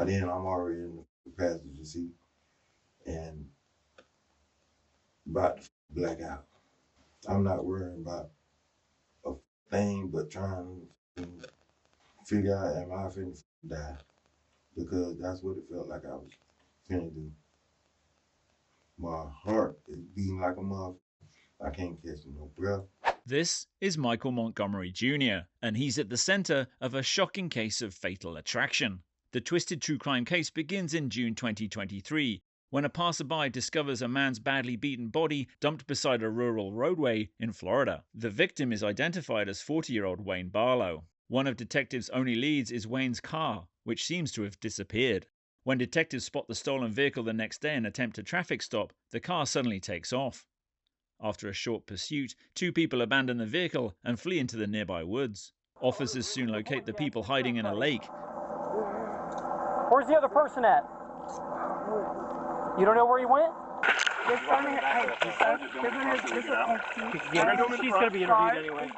then I'm already in the passenger seat and about to black out. I'm not worrying about a thing, but trying to figure out, am I finna die? Because that's what it felt like I was finna do. My heart is beating like a motherfucker. I can't catch no breath. This is Michael Montgomery Jr., and he's at the centre of a shocking case of fatal attraction. The twisted true crime case begins in June 2023, when a passerby discovers a man's badly beaten body dumped beside a rural roadway in Florida. The victim is identified as 40-year-old Wayne Barlow. One of detectives' only leads is Wayne's car, which seems to have disappeared. When detectives spot the stolen vehicle the next day and attempt a traffic stop, the car suddenly takes off. After a short pursuit, two people abandon the vehicle and flee into the nearby woods. Officers soon locate the people hiding in a lake. Where's the other person at? You don't know where he went? She's going to be interviewed anyway.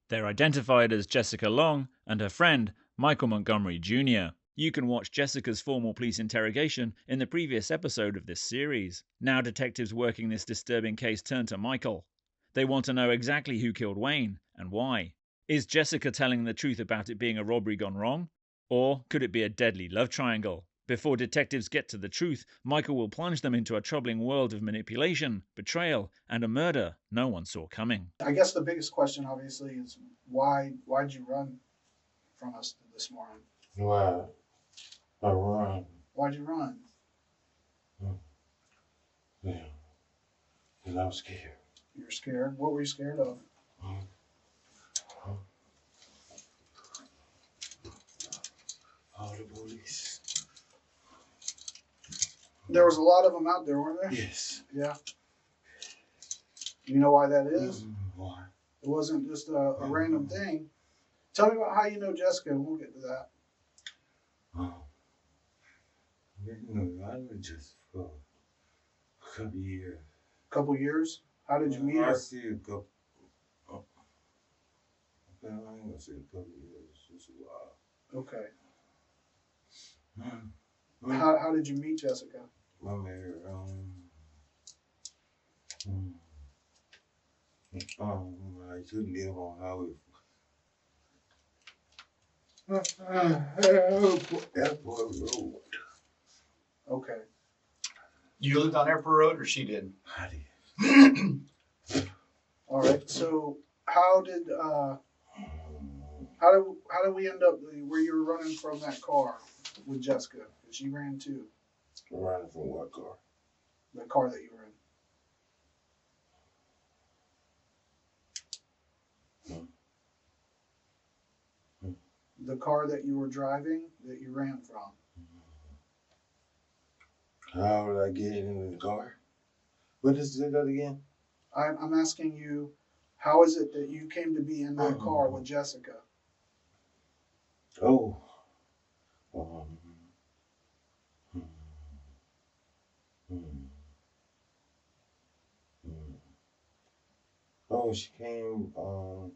They're identified as Jessica Long and her friend, Michael Montgomery Jr. You can watch Jessica's formal police interrogation in the previous episode of this series. Now detectives working this disturbing case turn to Michael. They want to know exactly who killed Wayne and why. Is Jessica telling the truth about it being a robbery gone wrong? Or could it be a deadly love triangle? Before detectives get to the truth, Michael will plunge them into a troubling world of manipulation, betrayal, and a murder no one saw coming. I guess the biggest question, obviously, is why'd you run from us this morning? Why? I run. Why'd you run? Yeah. Because I was scared. You were scared? What were you scared of? All the police. There was a lot of them out there, weren't there? Yes. Yeah. You know why that is? Why? It wasn't just a random thing. Tell me about how you know Jessica, and we'll get to that. I was just for a couple years. Couple years? How did you meet I her? see a couple. I ain't gonna say a couple years. Just a while. Okay. Mm-hmm. How did you meet Jessica? My man, I used to live on Airport Road. Okay. You lived on Airport Road, or she did? I did. All right. So how did we end up where you were running from that car with Jessica? She ran too. Running from what car? The car that you were in. The car that you were driving that you ran from. How did I get in the car? What is it again? I'm asking you, how is it that you came to be in that car with Jessica? Oh. Oh, she came, what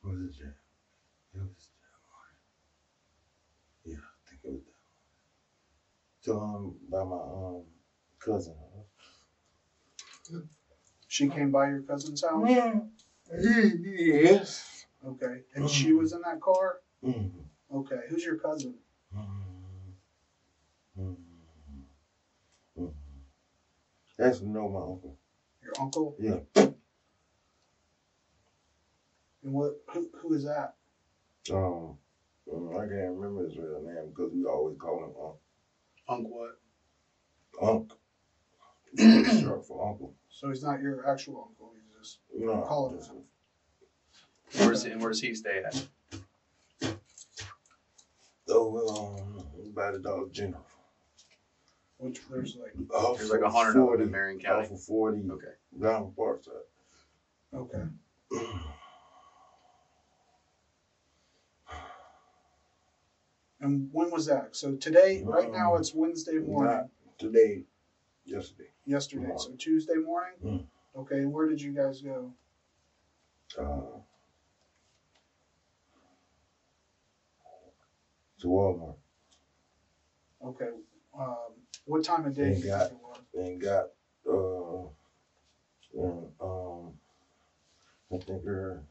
was it that? It was that morning. Yeah, I think it was that morning. So, by my, cousin. She came by your cousin's house? Yes. Okay. And she was in that car? Mm-hmm. Okay. Who's your cousin? That's no my uncle. Your uncle? Yeah. And who is that? I can't remember his real name because we always call him Unc. Unc what? Unc. Short for uncle. So he's not your actual uncle. You just call him that. Where does he stay at? Oh, by the Dollar General. Which there's like There's like 100 of them in Marion County. Off of 40. Okay. Down Park side. okay. And when was that? So today, right now, it's Wednesday morning. Not today, yesterday. Yesterday, so Tuesday morning? Okay, and where did you guys go? to Walmart. Okay. What time of day do you think it was? And got I think her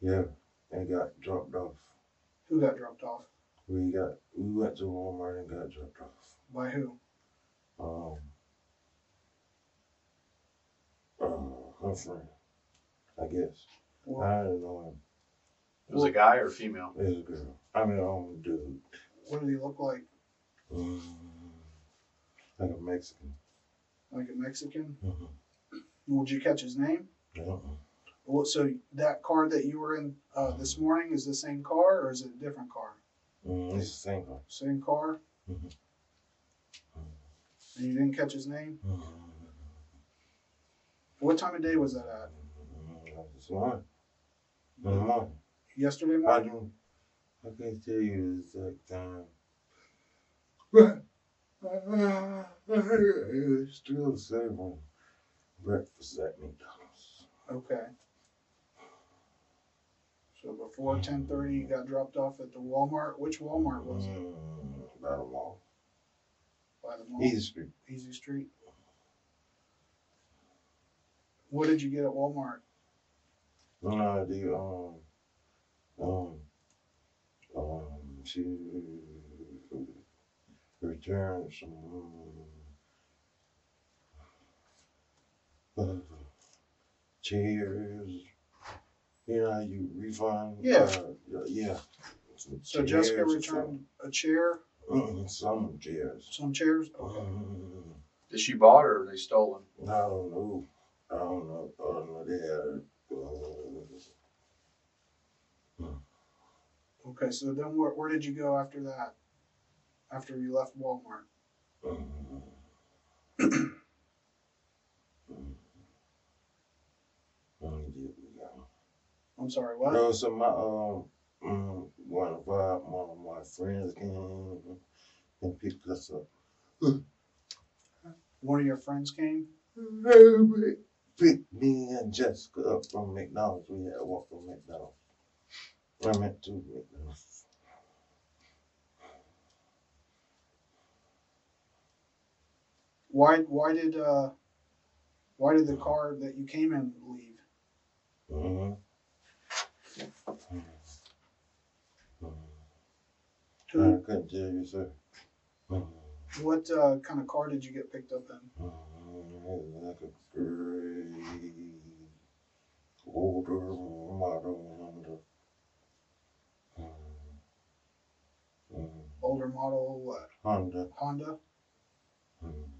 yeah, and got dropped off. Who got dropped off? We went to Walmart and got dropped off. By who? Her friend, I guess. Well, I don't know him. It was a guy or female? It was a girl. I mean, dude. what did he look like? Like a Mexican. Like a Mexican? Mm-hmm. Would you catch his name? Well, so that car that you were in this morning is the same car, or is it a different car? It's the same car. Same car? Mm-hmm. And you didn't catch his name? Mm-hmm. What time of day was that at? This morning. In the morning. Yesterday I morning? can't tell you the exact time. But it's still serving breakfast at McDonald's. Okay. So before 10:30, you got dropped off at the Walmart. Which Walmart was it? By the mall. By the mall? Easy Street. Easy Street. What did you get at Walmart? She returned some chairs. You know how you refund? Yeah. Yeah. So Jessica returned a chair? Some chairs. Some chairs? Okay. Is she bought or are they stolen? I don't know. I don't know. They had. Okay, so then where did you go after that? After you left Walmart? I'm sorry, what? No, so one of my friends came and picked us up. One of your friends came? Picked me and Jessica up from McDonald's. We had to walk from McDonald's. I meant to McDonald's. Why did the car that you came in leave? I couldn't tell you, sir. What kind of car did you get picked up in? Like a gray, older model Older model what? Honda. Honda?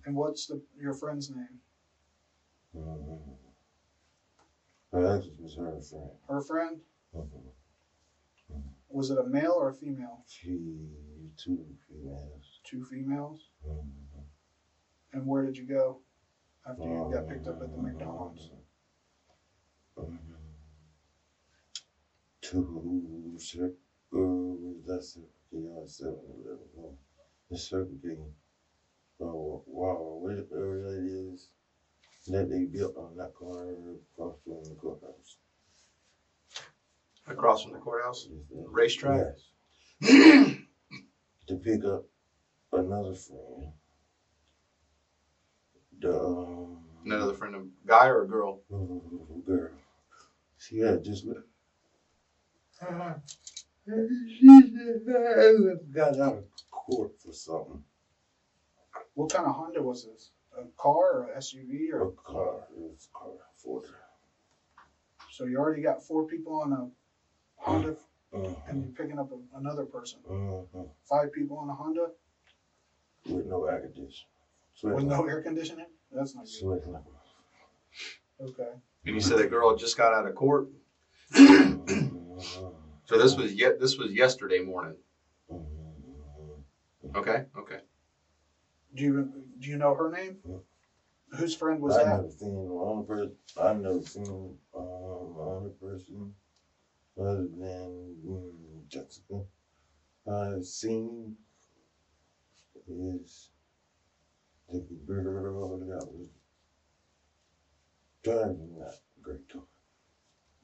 And what's your friend's name? That was her friend. Her friend? Was it a male or a female? Two females. Two females? And where did you go after you got picked up at the McDonald's? The circle game. Wow, where it is that they built on that corner across from the courthouse. Across from the courthouse? Racetrack? Yes. To pick up another friend. Another friend, a guy or a girl? Girl. She had just got out of court for something. What kind of Honda was this? A car or an SUV or a car? It was a car, Ford. So you already got 4 people on a Honda, and you're picking up another person. 5 people on a Honda with no air conditioning. With no air conditioning? That's not good. Okay. And you said the girl just got out of court. So this was yesterday morning. Okay. Do you know her name? Whose friend was I that? never seen one person. I never seen another person other than Jessica. I've seen is the girl that was driving that great car.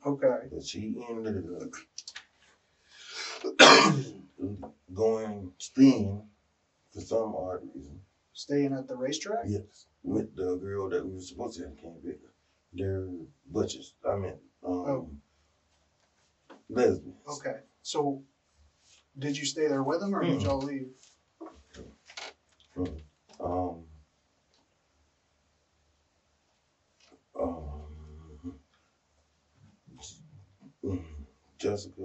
Okay. But she ended up staying for some odd reason. Staying at the racetrack? Yes, with the girl that we were supposed to have came back. They're butchers. I mean, lesbians. Okay. So, did you stay there with them, or did y'all leave? Jessica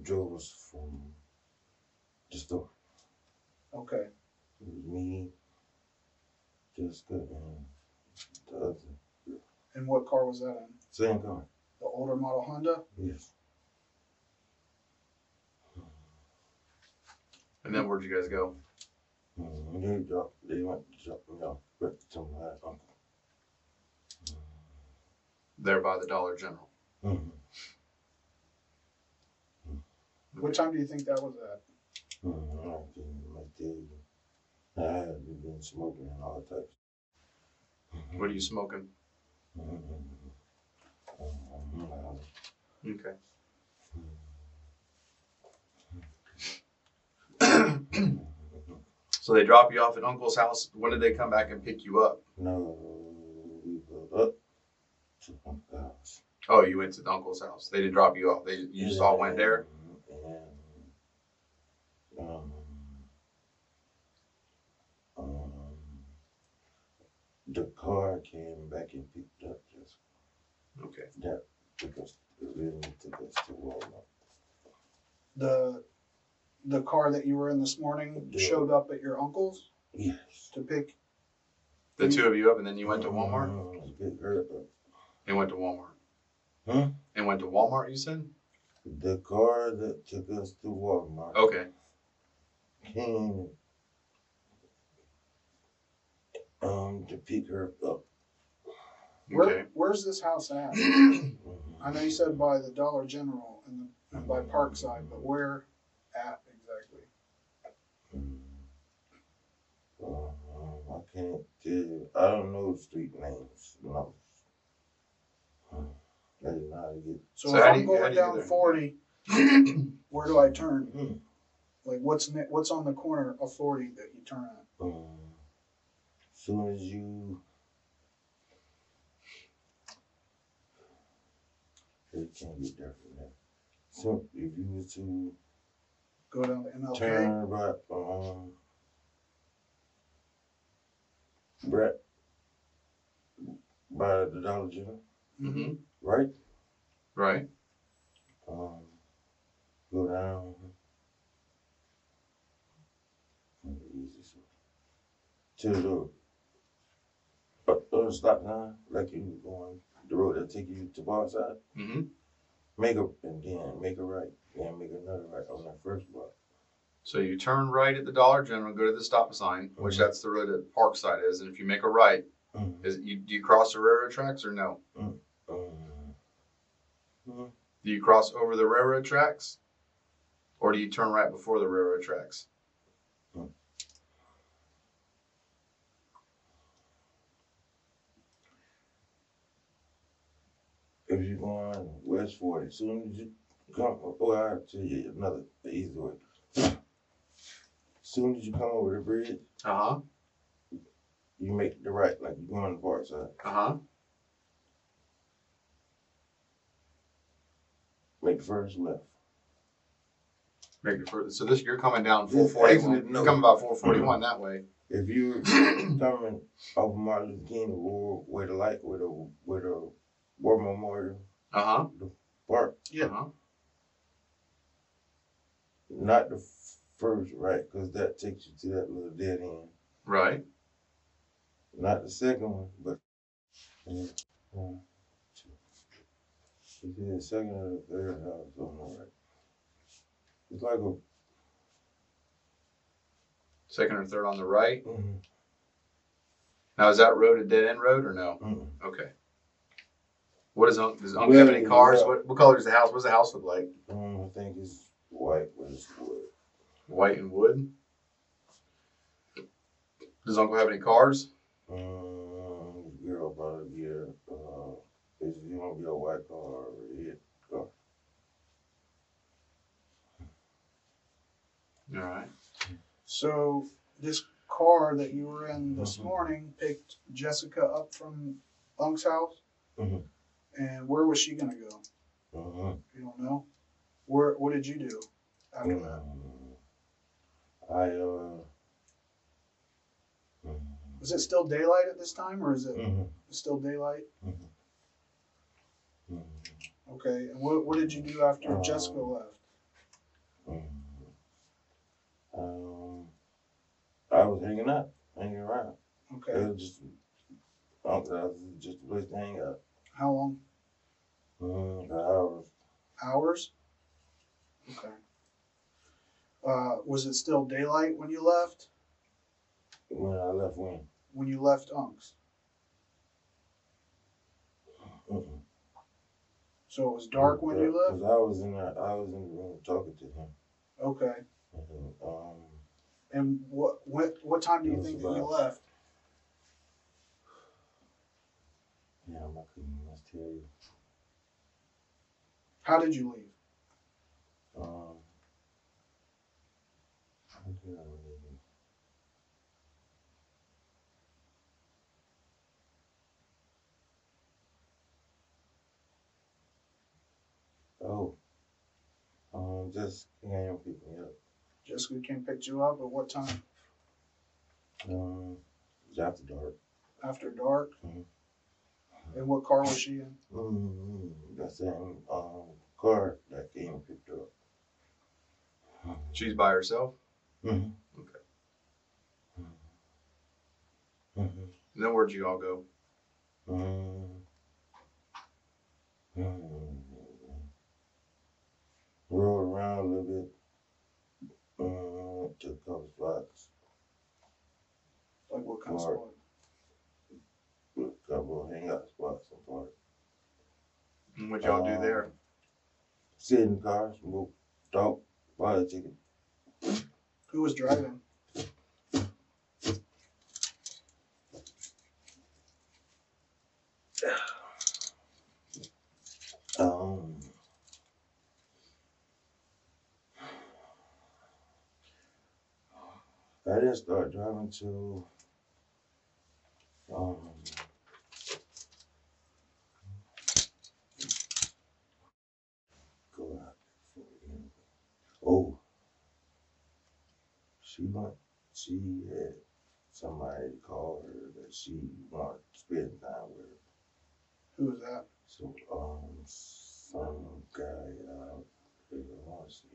drove us from the store. Okay. It was me, Jessica, and the other girl. And what car was that in? Same car. The older model Honda? Yes. And then where'd you guys go? They went to drop me off back to my uncle. There by the Dollar General. What time do you think that was at? I can't tell you. I had been smoking and all types. What are you smoking? Okay. So they drop you off at Uncle's house. When did they come back and pick you up? No, we go up to Uncle's house. Oh, you went to the Uncle's house. They didn't drop you off. You just all went there? The car came back and picked up Jessica. Okay. That took us to Walmart. The car that you were in this morning showed up at your uncle's? Yes. To pick The two of you up, and then you went to Walmart? Pick her up. And went to Walmart. Huh? And went to Walmart, you said? The car that took us to Walmart. Okay. Came to pick her up. Okay. Where's this house at? I know you said by the Dollar General and by Parkside, but where at exactly? I can't tell you. I don't know the street names. No. I didn't know how to get. So if I'm going down 40, where do I turn? Like what's on the corner of 40 that you turn at? As soon as you. It can't get there from there. So if you were to go down to MLK, turn right, by the Dollar General, right? Right. Go down. To the stop sign, like you going the road that take you to Parkside. Make a right, and make another right on that first block. So you turn right at the Dollar General, go to the stop sign, which that's the road that Parkside is, and if you make a right, do you cross the railroad tracks or no? Do you cross over the railroad tracks, or do you turn right before the railroad tracks? If you're going West 40, as soon as you come, I'll tell you another easy way. As soon as you come over the bridge, you make the right, like you're going to Parkside. Make the first left. Make it further. So you're coming down 441. You're coming about 441 that way. If you're coming off Martin Luther King, where the light, where the War Memorial, the park. Not the first right, because that takes you to that little dead end. Right. Not the second one, but one, two. It's the second or the third house on the right. It's like a second or third on the right. Now is that road a dead end road or no? Okay. What does Uncle have any cars? What color is the house? What does the house look like? I think it's white with wood. White and wood. Does Uncle have any cars? girl probably be a, it's gonna be a white car or a red car. All right. So this car that you were in this morning picked Jessica up from Unk's house, and where was she gonna go? You don't know. What did you do after that? Was it still daylight at this time, or is it still daylight? Okay. And what did you do after Jessica left? I was hanging around. Okay. It was just a place to hang out. How long? Hours. Hours? Okay. Was it still daylight when you left? When I left when? When you left Unk's. So it was dark when you left? Because I was in the room talking to him. Okay. And what time do you think that you left? Yeah, I couldn't tell you. How did you leave? How did I leave? Just came pick me up. Jessica came pick you up at what time? After dark. After dark? And what car was she in? That same car that came and picked her up. She's by herself? Okay. And then where'd you all go? Rode around a little bit. Took a couple spots. Like what kind of spot? A couple of hangout spots in park. And what'd y'all do there? Sit in the car, smoke, talk, buy a ticket. Who was driving? I didn't start driving till go out. Oh, she had somebody call her that she wanted to spend time with her. Who was that? So some guy I want to see.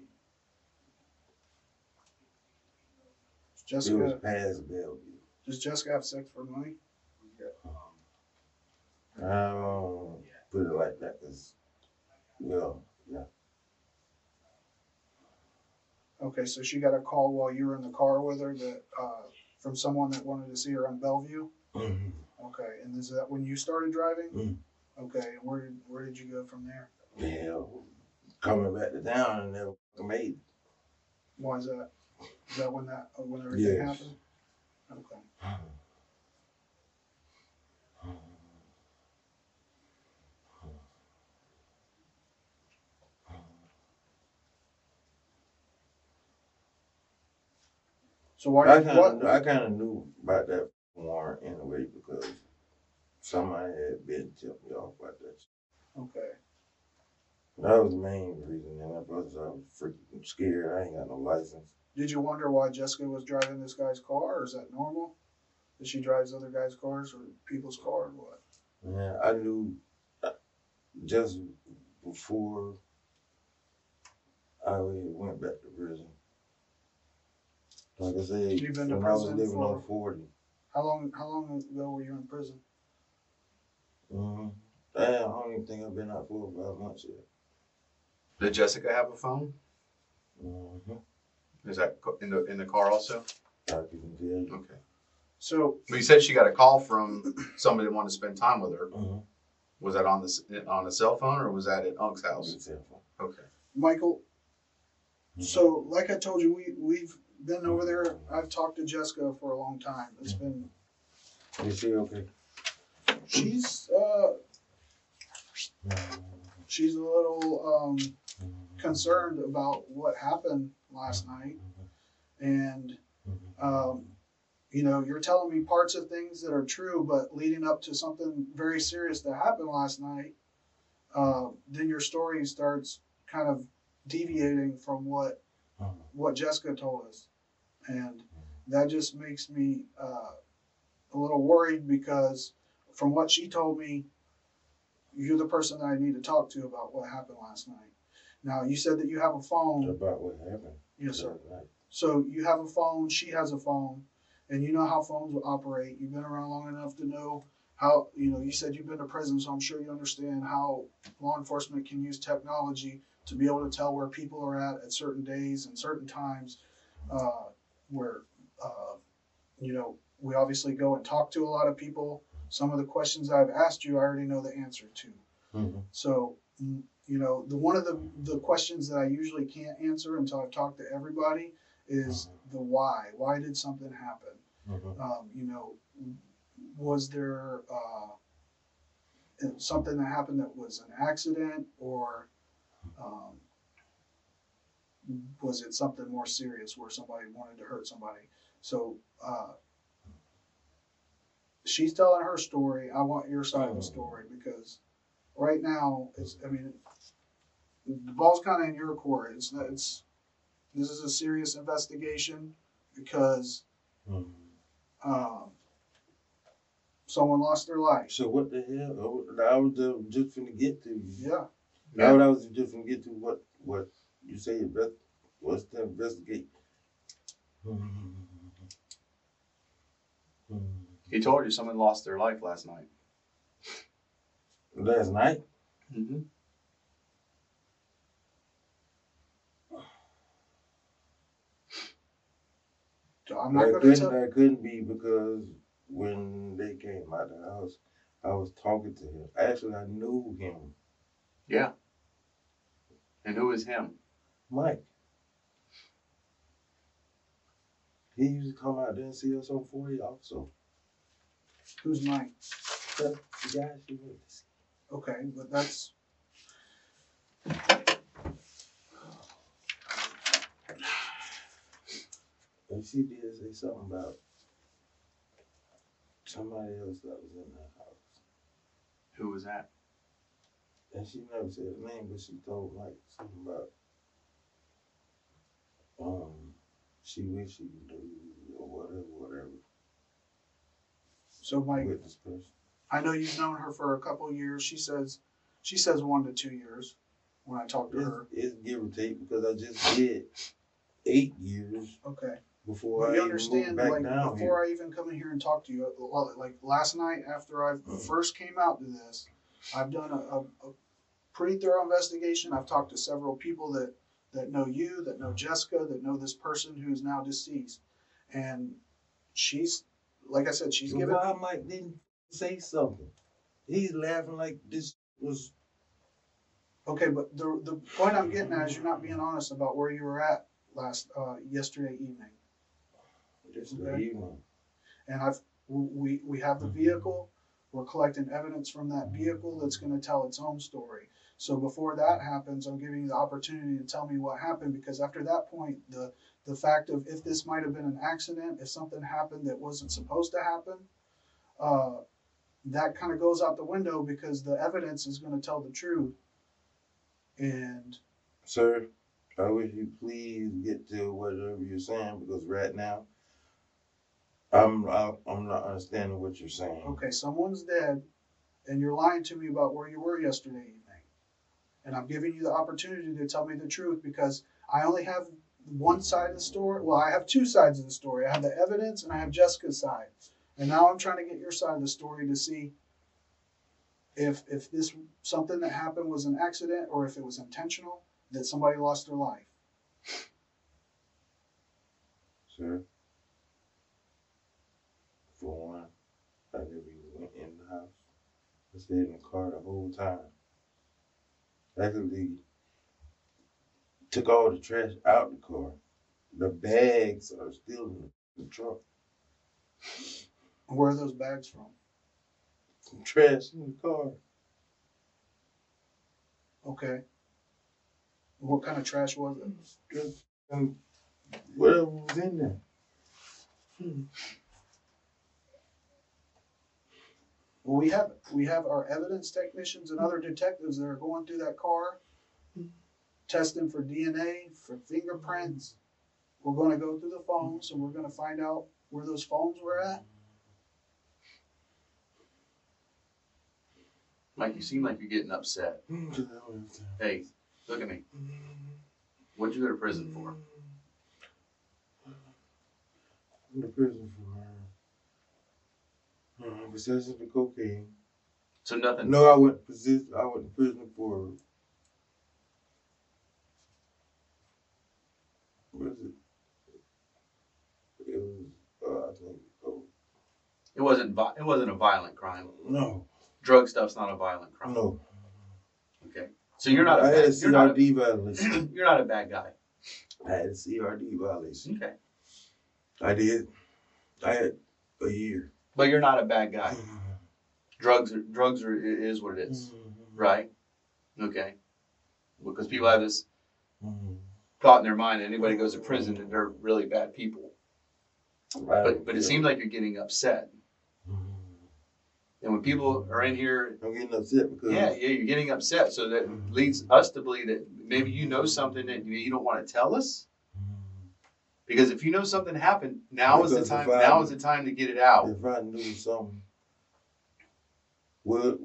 Jessica, it was past Bellevue. Does Jessica have sex for money? I don't put it like that because, well, yeah. Okay, so she got a call while you were in the car with her that from someone that wanted to see her on Bellevue? Okay, and is that when you started driving? Okay, and where did you go from there? Yeah, coming back to town and never made it. Why is that? Is that when everything happened? Okay. So why? I kind of knew about that warrant anyway because somebody had been tipped me off about that. Okay. That was the main reason. And plus, I was freaking scared. I ain't got no license. Did you wonder why Jessica was driving this guy's car, or is that normal? That she drives other guys' cars or people's cars, or what? Yeah, I knew just before I went back to prison. Like I said, You've been to when I was prison living for- on 40. How long ago were you in prison? I don't even think I've been out 4 or 5 months yet. Did Jessica have a phone? Is that in the car also? I can tell you. Okay. So Well, you said she got a call from somebody that wanted to spend time with her. Was that on a cell phone or was that at Unk's house? Cell phone. Okay. Michael, so like I told you, we've been over there. I've talked to Jessica for a long time. It's been Is she okay? She's she's a little concerned about what happened last night, and you know, you're telling me parts of things that are true, but leading up to something very serious that happened last night, then your story starts kind of deviating from what Jessica told us, and that just makes me a little worried, because from what she told me, you're the person that I need to talk to about what happened last night. Now, you said that you have a phone. About what happened? Yes, sir. So you have a phone, she has a phone, and you know how phones will operate. You've been around long enough to know how, you know, you said you've been to prison, so I'm sure you understand how law enforcement can use technology to be able to tell where people are at certain days and certain times, where, you know, we obviously go and talk to a lot of people. Some of the questions I've asked you, I already know the answer to. Mm-hmm. So, you know, one of the questions that I usually can't answer until I've talked to everybody is the why. Why did something happen? You know, was there something that happened that was an accident, or was it something more serious where somebody wanted to hurt somebody? So she's telling her story. I want your side of the story, because right now, I mean, the ball's kind of in your court. This is a serious investigation, because someone lost their life. So what the hell? I was just finna get to you. Yeah. Now I was just finna get to what you say. What's the investigate? He told you someone lost their life last night. Last night? Mm-hmm. So I'm not going to tell. That couldn't be, because when they came out of the house, I was talking to him. Actually, I knew him. Yeah. And who is him? Mike. He used to come out there and see us on 40 also. Who's Mike? The guy she went to see. Okay, but that's. And she did say something about somebody else that was in that house. Who was that? And she never said his name, but she told Mike something about she wished she knew, or whatever. So Mike, with this person. I know you've known her for a couple of years. She says 1 to 2 years when I talk to her. It's give or take, because I just did 8 years. Okay. Before I even understand, moved back like, down before here. I even come in here and talk to you, like last night after I first came out to this, I've done a pretty thorough investigation. I've talked to several people that know you, that know Jessica, that know this person who's now deceased, and she's, like I said, she's given. Why Mike didn't say something? He's laughing like this was. Okay, but the point I'm getting at is you're not being honest about where you were at yesterday evening. Okay. And we have the vehicle. We're collecting evidence from that vehicle that's going to tell its own story. So before that happens, I'm giving you the opportunity to tell me what happened, because after that point, the fact of if this might have been an accident, if something happened that wasn't supposed to happen, that kind of goes out the window, because the evidence is going to tell the truth. And sir, I wish you please get to whatever you're saying, because right now I'm not understanding what you're saying. Okay, someone's dead, and you're lying to me about where you were yesterday evening. And I'm giving you the opportunity to tell me the truth, because I only have one side of the story. Well, I have two sides of the story. I have the evidence and I have Jessica's side. And now I'm trying to get your side of the story to see if this something that happened was an accident, or if it was intentional, that somebody lost their life. Sir, for one, I never even went in the house. I stayed in the car the whole time. Actually, took all the trash out the car. The bags are still in the truck. Where are those bags from? some trash in the car. Okay. What kind of trash was it? Just whatever was in there. Well, we have our evidence technicians and other detectives that are going through that car, testing for DNA, for fingerprints. We're going to go through the phones and we're going to find out where those phones were at. Mike, you seem like you're getting upset. Hey, look at me. What'd you go to prison for? I'm to prison for possession of cocaine. So nothing. No, I went to prison for what is it? It was I think It wasn't a violent crime. no. Drug stuff's not a violent crime. No. Okay. So you're not a I had a bad, CRD violation. you're not a bad guy. I had a CRD violation. Okay. I did. I had a year. But you're not a bad guy. Drugs are it is what it is. Right? Okay. Because people have this thought in their mind that anybody goes to prison and they're really bad people. But it seems like you're getting upset. And when people are in here, I'm getting upset because you're getting upset. So that leads us to believe that maybe you know something that you don't want to tell us. Because if you know something happened, now is the time. Now is the time to get it out. If I knew something, what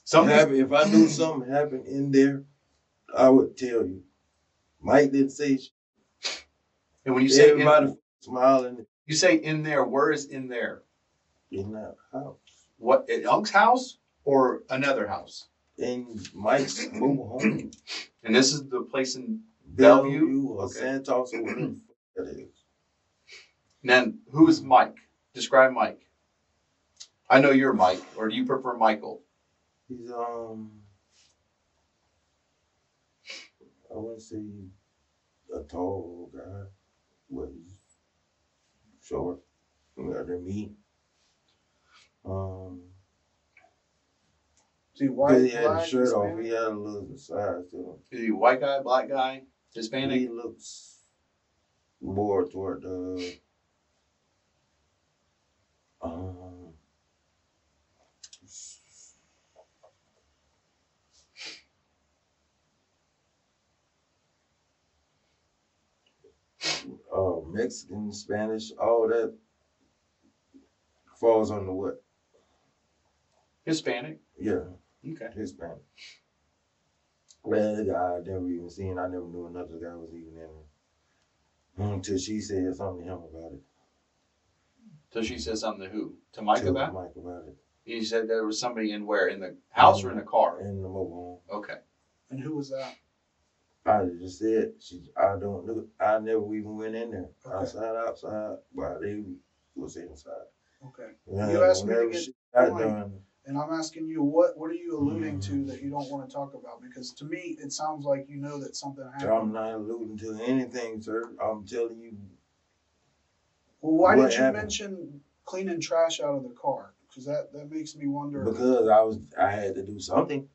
Something happened? If I knew something happened in there, I would tell you. Mike didn't say shit. And when you say everybody smiling, you say in there. Where is in there? In that house. What, at Unk's house or another house? In Mike's mobile home. And this is the place in Bellevue or Okay. Santos or whatever that is. And then who is Mike? Describe Mike. I know you're Mike, or do you prefer Michael? He's I wouldn't say a tall guy, but he's short, younger than me. See, Because he had black, his shirt Hispanic? off, he had a little size to him. Is he a white guy, black guy, Hispanic? He looks more toward the Mexican, Spanish, all that falls under what? Hispanic. Yeah, Okay. Hispanic. Well, the guy I never even seen. I never knew another guy was even in there until she said something to him about it. So she said something to who? To Mike about it? Mike about it. You said there was somebody in where? In the house or in the car? In the mobile home. Okay. And who was that? I just said I don't know. I never even went in there. Okay. Outside, while they was inside. Okay. Yeah, You asked me to whenever get shit got going. done. And I'm asking you, what are you alluding to that you don't want to talk about? Because to me, it sounds like you know that something happened. I'm not alluding to anything, sir. I'm telling you. Well, why what did you happened. mention cleaning trash out of the car? Because that makes me wonder. Because I had to do something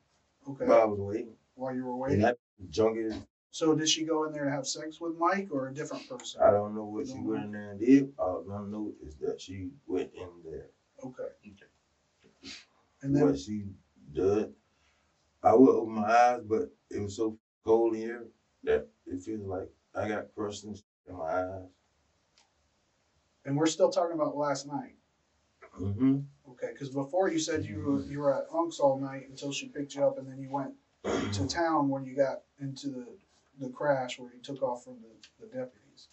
Okay. while I was waiting. While you were And waiting. that junkie, So did she go in there to have sex with Mike or a different person? I don't know what she went in there and did. All I know is that she went in there. Okay. And then What she did, I would open my eyes, but it was so cold here that it feels like I got crustings in my eyes. and we're still talking about last night. Mm-hmm. Okay, because before you said you were at Unk's all night until she picked you up, and then you went to town when you got into the crash where you took off from the deputies.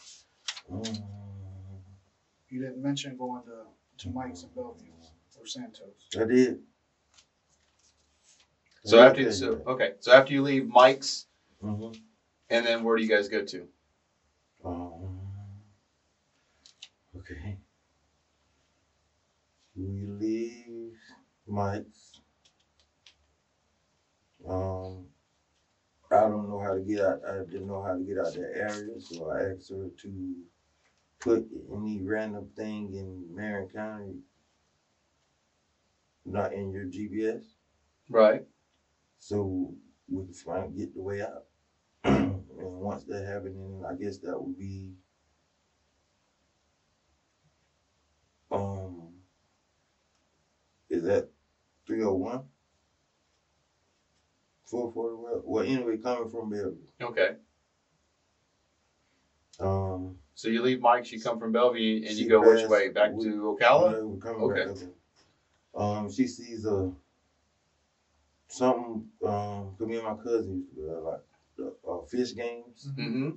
You didn't mention going to Mike's in Bellevue or Santos. I did. So after you leave Mike's, Mm-hmm. and then where do you guys go to? Okay. We leave Mike's. I don't know how to get out. I didn't know how to get out that area, so I asked her to put any random thing in Marion County not in your GPS. Right. So we can try and get the way out. And once that happened, then I guess that would be is that 301? 440? Well, anyway, coming from Bellevue. Okay. Um, So you leave Mike's, you come from Bellevue, and you she go which passed way? Back with- to Ocala? No, we're coming Okay. back up there. She sees something. Cause me and my cousin used to like the fish games. Mm-hmm.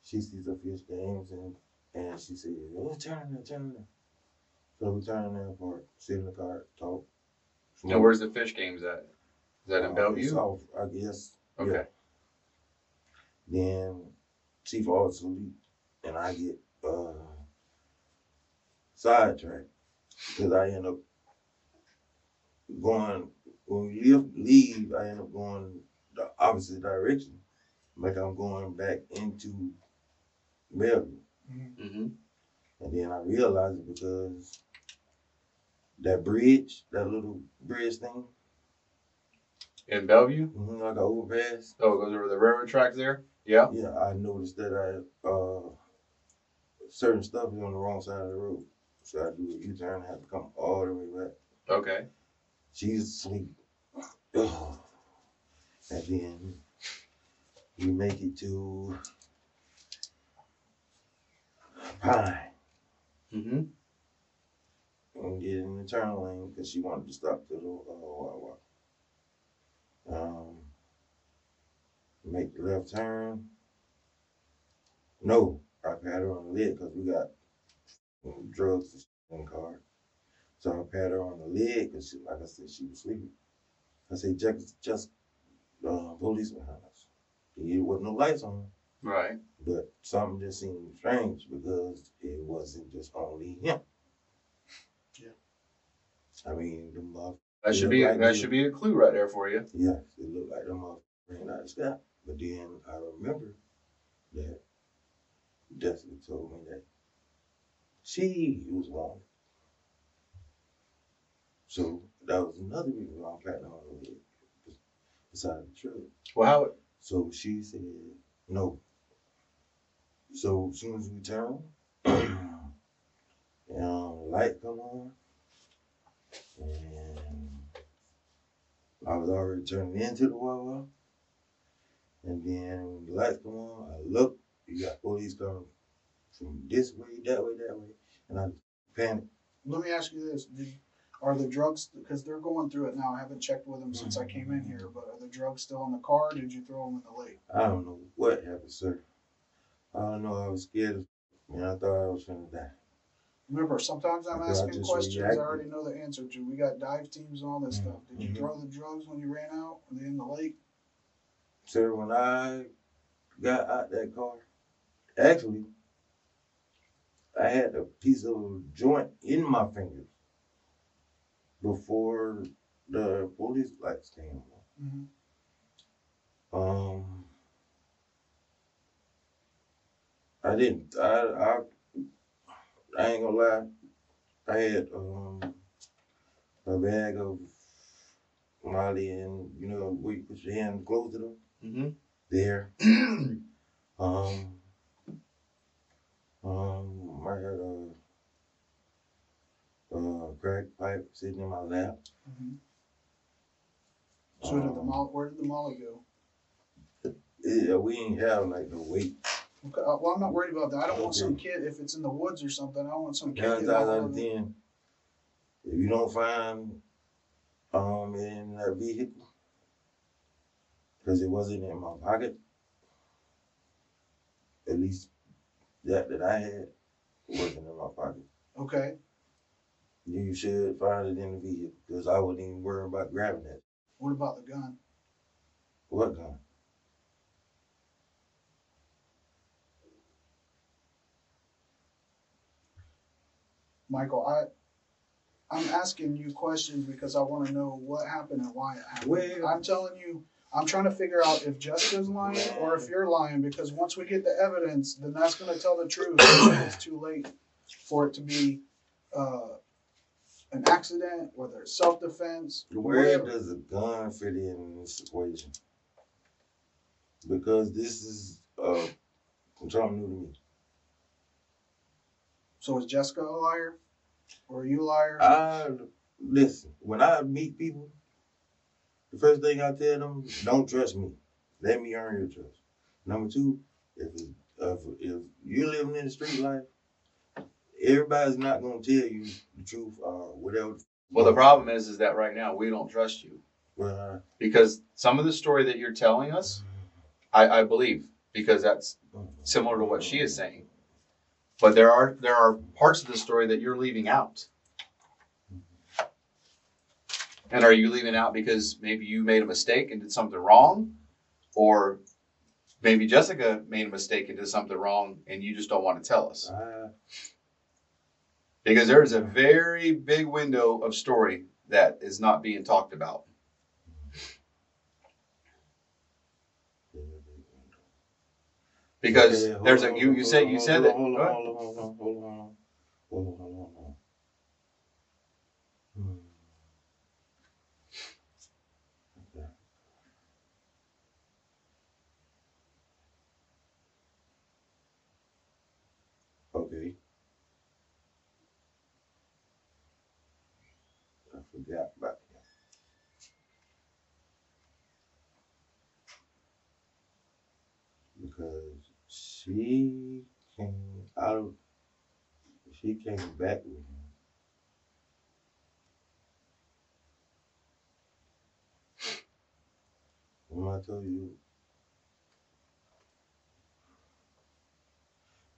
She sees the fish games and she says, "Oh, turn there." So we turn there apart, sit in the car, talk. Now, where's the fish games at? Is that in Bellevue? It's off, I guess. Okay. Yeah. Then she falls asleep, and I get sidetracked because I end up going when we leave. I end up going the opposite direction, like I'm going back into Bellevue. Mm-hmm. And then I realized it because that bridge, that little bridge thing, In Bellevue? like an overpass. Oh, it goes over the railroad tracks there? Yeah. Yeah, I noticed that certain stuff is on the wrong side of the road. So I do a U-turn and have to come all the way back. Okay. She's asleep. And then we make it to Pine Mm-hmm. and get in the turn lane because she wanted to stop to the make the left turn. No, I pat her on the leg because we got drugs in the car. So I pat her on the leg because, like I said, she was sleeping. I said, just police behind us. There wasn't no lights on, Right. but something just seemed strange because it wasn't just only him. Yeah. I mean, the motherfucker. That should be a clue right there for you. Yeah, it looked like the motherfucker ran out of the sky. But then I remember that Jessica told me that she was wanted. So that was another reason why I'm patting her on the leg beside the truck. Well, how? So she said no. So as soon as we turn, the light come on, and I was already turning into the Wawa. And then when the lights come on, I look, you got police coming from this way, that way, and I panic. Let me ask you this: are the drugs? Because they're going through it now. I haven't checked with them since I came in here. But are the drugs still in the car? Or did you throw them in the lake? I don't know what happened, sir. I don't know. I was scared, and I thought I was gonna die. Remember, sometimes I'm Because I asking just questions I reacted. already know the answer to. We got dive teams and all this stuff. Did you Mhm. throw the drugs when you ran out? Were they in the lake? Sir, when I got out that car, actually, I had a piece of joint in my fingers before the police lights came Mm-hmm. on. I didn't. I ain't gonna lie. I had a bag of Molly, and you know where you put your hand close to them. Mm-hmm. There. I had a crack pipe sitting in my lap. Mm-hmm. So where did the molly go? We ain't have like no weight. Okay, well, I'm not worried about that. I don't want some Okay. kid, if it's in the woods or something, I don't want some kid 9 getting times all out over of it. 10, if you don't find in that vehicle, because it wasn't in my pocket, at least that I had wasn't in my pocket. Okay. You should find it in the vehicle because I wouldn't even worry about grabbing that. What about the gun? What gun? Michael, I'm asking you questions because I want to know what happened and why it happened. Well- I'm telling you, I'm trying to figure out if Jessica's lying or if you're lying, because once we get the evidence, then that's going to tell the truth. It's too late for it to be an accident, whether it's self-defense. Where whatever. does a gun fit in this equation? Because this is something new to me. So is Jessica a liar? Or are you a liar? Listen, when I meet people, the first thing I tell them, don't trust me. Let me earn your trust. Number two, if you're living in the street life, everybody's not going to tell you the truth or whatever. Well, the problem is that right now we don't trust you. Because some of the story that you're telling us, I believe, because that's similar to what she is saying. But there are parts of the story that you're leaving out. And are you leaving out because maybe you made a mistake and did something wrong? Or maybe Jessica made a mistake and did something wrong and you just don't want to tell us? Because there is a very big window of story that is not being talked about. Because there's a you said that. Hold on. Okay. I forgot about that. Because she came back with him. When I told you,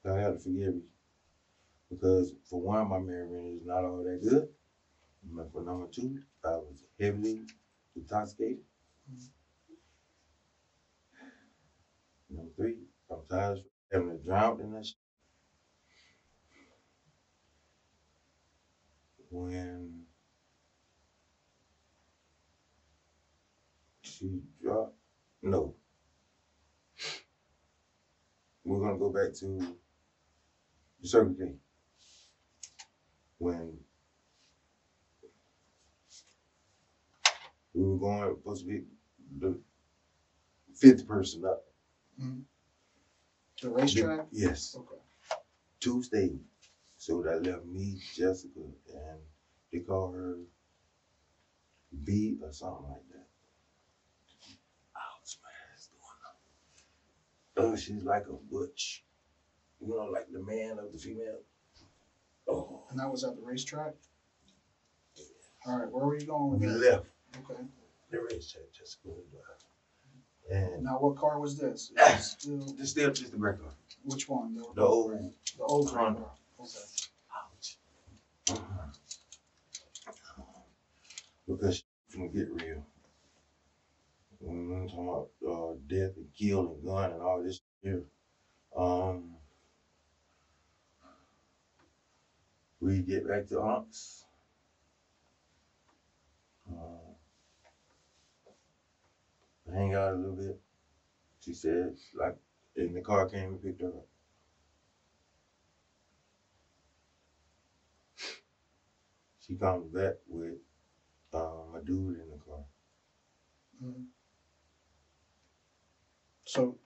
I have to forgive you. Because for one, my marriage is not all that good. But for number two, I was heavily intoxicated. Number three, I'm tired of having to drown in that shit. When she dropped, no. We're going to go back to the Circle K. When we were supposed to be the fifth person up. Mm-hmm. The racetrack? Yes. Okay. 2 stayed. So that left me, Jessica, and they call her B or something like that. Oh, she's like a butch. You know, like the man of the female. Oh. And that was at the racetrack? All right, where were you going with We that? left. Okay. The racetrack, Jessica. And now, what car was this? It's still just the gray car. Which one? The old gray car. Okay. Ouch. Because she can get real. When we're talking about death and kill and gun and all this here, we get back to Unks. Hang out a little bit. She said, like, and the car came and picked her up. She comes back with a dude in the car. Mm-hmm. So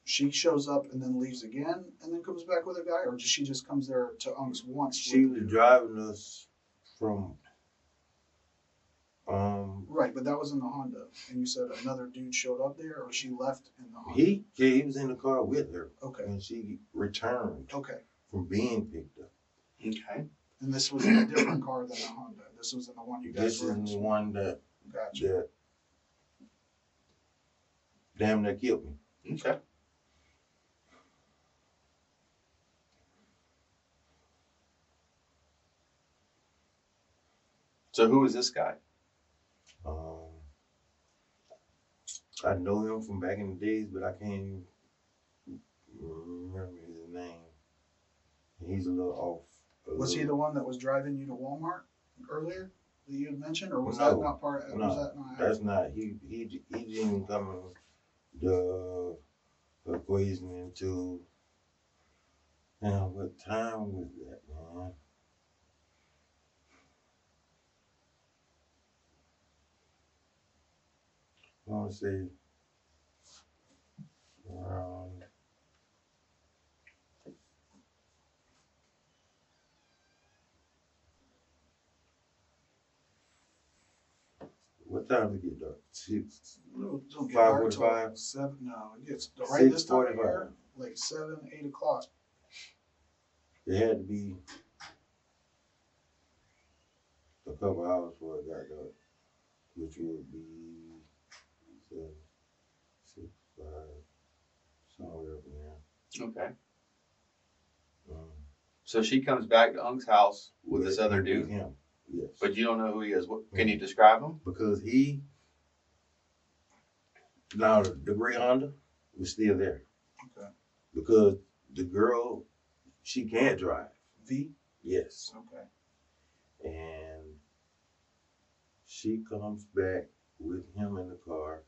she shows up and then leaves again and then comes back with a guy, or she just comes there to Unks once? She was driving us from right, but that was in the Honda, and you said another dude showed up there, or she left in the Honda? He was in the car with her. Okay. And she returned. Okay. From being picked up. Okay. And this was in a different car than the Honda. This was in the one you guys were in. This is the one that Gotcha. that damn near killed me. Okay. So who is this guy? I know him from back in the days, but I can't remember his name. He's a little off. Was he the one that was driving you to Walmart earlier that you had mentioned, or was No, that not part of it? No, that's not. He didn't even come in the equation until, now what time was that, man? I want to say around what time did it get dark? 6, Don't get dark till 5:45? 7. No, it gets right this time of 6:45. year, like 7, 8 o'clock. It had to be a couple hours before it got dark, which would be 7, 6, 5, somewhere up in there. Okay. Um, So she comes back to Unc's house with this other with dude, him, yes. but you don't know who he is. What, can you describe him? Because now the gray Honda was still there. Okay. Because the girl, she can't drive. V? Yes. Okay. And she comes back with him in the car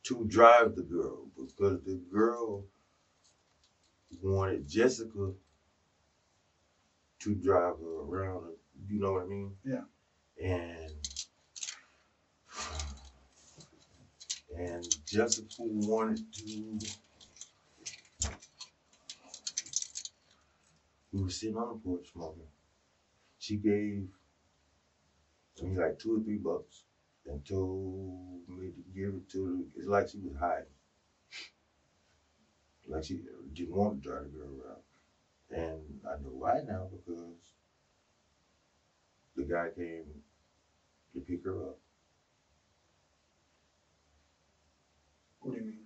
to drive the girl because the girl wanted Jessica to drive her around. You know what I mean? Yeah. And Jessica wanted to. We were sitting on the porch smoking. She gave me like $2 or $3 and told me to give it to her. It's like she was hiding. Like she didn't want to drive the girl around. And I know why now because the guy came to pick her up. What do you mean?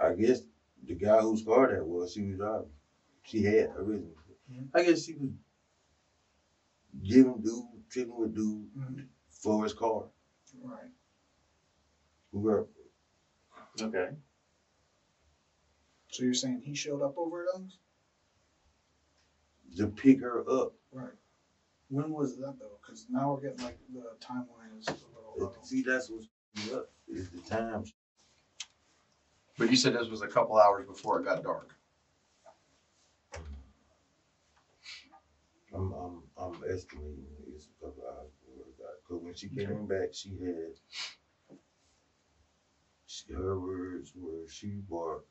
I guess the guy whose car that was, she was driving. She had originally. Mm-hmm. I guess she was giving dude, tricking with dude for his car. Right. Whoever. Okay. So you're saying he showed up over at Unc's? To pick her up. Right. When was that though? Because now we're getting like the timeline is a little. See, that's what's up is the time. But you said this was a couple hours before it got dark. I'm estimating it's a couple hours before it got. Because when she came back, she had. Her words were she bought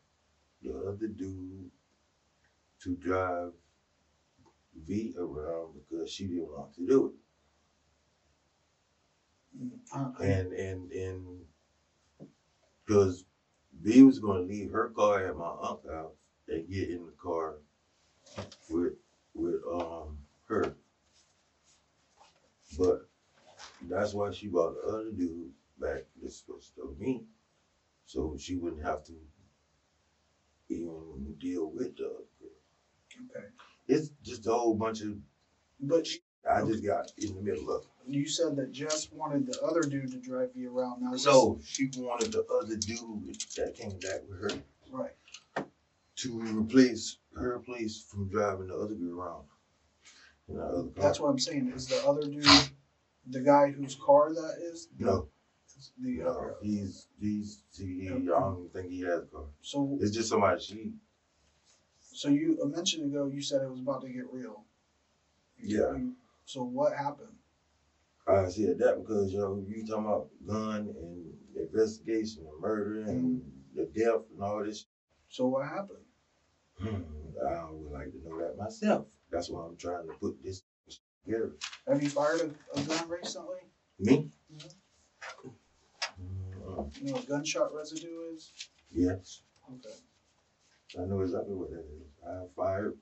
the other dude to drive V around because she didn't want to do it. And because V was going to leave her car at my uncle's house and get in the car with her. But that's why she brought the other dude back. This was to me, so she wouldn't have to even deal with the other girl. Okay. It's just a whole bunch of. But I just got in the middle of it. you said that Jess wanted the other dude to drive you around. Now, So she wanted the other dude that came back with her right, to replace her place from driving the other girl around. In the other car. That's what I'm saying. Is the other dude the guy whose car that is? No. The other. He's I don't even think he has a car. So it's just somebody So you a minute ago you said it was about to get real. Yeah. So what happened? I said that because you talking about gun and investigation and murder and the death and all this. So what happened? I would like to know that myself. That's why I'm trying to put this together. Have you fired a gun recently? Me? Mm-hmm. You know what gunshot residue is? Yes. Okay. I know exactly what that is. I have fired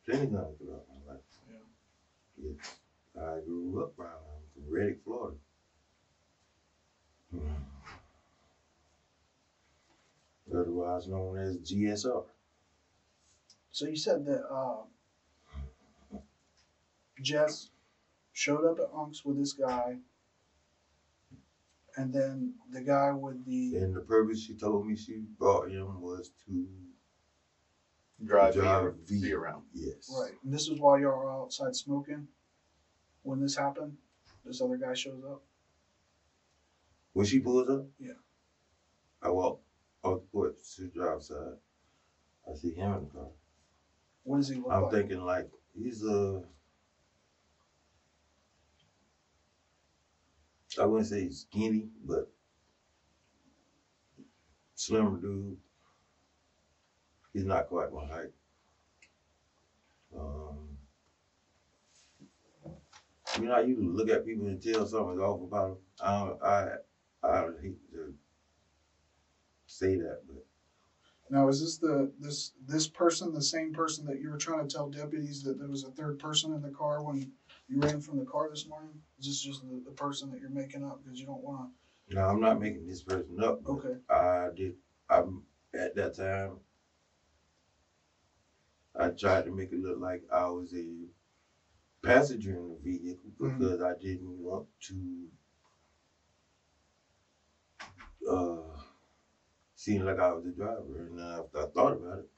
plenty guns throughout my life. Yeah. Yes. I grew up around from Reddick, Florida. Otherwise known as GSR. So you said that Jess showed up at Unc's with this guy, and then the guy with the. And the purpose she told me she brought him was to drive V around. Yes. Right. And this is while y'all were outside smoking when this happened? This other guy shows up? When she pulls up? Yeah. I walk off the porch to the outside. I see him in the car. What does he look like? I'm thinking like he's I wouldn't say skinny, but slimmer dude. He's not quite my height. You know, I usually look at people and tell something's off about them. I hate to say that, but Now, is this person the same person that you were trying to tell deputies that there was a third person in the car when you ran from the car this morning? Is this just the person that you're making up because you don't want no, I'm not making this person up. to? Okay. At that time, I tried to make it look like I was a passenger in the vehicle because I didn't want to seem like I was the driver. And after I thought about it,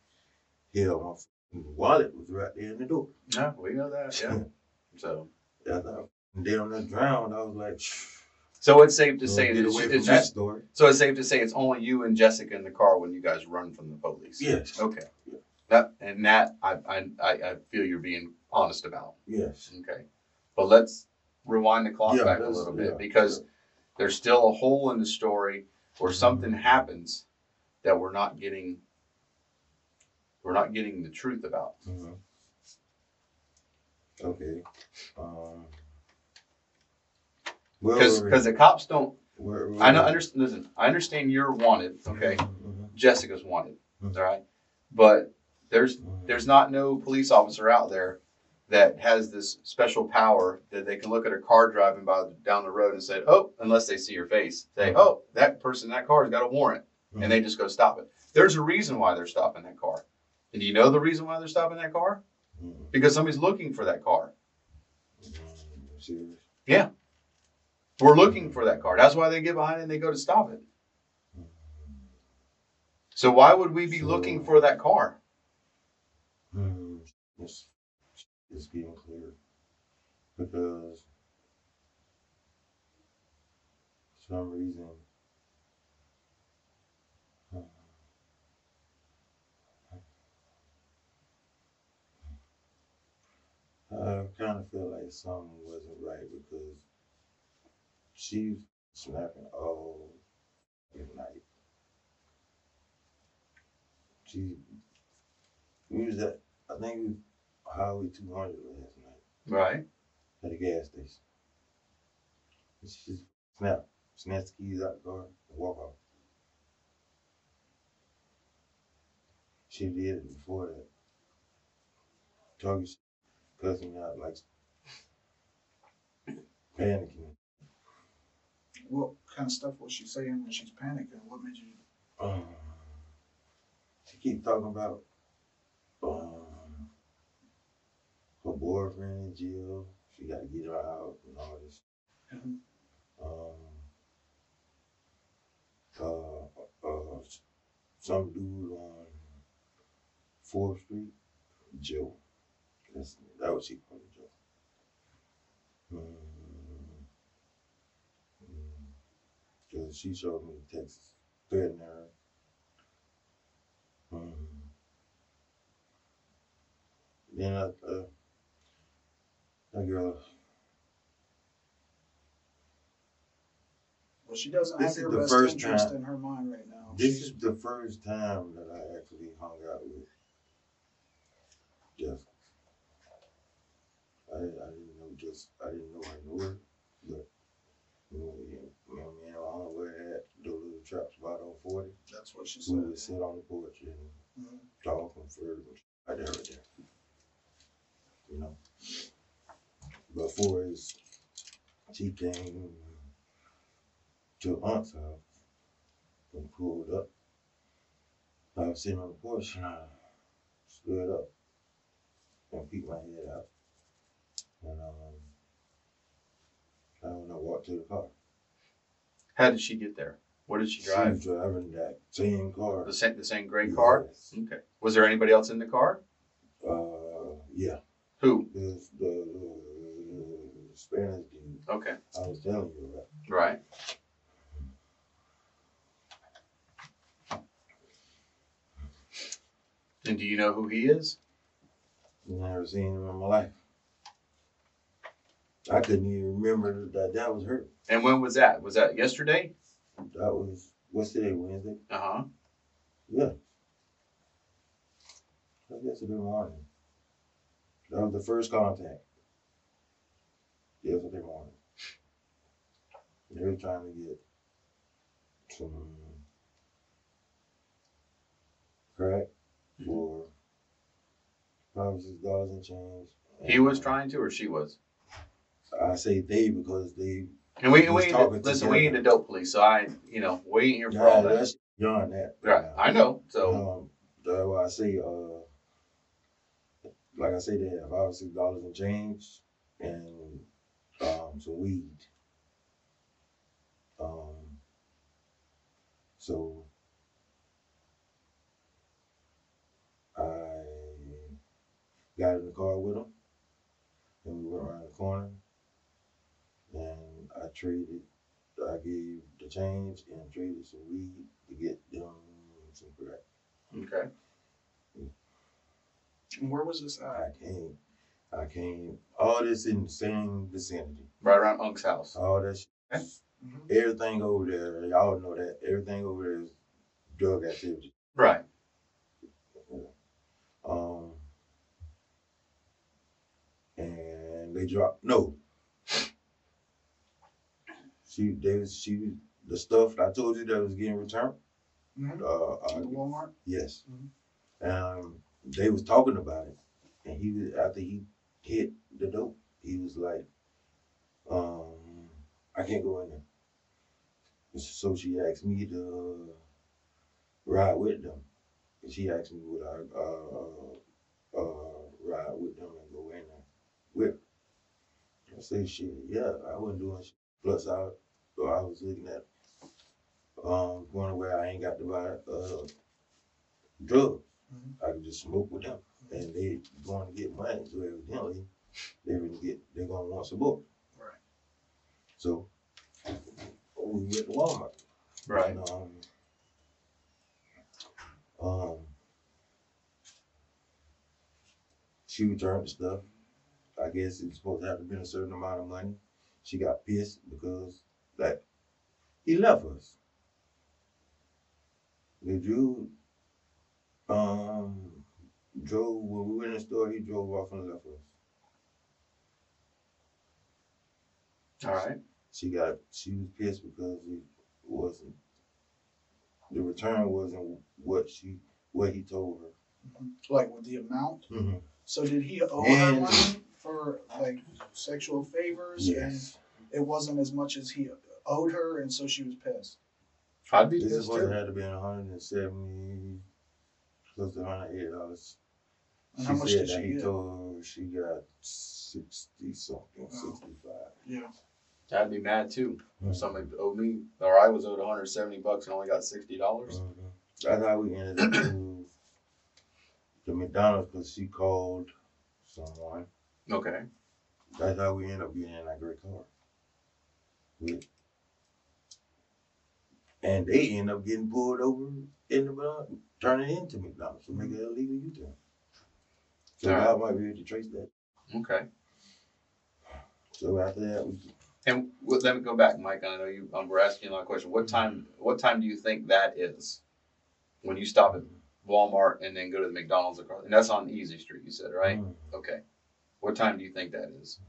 hell, my wallet was right there in the door. Yeah, we know that. Yeah. So After I down there drowned, I was like, so it's safe to say get away from it's that just. story. So it's safe to say it's only you and Jessica in the car when you guys run from the police. Yes. Okay. Yeah. That I feel you're being honest about. Yes. Okay. But let's rewind the clock back a little bit because there's still a hole in the story where something happens that we're not getting the truth about. Mm-hmm. Okay. Because the cops don't. I understand. Listen, I understand you're wanted. Okay. Mm-hmm. Jessica's wanted. Mm-hmm. All right. But there's not no police officer out there that has this special power that they can look at a car driving down the road and say, oh, unless they see your face, say, oh, that person in that car has got a warrant. Mm-hmm. And they just go stop it. There's a reason why they're stopping that car. And do you know the reason why they're stopping that car? Mm-hmm. Because somebody's looking for that car. Serious? Yeah. We're looking for that car. That's why they get behind it and they go to stop it. So why would we be looking for that car? It's getting clear. Because for some reason, I kind of feel like something wasn't right because she's snapping all night. We was at, I think we was Highway 200 last night. Right. At a gas station. She snapped the keys out the car and walk off. She did it before that. Talking, cussing me out, like panicking. What kind of stuff was she saying when she's panicking? What made you? She keep talking about her boyfriend in jail. She got to get her out and all this. Mm-hmm. Some dude on 4th Street, Joe. That was she called Joe. Because she showed me the text threatening her. Then that girl. Well, she doesn't have your best interest in her mind right now. This is the first time that I actually hung out with Jessica. I didn't know I knew her, but me and my uncle had the little trap spot on 40. That's what she said. We would sit on the porch and talk and flirt right there. You know. Before she came to aunt's house and pulled up. I was sitting on the porch and I stood up and peeked my head out. And I walked to the car. How did she get there? What did she drive? She was driving that same car. The same gray car? Yes. Okay. Was there anybody else in the car? Yeah. Who? The Spanish dude. Okay. I was telling you about. Right. And do you know who he is? Never seen him in my life. I couldn't even remember that was her. And when was that? Was that yesterday? That was, what's today, Wednesday? Uh-huh. Yeah. That was yesterday morning. That was the first contact. Yesterday morning. They were trying to get some crack for probably $6 and change. He was trying to, or she was? I say they because they. And we was ain't talking listen. together. We ain't the dope police, so we ain't here for all that. That's beyond that. Right, I know. So that's why I say, like I say, they have about $6 and change and some weed. So I got in the car with him, and we went around the corner, and I gave the change and traded some weed to get them some crack. okay. And where was this at? I came, all this in the same vicinity. Right around Unc's house. All that shit. Okay. Everything over there, y'all know that. Everything over there is drug activity. Right. And they dropped, no. The stuff I told you that was getting returned. Mm-hmm. The Walmart? Yes. Mm-hmm. They was talking about it. And after he hit the dope, he was like, I can't go in there. So she asked me to ride with them. And she asked me would I ride with them and go in there with her. I said, shit, yeah, I wasn't doing shit. Plus, I was looking at going where I ain't got to buy drugs. Mm-hmm. I could just smoke with them. And they going to get money, so evidently they're gonna want some more. Right. So we went to Walmart. Right. And, she returned the stuff. I guess it was supposed to have been a certain amount of money. She got pissed because he left us. The dude drove, when we went in the store, he drove off and left us. All right. She was pissed because the return wasn't what he told her. Mm-hmm. Like with the amount? Mm-hmm. So did he owe her money for like sexual favors? Yes. And it wasn't as much as he owed her, and so she was pissed. I'd be This is pissed what too. it had to be $170, close to $180. And how much did she he get? told her she got 60 something, 65. Yeah. I'd be mad too. Mm-hmm. If somebody owed me, or I was owed $170 and only got $60. Mm-hmm. That's how we ended up to the McDonald's because she called someone. Okay. That's how we ended up getting in that great car. And they end up getting pulled over in the turning into McDonald's to make an illegal U-turn. So I might be able to trace that. Okay. So after that, And let me go back, Mike. I know we're asking you a lot of questions. What time do you think that is when you stop at Walmart and then go to the McDonald's across? And that's on Easy Street, you said, right? Okay. What time do you think that is?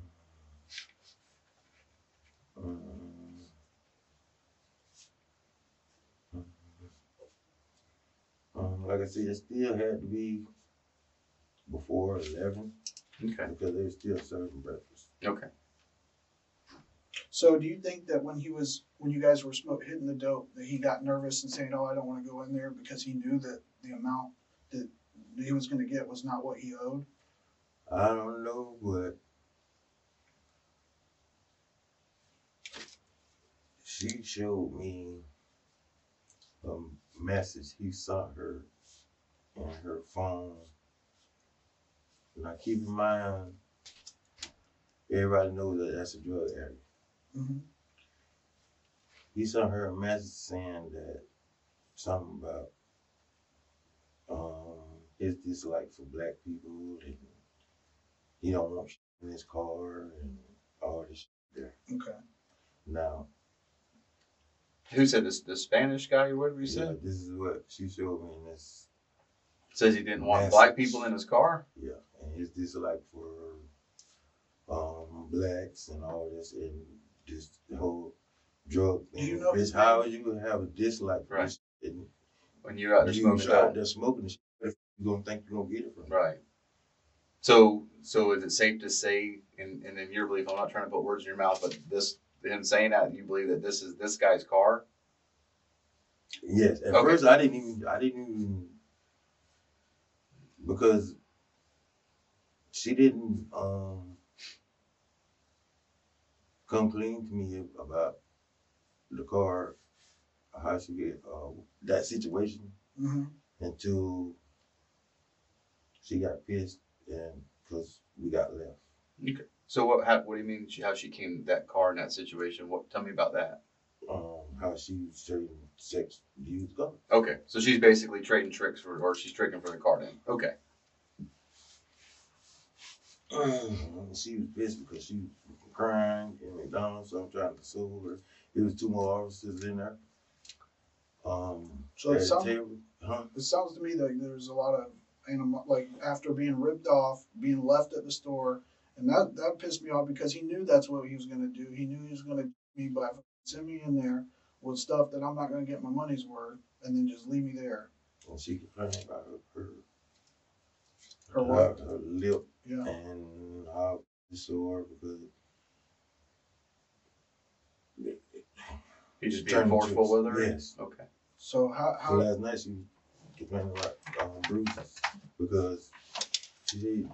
Like I said, it still had to be before 11. Okay. Because they were still serving breakfast. Okay. So do you think that when you guys were hitting the dope, that he got nervous and saying, "Oh, I don't want to go in there," because he knew that the amount that he was going to get was not what he owed? I don't know, but she showed me a message he sent her in her phone. Now keep in mind, everybody knows that that's a drug area. Mm-hmm. He sent her a message saying that something about his dislike for black people and he don't want shit in his car and all this shit there. Okay. Now, Who said this? The Spanish guy or whatever you yeah, said? this is what she showed me in this. Says he didn't want Message. black people in his car? Yeah, and his dislike for blacks and all this, and just the whole drug thing. Do you know his Bitch, how name? you gonna have a dislike for Right. this shit? And When you're out there smoking you out dope. there smoking the shit, you gonna think you're gonna get it from. Right. So is it safe to say, and in your belief, I'm not trying to put words in your mouth, but him saying that, you believe that this is this guy's car? Yes. At Okay. first, I didn't even because she didn't come clean to me about the car, how she get that situation Mm-hmm. until she got pissed and because we got left. Okay. So what do you mean? How she came to that car in that situation? Tell me about that. How she was trading sex used car. Okay, so she's basically trading tricks or she's tricking for the car then. Okay. She was pissed because she was crying in McDonald's, so I'm trying to console her. There was 2 more officers in there. So it at the sounds, table. Huh? it sounds to me like there's a lot of like after being ripped off, being left at the store, and that pissed me off because he knew that's what he was gonna do. He knew he was gonna do me by send me in there with stuff that I'm not gonna get my money's worth, and then just leave me there. And she complained about her what? her lip Yeah. and how it's sore because He's just being turning forceful tricks. with her? Yes. Okay. So So how last night she was complaining about bruises because she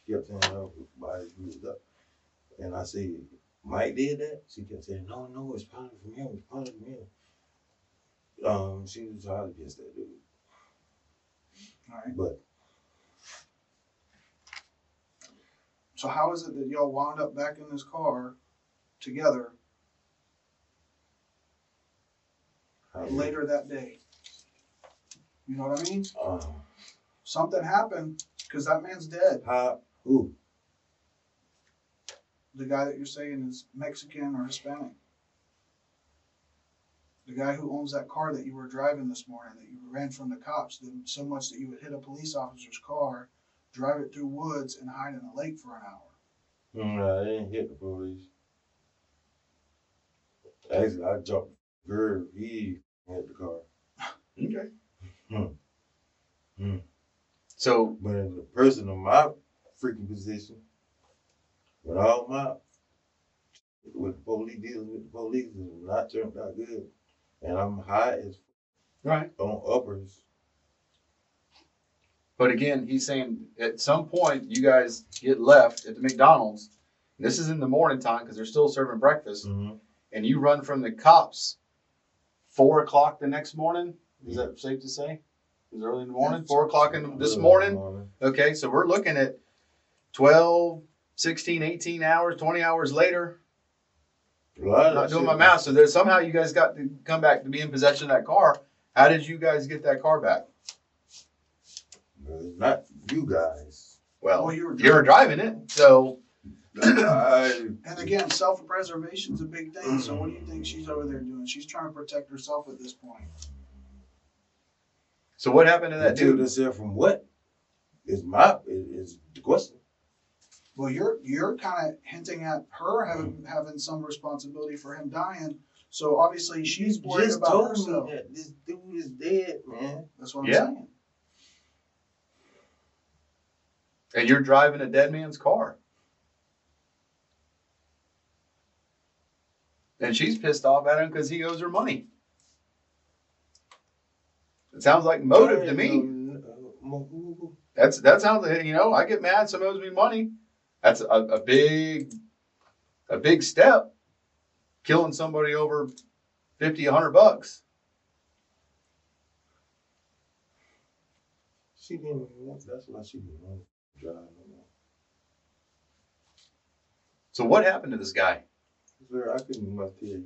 kept saying her body's bruised up. And I said, Mike did that? She kept saying, no, it's probably from him. It's probably from him. She was hard against that dude. all right. But So how is it that y'all wound up back in this car together later that day? You know what I mean? Something happened because that man's dead. Who? The guy that you're saying is Mexican or Hispanic. The guy who owns that car that you were driving this morning, that you ran from the cops so much that you would hit a police officer's car, drive it through woods, and hide in a lake for an hour. I didn't hit the police. Actually, I jumped the girl. He hit the car. Okay. So But in the person in my freaking position, with all my, with the police, dealing with the police, is not turned out good. And I'm high as right. on uppers. But again, he's saying at some point you guys get left at the McDonald's. This is in the morning time because they're still serving breakfast, and you run from the cops 4 o'clock the next morning. Is that safe to say? Is it early in the morning? 4 o'clock this morning? Okay, so we're looking at 12, 16, 18 hours, 20 hours later. I'm not doing my math. So there's somehow you guys got to come back to be in possession of that car. How did you guys get that car back? Not you guys. Well, you were driving it, so. And again, self-preservation is a big thing. So what do you think she's over there doing? She's trying to protect herself at this point. So what happened to that dude? Herself from what? Is the question. Well, you're kind of hinting at her having some responsibility for him dying. So obviously she's worried just about told herself. me that this dude is dead, man. That's what I'm saying. And you're driving a dead man's car. And she's pissed off at him because he owes her money. It sounds like motive to me. That sounds like, I get mad, someone owes me money. That's a big step. Killing somebody over $50, $100. She didn't want, that's why she didn't want to drive no more. So what happened to this guy? Sir, I couldn't much tell you.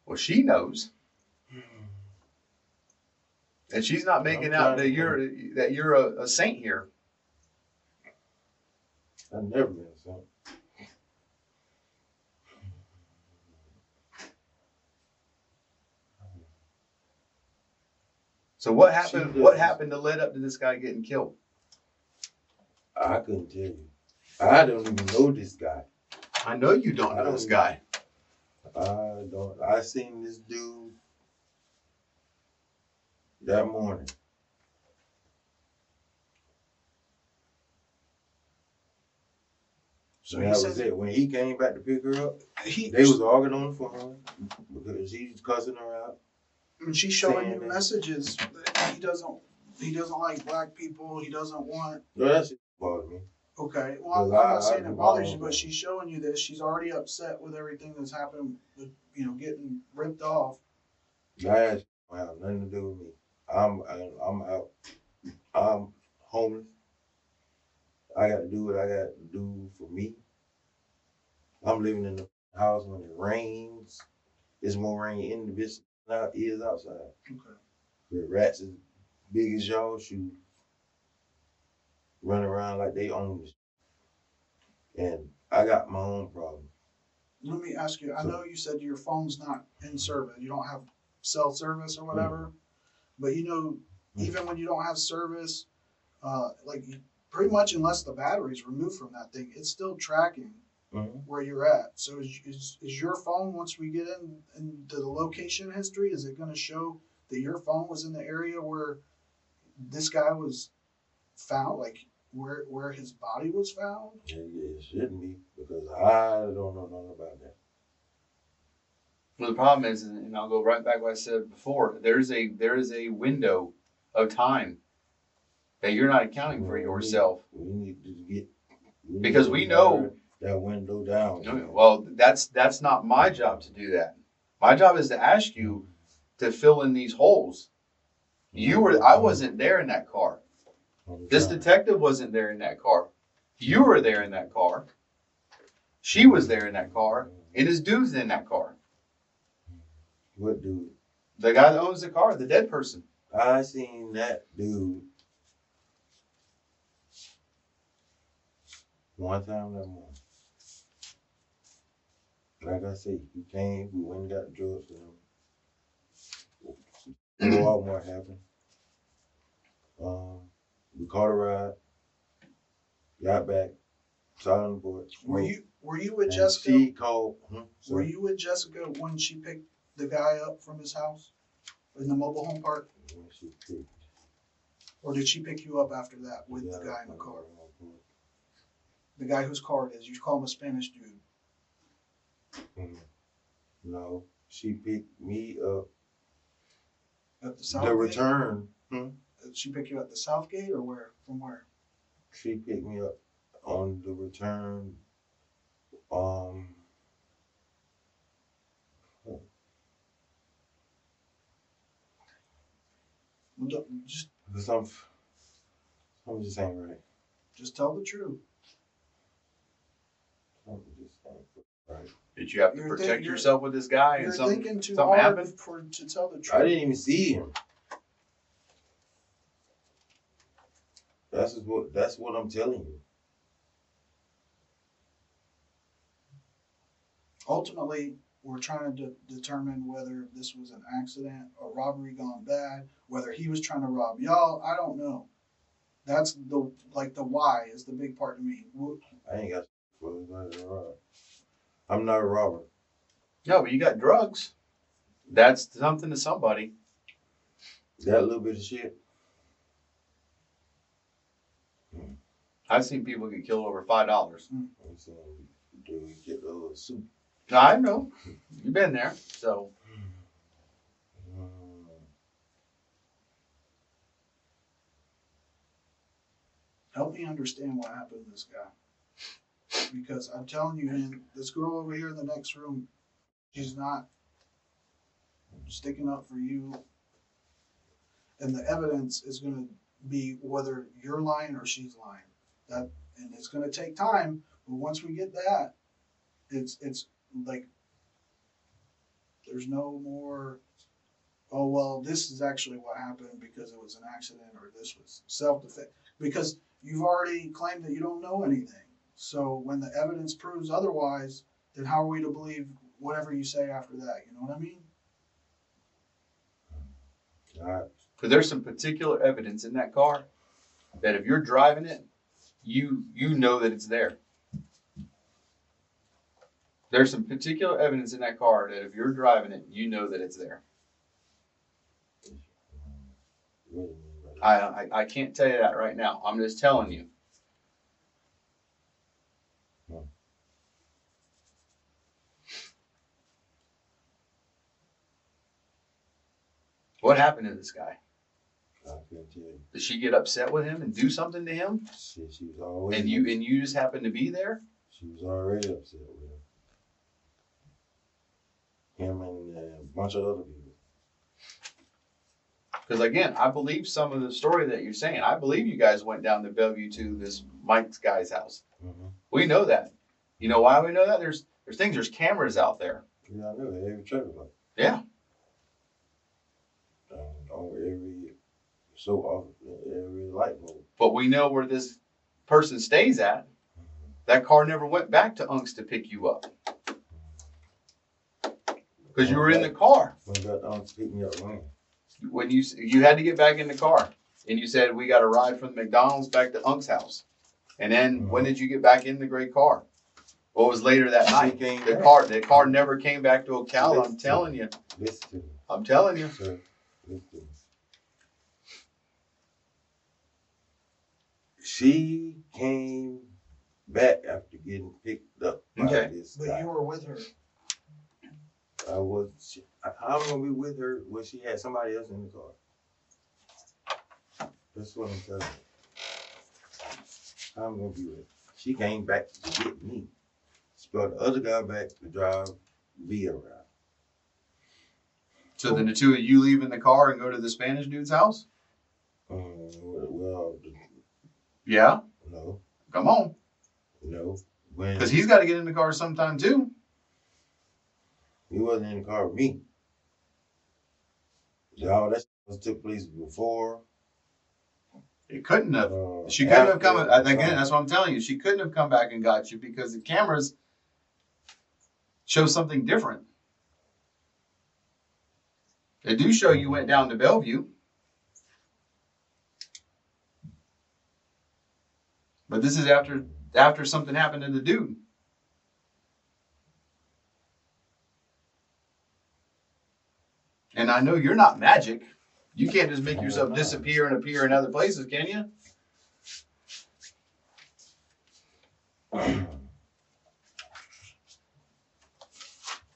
Well, she knows. And she's not making out that you're a saint here. I've never been a saint. So what happened? What happened to lead up to this guy getting killed? I couldn't tell you. I don't even know this guy. I know you don't know this guy. I don't. I seen this dude that morning. So that was it. When he came back to pick her up, they was arguing on the phone because he's cussing her out. And she's showing you messages that he doesn't like black people. He doesn't want. No, that shit bothers me. Okay, well, I'm not saying it bothers you, but she's showing you this. She's already upset with everything that's happened, with, getting ripped off. That don't have nothing to do with me. I'm out. I'm homeless. I got to do what I got to do for me. I'm living in the house when it rains. There's more rain in the bitch than it is outside. Okay. The rats as big as y'all shoes. Run around like they own this. And I got my own problem. Let me ask you, I know you said your phone's not in service. You don't have cell service or whatever. But even when you don't have service, pretty much unless the battery's removed from that thing, it's still tracking where you're at. So is your phone, once we get into the location history, is it going to show that your phone was in the area where this guy was found, like where his body was found? Yeah, it shouldn't be, because I don't know nothing about that. Well, the problem is, and I'll go right back to what I said before, there is a window of time that you're not accounting for yourself. We need to get because we know that window down. Well, that's not my job to do that. My job is to ask you to fill in these holes. I wasn't there in that car. This detective wasn't there in that car. You were there in that car. She was there in that car. And his dude's in that car. What dude? The guy that owns the car, the dead person. I seen that dude one time that morning. Like I say, he came, we went and got drugs for him. Walmart happened. We caught a ride, got back, saw on the board. Were you with Jessica? She called. Were you with Jessica when she picked the guy up from his house in the mobile home park? When she picked. Or did she pick you up after that with the guy in the car? The guy whose car it is. You call him a Spanish dude. No, she picked me up at the South the Gate? Return. Did she pick you at the South Gate or where? From where? She picked me up on the return. Just because I'm just ain't right. Just tell the truth. I'm just ain't right. Did you have to protect yourself with this guy? You're and thinking too something hard happened? to tell the truth. I didn't even see him. That's what I'm telling you. Ultimately, we're trying to determine whether this was an accident, a robbery gone bad, whether he was trying to rob y'all. I don't know. That's the why is the big part to me. I ain't got to rob. I'm not a robber. No, but you got drugs. That's something to somebody. That little bit of shit. I've seen people get killed over $5. I'm saying, do we get a little soup? I know. You've been there, so. Help me understand what happened to this guy. Because I'm telling you, man, this girl over here in the next room, she's not sticking up for you. And the evidence is going to be whether you're lying or she's lying. And it's going to take time, but once we get that, it's like there's no more, oh, well, this is actually what happened because it was an accident or this was self-defense. Because you've already claimed that you don't know anything. So when the evidence proves otherwise, then how are we to believe whatever you say after that? You know what I mean? Because there's some particular evidence in that car that if you're driving it, you know that it's there. There's some particular evidence in that car that if you're driving it, you know that it's there. I can't tell you that right now. I'm just telling you. What happened to this guy? I can't tell you. Did she get upset with him and do something to him? She was always. And you just happened to be there? She was already upset with him and a bunch of other people. Because again, I believe some of the story that you're saying. I believe you guys went down to Bellevue to this Mike's guy's house. Mm-hmm. We know that. You know why we know that? There's cameras out there. Yeah, I know. Every traffic light. Yeah. Every light bulb. But we know where this person stays at. Mm-hmm. That car never went back to Unks to pick you up. Because you were in the car. When got Unks pick me up when? When you had to get back in the car. And you said, we got a ride from McDonald's back to Unk's house. And then when did you get back in the gray car? What was later that night? The car never came back to Ocala. I'm telling you. Listen to me. I'm telling you. Sir, listen to me. She came back after getting picked up by this guy. But you were with her. I was. I'm gonna be with her when she had somebody else in the car. That's what I'm telling you. I'm gonna be with her. She came back to get me. She brought the other guy back to drive me around. So then the two of you leave in the car and go to the Spanish dude's house? Well. Yeah? No. Come on. No. Because he's got to get in the car sometime too. He wasn't in the car with me. All that took place before. It couldn't have. She couldn't have come. Again, that's what I'm telling you. She couldn't have come back and got you because the cameras show something different. They do show you went down to Bellevue. But this is after something happened to the dude. And I know you're not magic. You can't just make yourself disappear and appear in other places, can you?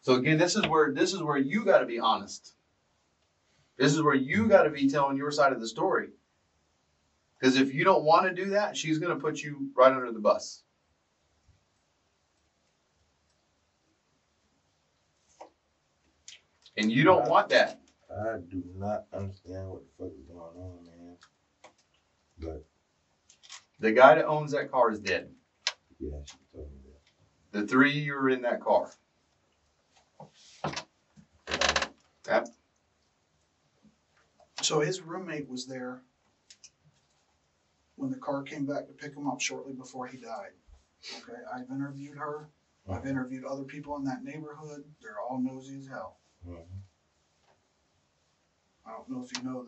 So again, this is where you got to be honest. This is where you got to be telling your side of the story. Because if you don't want to do that, she's going to put you right under the bus. And you don't want that. I do not understand what the fuck is going on, man. But the guy that owns that car is dead. Yeah, she told me that. The three of you were in that car. Yep. So his roommate was there when the car came back to pick him up shortly before he died. Okay, I've interviewed her. I've interviewed other people in that neighborhood. They're all nosy as hell. Mm-hmm. I don't know if you know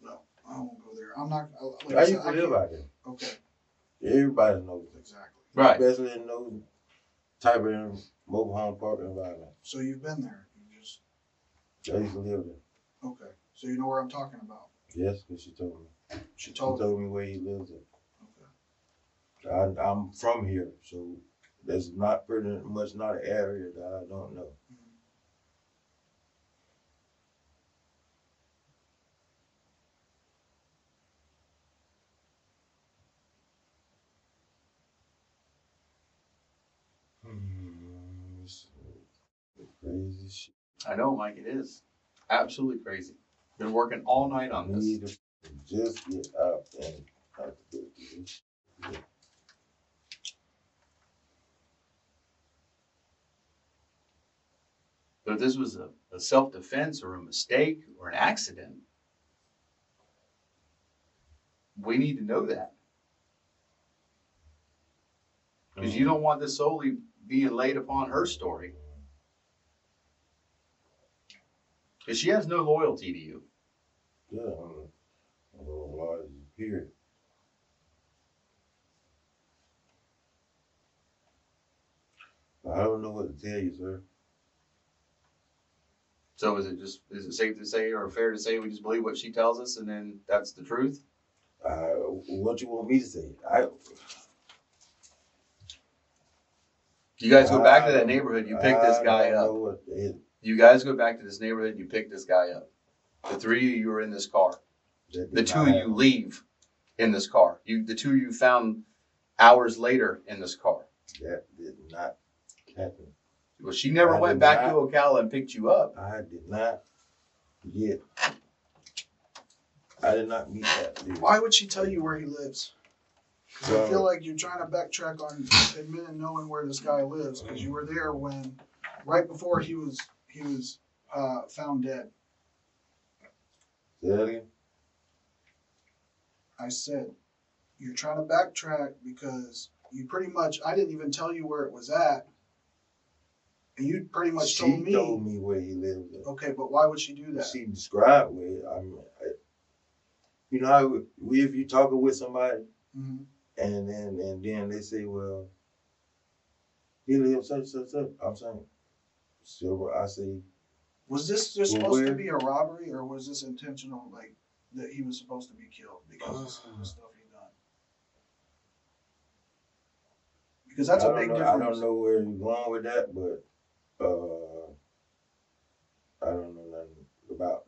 No, I won't go there. I'm not. Like I used to live out there. Okay. Everybody knows exactly. Right. Especially in those type of mobile home park environment. So you've been there. I used to live there. Okay. So you know where I'm talking about. Yes, because she told me. She told me where he lives at. Okay. I'm from here, so there's not pretty much not an area that I don't know. Crazy shit. I know, Mike, it is. Absolutely crazy. Been working all night on this. Need to just get out and talk to this. But if this was a self-defense or a mistake or an accident, we need to know that. Because you don't want this solely being laid upon her story. Because she has no loyalty to you. Yeah, I'm a large period. I don't know what to tell you, sir. So is it safe to say or fair to say we just believe what she tells us and then that's the truth? What you want me to say? You guys go back to that neighborhood, you pick this guy I don't up. know what it, You guys go back to this neighborhood, you pick this guy up. The three of you are in this car. that The did two not of you happen. leave in this car. The two of you found hours later in this car. That did not happen. Well, she never I went did back not. to Ocala and picked you up. I did not get. I did not meet that dude. Why would she tell you where he lives? Because I feel Well, like you're trying to backtrack on admitting knowing where this guy lives, because you were there when, right before he was found dead. say that again? I said you're trying to backtrack because you pretty much, I didn't even tell you where it was at, and you pretty much She told me. told me where he lived at. Okay, but why would she do that? She described where. You know how if you talking with somebody Mm-hmm. and then they say, well, he lives such. I'm saying, so I say, Was this just Well, supposed to where- be a robbery, or was this intentional, like that he was supposed to be killed because of the stuff he done? Because that's a big difference. I don't know where you're going with that, but I don't know nothing about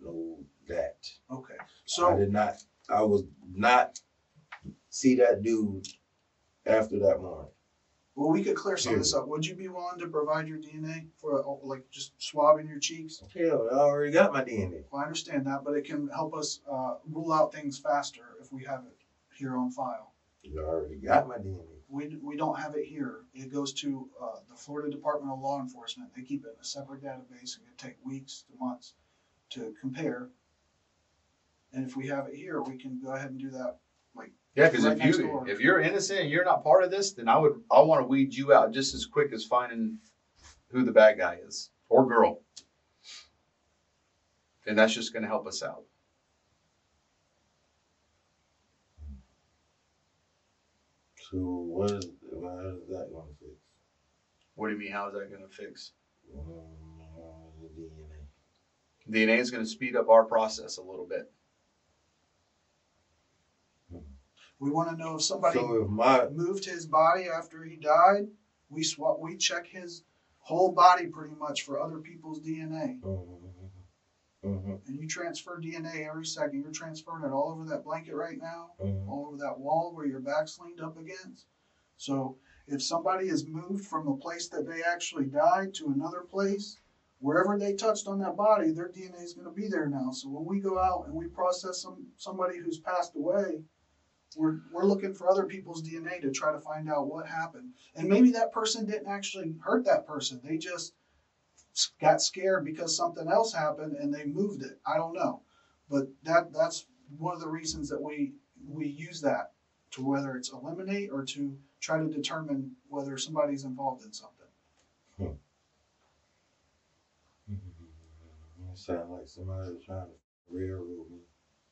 that. Okay, I so did not. I was not see that dude after that morning. well, we could clear some of this up. Would you be willing to provide your DNA for like just swabbing your cheeks? Hell, I already got my DNA. Well, I understand that, but it can help us rule out things faster if we have it here on file. You already got my DNA. We don't have it here. It goes to the Florida Department of Law Enforcement. They keep it in a separate database. It could take weeks to months to compare. And if we have it here, we can go ahead and do that. Yeah, because Right next door. if you're innocent and you're not part of this, then I want to weed you out just as quick as finding who the bad guy is or girl. And that's just going to help us out. So how is that going to fix? What do you mean? How is that going to fix? The DNA. DNA is going to speed up our process a little bit. We want to know if somebody So if my moved his body after he died. We check his whole body pretty much for other people's DNA. And you transfer DNA every second. You're transferring it all over that blanket right now, all over that wall where your back's leaned up against. So if somebody is moved from the place that they actually died to another place, wherever they touched on that body, their DNA is going to be there now. So when we go out and we process somebody who's passed away, we're looking for other people's DNA to try to find out what happened. And maybe that person didn't actually hurt that person. They just got scared because something else happened and they moved it. I don't know. But that's one of the reasons that we use that, to whether it's eliminate or to try to determine whether somebody's involved in something. It sounds like somebody was trying to railroad me.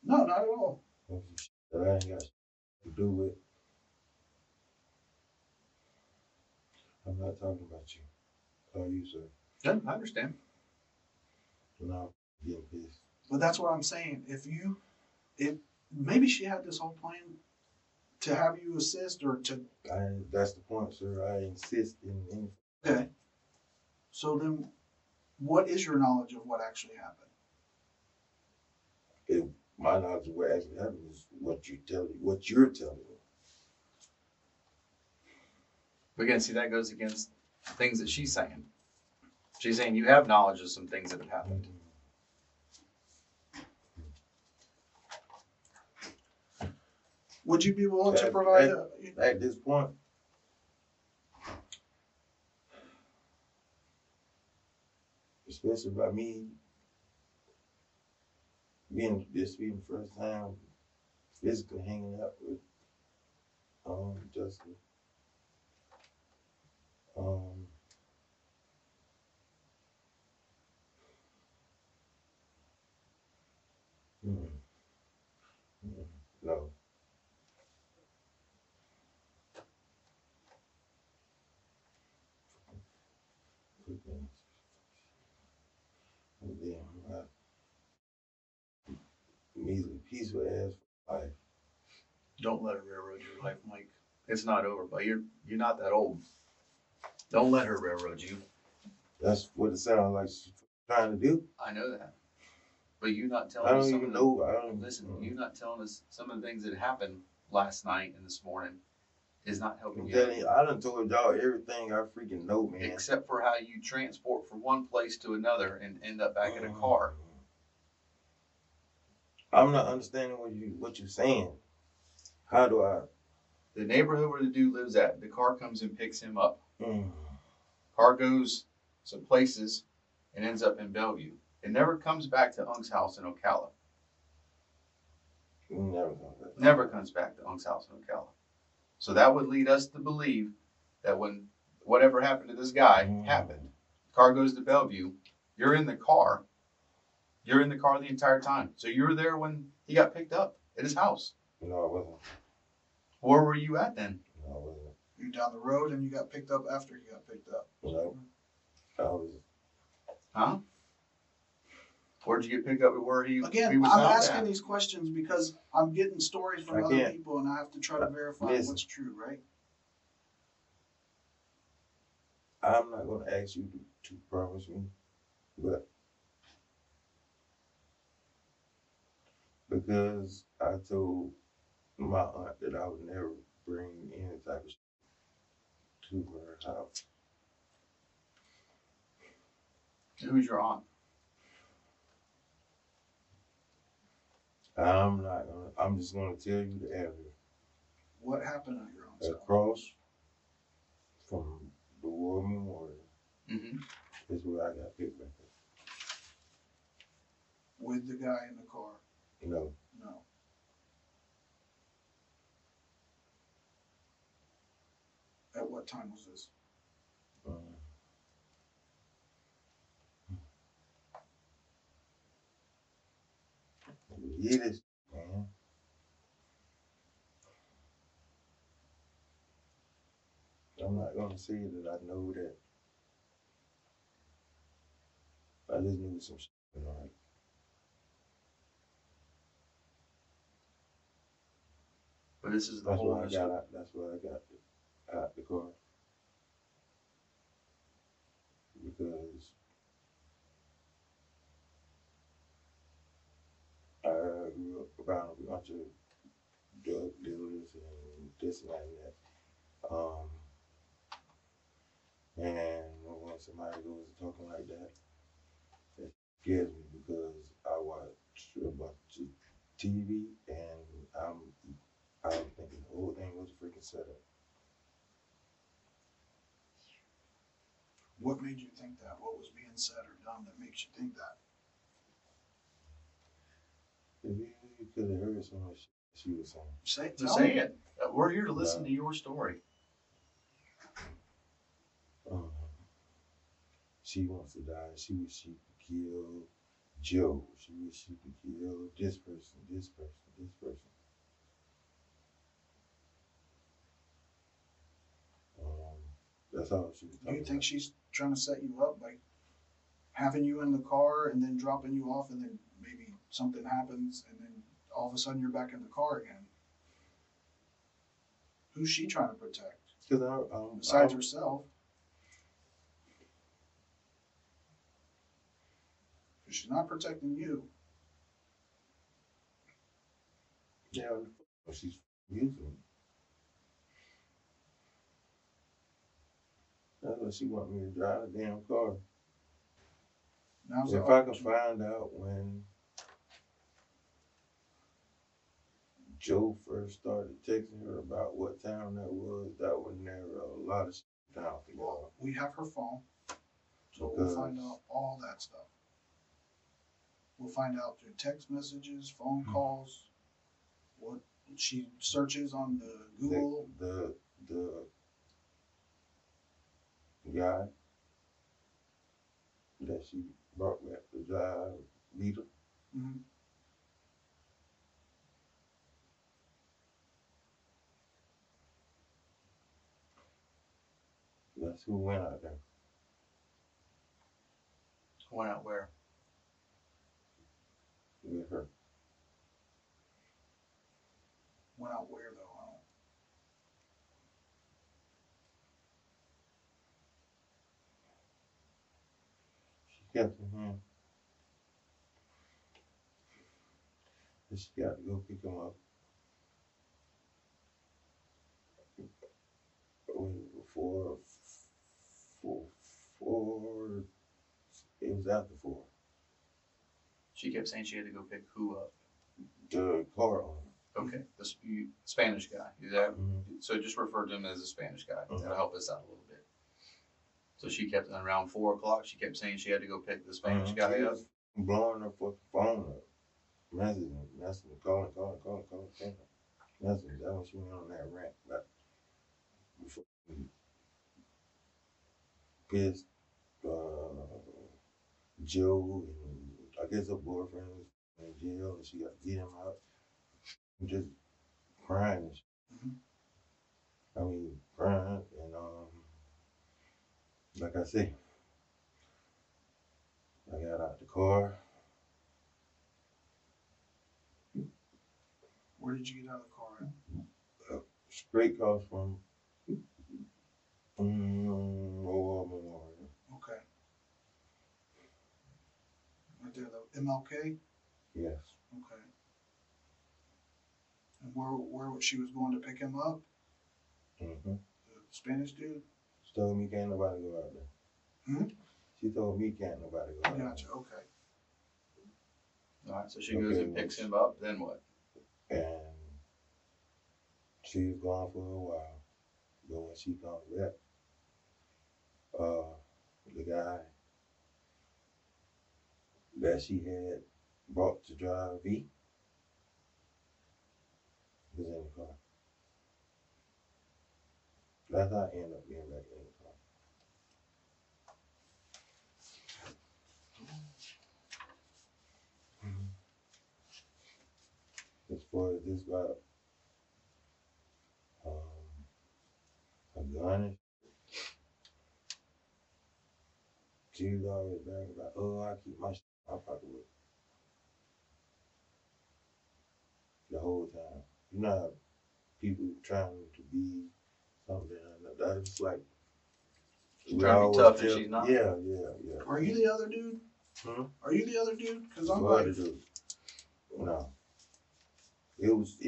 No, not at all. That I ain't got to do with. I'm not talking about you. Oh, you, sir. Yeah, I understand. No, getting pissed. But that's what I'm saying. If maybe she had this whole plan to have you assist or to. That's the point, sir. I insist in anything. Okay. So then, what is your knowledge of what actually happened? My knowledge of what actually happened is what you're telling me. Again, see, that goes against things that she's saying. She's saying you have knowledge of some things that have happened. Would you be willing to provide At this point, especially by me being the first time physically hanging out with Jessica. Damn, measly peaceful ass life. Don't let her railroad your life, Mike. It's not over, but you're not that old. Don't let her railroad you. That's what it sounds like she's trying to do. I know that. But you not I telling us don't some even of the know. I don't listen, you not telling us some of the things that happened last night and this morning is not helping you. I done told y'all everything I freaking know, man. Except for how you transport from one place to another and end up back in a car. I'm not understanding what you're saying. How do I? The neighborhood where the dude lives at, the car comes and picks him up. Mm. Car goes some places and ends up in Bellevue. It never comes back to Unk's house in Ocala. Never comes back to Unk's house in Ocala. So that would lead us to believe that when whatever happened to this guy happened, car goes to Bellevue, you're in the car. You're in the car the entire time. So you were there when he got picked up at his house. No, I wasn't. Where were you at then? No, I wasn't. You down the road and you got picked up after he got picked up. No, I was. Huh? Where'd you get picked up? Where he Again, was I'm found asking at? these questions because I'm getting stories from other people and I have to try to verify what's true, right? I'm not going to ask you to promise me, but because I told my aunt that I would never bring any type of to her house. Who's your aunt? I'm just gonna tell you the address. What happened at your aunt's house? Across from the War Memorial is where I got picked back up. With the guy in the car? No. No. At what time was this? It is, man. I'm not gonna say that I know that. I just knew some shit was right. But this is the That's whole why I got out. That's why I got out the car. Because I grew up around a bunch of drug dealers and this and that. And when somebody goes talking like that, it scares me because I watch a bunch of TV and I'm thinking the whole thing was a freaking setup. What made you think that? What was being said or done that makes you think that? If you could have heard some of the shit she was saying. Say it. We're here to listen to your story. She wants to die. She wish she could kill Joe. She wish she could kill this person, this person, this person. That's all she was talking about. Do you think she's trying to set you up by having you in the car and then dropping you off and then maybe something happens and then all of a sudden you're back in the car again? Who's she trying to protect? Besides herself. Because she's not protecting you. Yeah, she's using me. That's why she want me to drive a damn car. If I can find out when Joe first started texting her about what town that would narrow a lot of shit down for y'all. We have her phone, so we'll find out all that stuff. We'll find out through text messages, phone calls, what she searches on the Google. The guy that she brought back to drive, Meaty. That's who went out there. Went out where? With her. Went out where though? She kept him. And she got to go pick him up. Before four, it was after 4. She kept saying she had to go pick who up. The car owner. Okay, the Spanish guy. Is that, Mm-hmm. so just refer to him as a Spanish guy. Mm-hmm. That'll help us out a little bit. So she kept, around 4 o'clock, she kept saying she had to go pick the Spanish guy He up. was blowing her fucking phone up. Messaging, calling. Messaging. That's when she went on that rant. But pissed Joe and I guess her boyfriend was in jail and she got to get him out. Just crying and shit. Mm-hmm. I mean, crying and like I say, I got out the car. Where did you get out of the car? Straight across from Memorial. Okay. Right there, the MLK? Yes. Okay. And where she was going to pick him up? Mm-hmm. The Spanish dude? She told me can't nobody go out there. Hmm? She told me can't nobody go out there. Gotcha, okay. All right, so she goes and picks him up, then what? And she was gone for a while. But when she comes back, the guy that she had brought to drive V was in the car. That's how I ended up being back in the car. As far as this about a gun, she was always bragging about, oh, I keep my shit in my pocketbook. The whole time. You know how people trying to be something or another. It's like Trying to be tough and she's not. Yeah. Are you the other dude? Hmm? Are you the other dude? Because I'm What like, to do? No. It was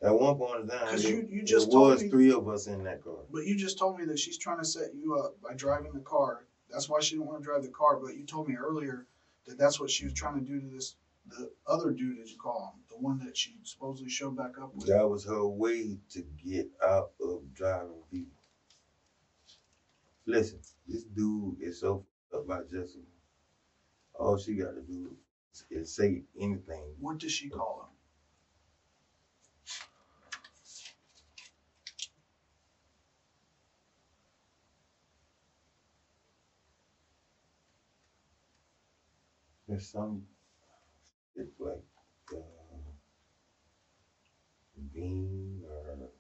at one point in time. because you There just told was me, 3 of us in that car. but you just told me that she's trying to set you up by driving the car. That's why she didn't want to drive the car. But you told me earlier that that's what she was trying to do to the other dude, as you call him, the one that she supposedly showed back up with. That was her way to get out of driving people. Listen, this dude is so fucked up by Jessica. All she got to do is say anything. What does she call him? There's some, it's like bean or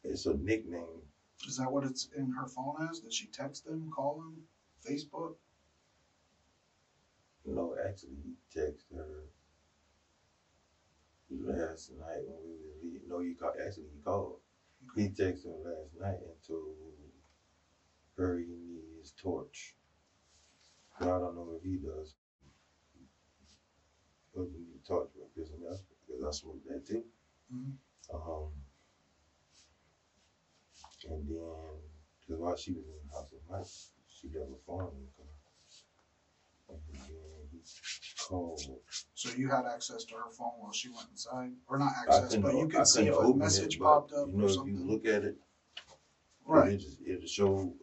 it's a nickname. Is that what it's in her phone as? Did she text them, call them, Facebook? No, actually, he texted her last night when we were leaving. No, he called. He texted her last night and told her he needs his torch. But I don't know if he does. But he needs a torch for pissing me off because I smoked that too. Mm-hmm. And then, because while she was in the house at night, she left her phone in the car. And then he called. So you had access to her phone while she went inside? Or not access, but you could see if a open message it, but, popped up you know, or if something? you look at it, Right. it'll show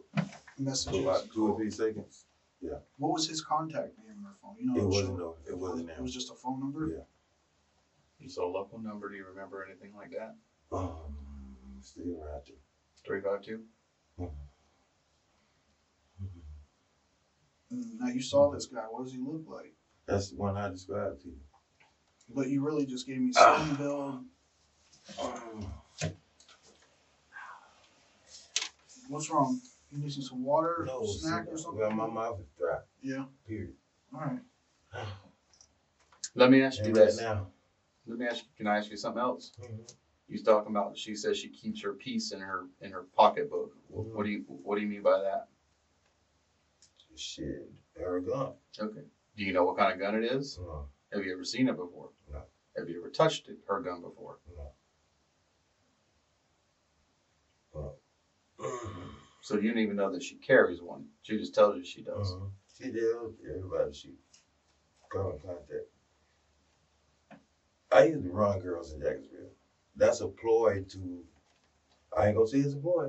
Messages. for about 2 or 3 seconds. Yeah. What was his contact name on her phone? You know, It showed- wasn't. It wasn't. It was just a phone number? Yeah. You saw a local number. Do you remember anything like that? Still right there. 352? Now you saw this guy. What does he look like? That's the one I described to you. But you really just gave me skin build. What's wrong? You need some water, No, snack, or something? well, my mouth is dry. Yeah. Period. All right. Let me ask you And this. right now. Let me ask you. Can I ask you something else? Mm-hmm. You was talking about. She says she keeps her peace in her pocketbook. Mm-hmm. What do you mean by that? Shit, her gun. Okay. Do you know what kind of gun it is? No. Have you ever seen it before? No. Have you ever touched her gun before? No. So you don't even know that she carries one. She just tells you she does. She tells everybody she come in contact. I used to run girls in Jacksonville. That's a ploy to, I ain't gonna say it's a ploy,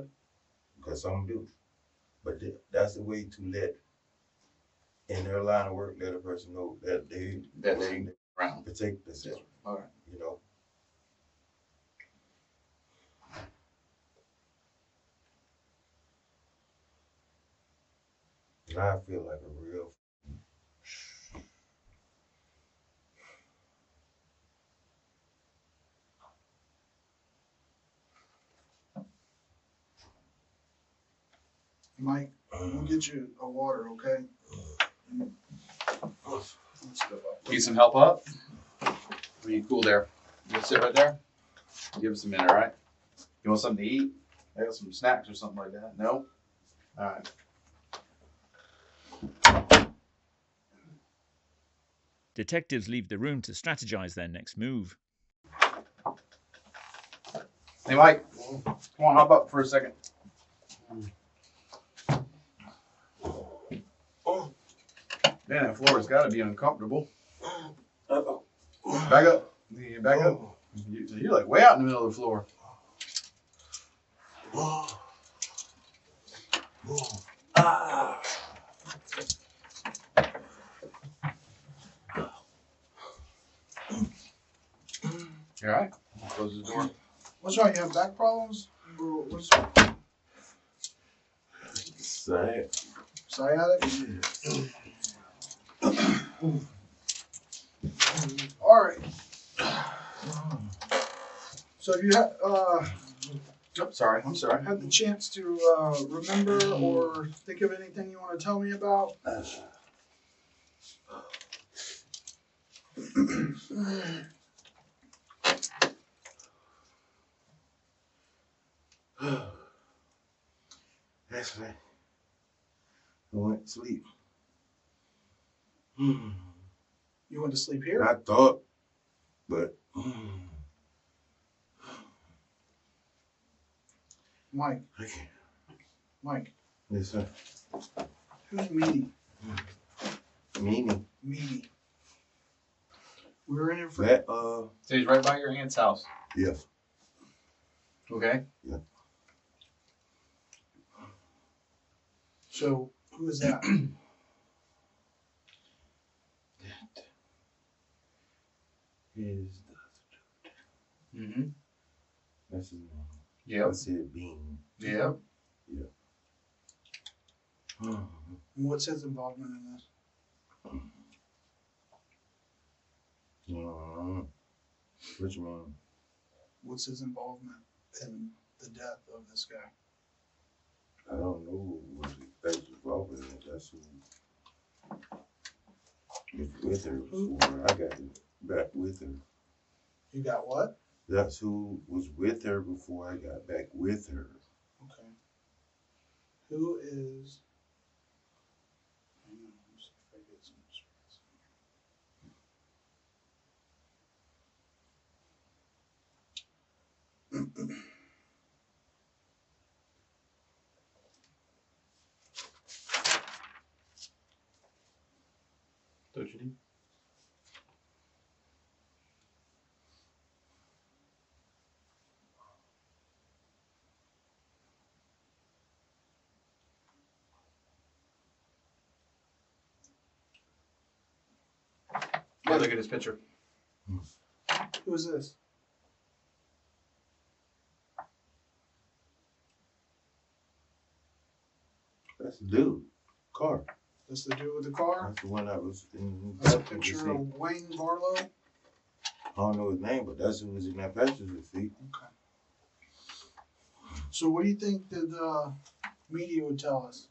because some do. But that's the way to let, in their line of work, let a person know that they Around. protect themselves. Yeah. All right. You know? And I feel like a real Mike, we'll get you a water, okay? Need some help up? Are you cool there? You can sit right there? Give us a minute, all right? You want something to eat? I got some snacks or something like that. No? All right. Detectives leave the room to strategize their next move. Hey, Mike. Come on, hop up for a second. Man, that floor has got to be uncomfortable. Back up. Yeah, back up. You're like way out in the middle of the floor. You all right? Close the door. What's wrong? You have back problems? What's sciatic? All right. So you had Sorry, I'm sorry. had the chance to remember or think of anything you want to tell me about? That's right. I went to sleep. You went to sleep here? I thought, but Mike. I can't. Mike. Yes, sir. Who's Meaty? Meaty. Meaty. We were in here for That Stays right by your aunt's house. yeah. Okay. Yeah. So who is that? Is Mm-hmm. that's his name. Yep. I said Bean. Yep. Yeah. What's his involvement in this? What you mean? What's his involvement in the death of this guy? I don't know what that's involved in. That's who was with her before I got back with her. You got what? That's who was with her before I got back with her. Okay. Who is? Hang on, let's see if I get some space. Don't you need? Yeah, look at his picture. Who is this? That's the dude. Car. That's the dude with the car? That's the one that was in That's a the picture seat. of Wayne Barlow. I don't know his name, but that's who was in that passenger seat. Okay. So what do you think that the media would tell us?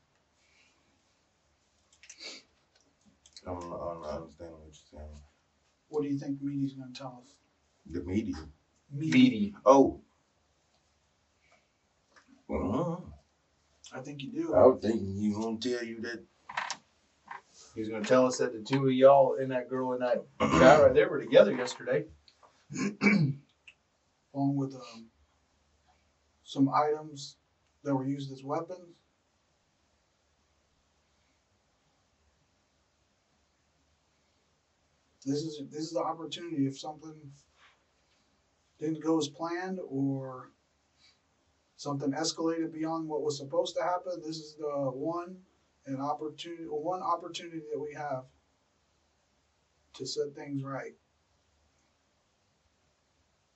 I'm not understanding what you're saying. What do you think the media's going to tell us? The media. Meaty. Oh. I think you do. I was thinking he gonna tell you that. He's going to tell us that the two of y'all and that girl and that guy right there were together yesterday. Along with some items that were used as weapons. This is the opportunity. If something didn't go as planned or something escalated beyond what was supposed to happen, this is the one opportunity that we have to set things right.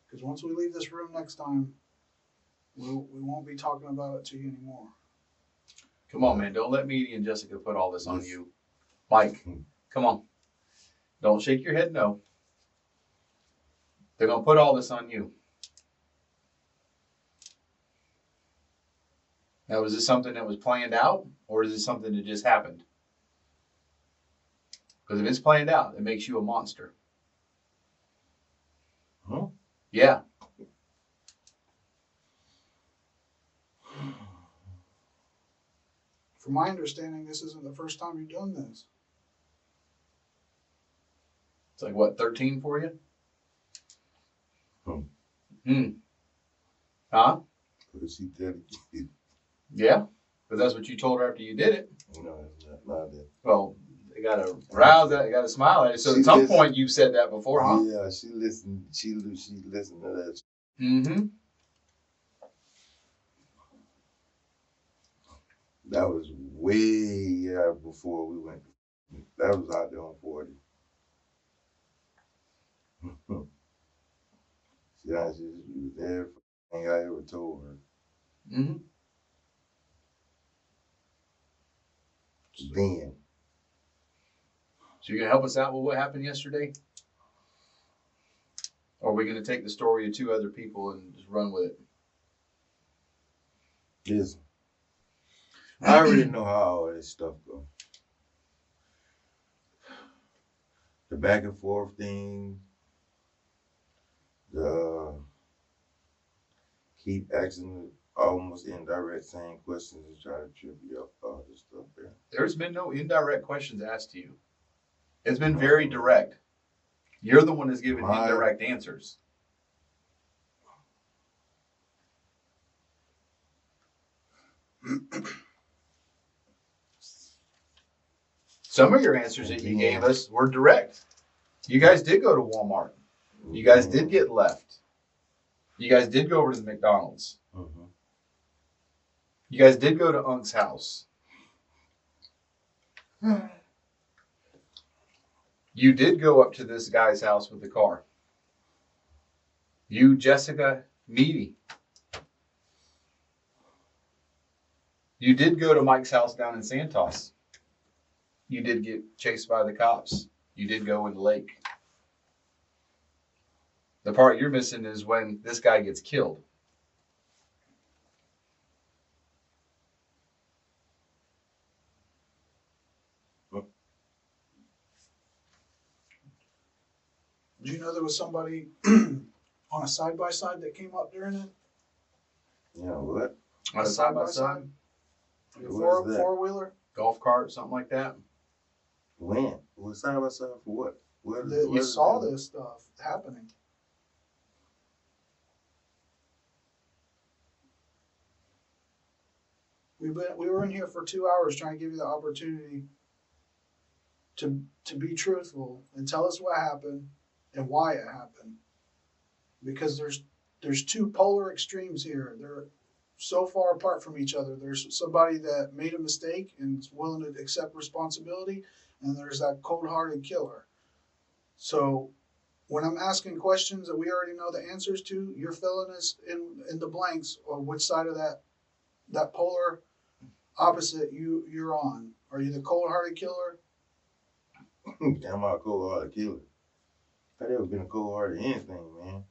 Because once we leave this room next time, we won't be talking about it to you anymore. Come on, man. Don't let Meaty and Jessica put all this on you. Mike, come on. Don't shake your head no. They're going to put all this on you. Now, is this something that was planned out, or is this something that just happened? Because if it's planned out, it makes you a monster. Huh? Yeah. From my understanding, this isn't the first time you've done this. It's like, what, 13 for you? Huh? Because she tell you. Yeah. Because that's what you told her after you did it. No, it's not that. Well, they got to rouse that. They got to smile at it. So at some point, you said that before, huh? Yeah, she listened. She listened to that. Mm-hmm. That was way before we went. That was out there on 40. She was there for everything I ever told her. Mm-hmm. Then. So you're going to help us out with what happened yesterday? Or are we going to take the story of two other people and just run with it? Listen, I already know how all this stuff goes. The back and forth thing, the keep asking almost indirect same questions to try to trip you up, all this stuff there. There's been no indirect questions asked to you. It's been very direct. You're the one that's giving indirect answers. Some of your answers that you gave us were direct. You guys did go to Walmart. You guys did get left. You guys did go over to the McDonald's. Mm-hmm. You guys did go to Unc's house. You did go up to this guy's house with the car. You, Jessica, Meaty. You did go to Mike's house down in Santos. You did get chased by the cops. You did go in the lake. The part you're missing is when this guy gets killed. Did you know there was somebody on a side-by-side that came up during it? Yeah, what? On a side-by-side? A four-wheeler? Golf cart, something like that? When? Well, side by side for what? You saw this stuff happening. We were in here for 2 hours trying to give you the opportunity to be truthful and tell us what happened and why it happened. Because there's two polar extremes here. They're so far apart from each other. There's somebody that made a mistake and is willing to accept responsibility, and there's that cold-hearted killer. So when I'm asking questions that we already know the answers to, you're filling us in the blanks on which side of that polar opposite you're on. Are you the cold-hearted killer? I'm a cold-hearted killer. I've never been a cold hearted anything, man.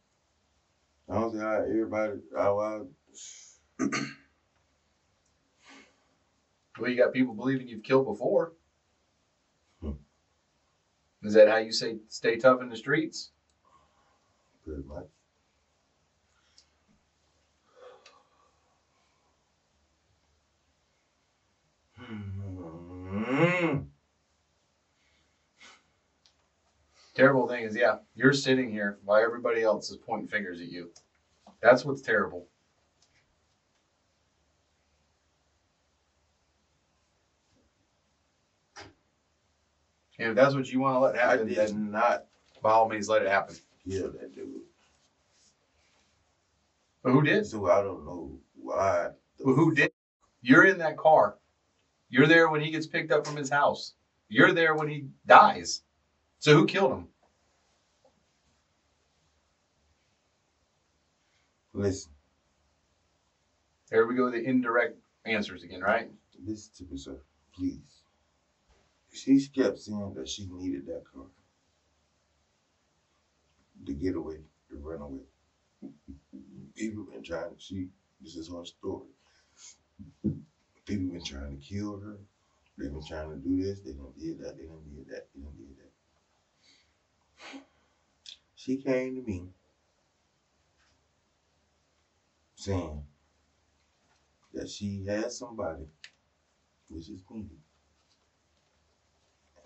I don't see how everybody, Well, you got people believing you've killed before. Hmm. Is that how you say stay tough in the streets? pretty much. Terrible thing is, yeah, you're sitting here while everybody else is pointing fingers at you. That's what's terrible. And if that's what you want to let I happen, did then not by all means let it happen. kill that dude. But who did? So I don't know why. But who did? You're in that car. You're there when he gets picked up from his house. You're there when he dies. So who killed him? Listen, There we go, the indirect answers again, right? listen to me, sir, please. She kept saying that she needed that car to get away, to run away. People been trying to, this is her story. People been trying to kill her. They've been trying to do this, they done did that, they done did that, they done did that. She came to me saying that she had somebody, which is Meaty,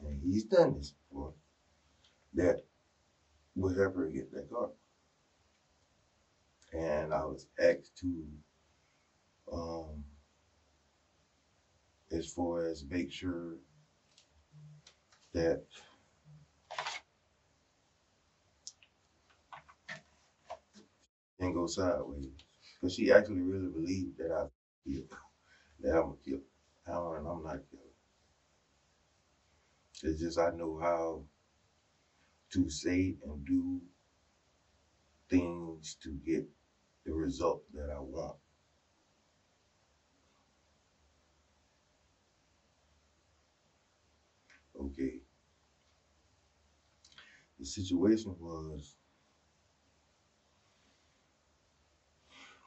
and he's done this before, that would help her get that car. And I was asked to, as far as make sure that didn't go sideways. Because she actually really believed that I'm a killer. I'm not a killer. It's just I know how to say and do things to get the result that I want. Okay. The situation was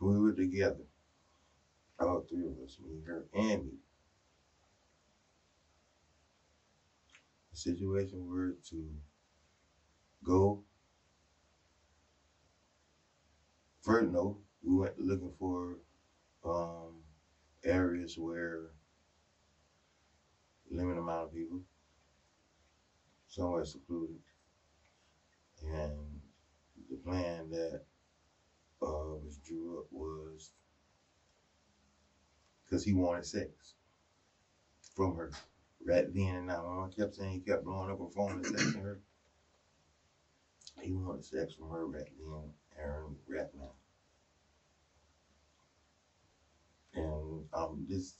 we were together, all three of us, me, her, and me. The situation were to go. First, no, we went looking for areas where limited amount of people, somewhere secluded, and the plan that was drew up was because he wanted sex from her right then and now. Remember I kept saying he kept blowing up her phone and texting her. He wanted sex from her right then and right now. And this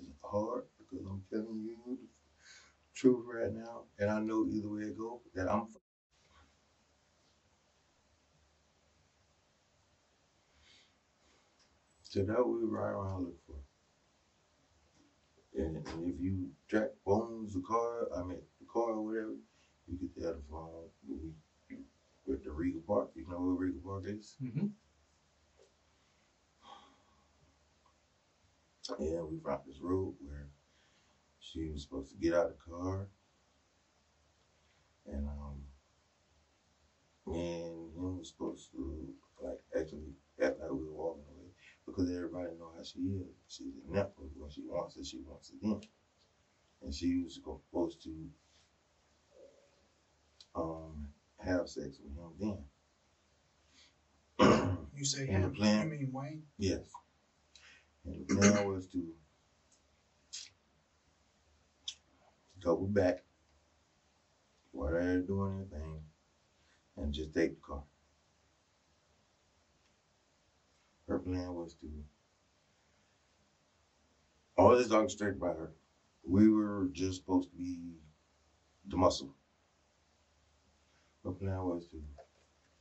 is hard because I'm telling you the truth right now, and I know either way it goes that I'm. So that we ride around looking for. And if you track phones, the car or whatever, you could tell the phone with the Regal Park. You know where Regal Park is? Mm-hmm. And we found this road where she was supposed to get out of the car, and me and him was supposed to like actually act like we were walking away because everybody know how she is. She's a network. When she wants it, she wants it then. And she was supposed to have sex with him then. You say And him? the plan, You mean Wayne? yes. And the plan was to double back while they're doing anything and just take the car. Her plan was to, all this orchestrated by her. We were just supposed to be the muscle. Her plan was to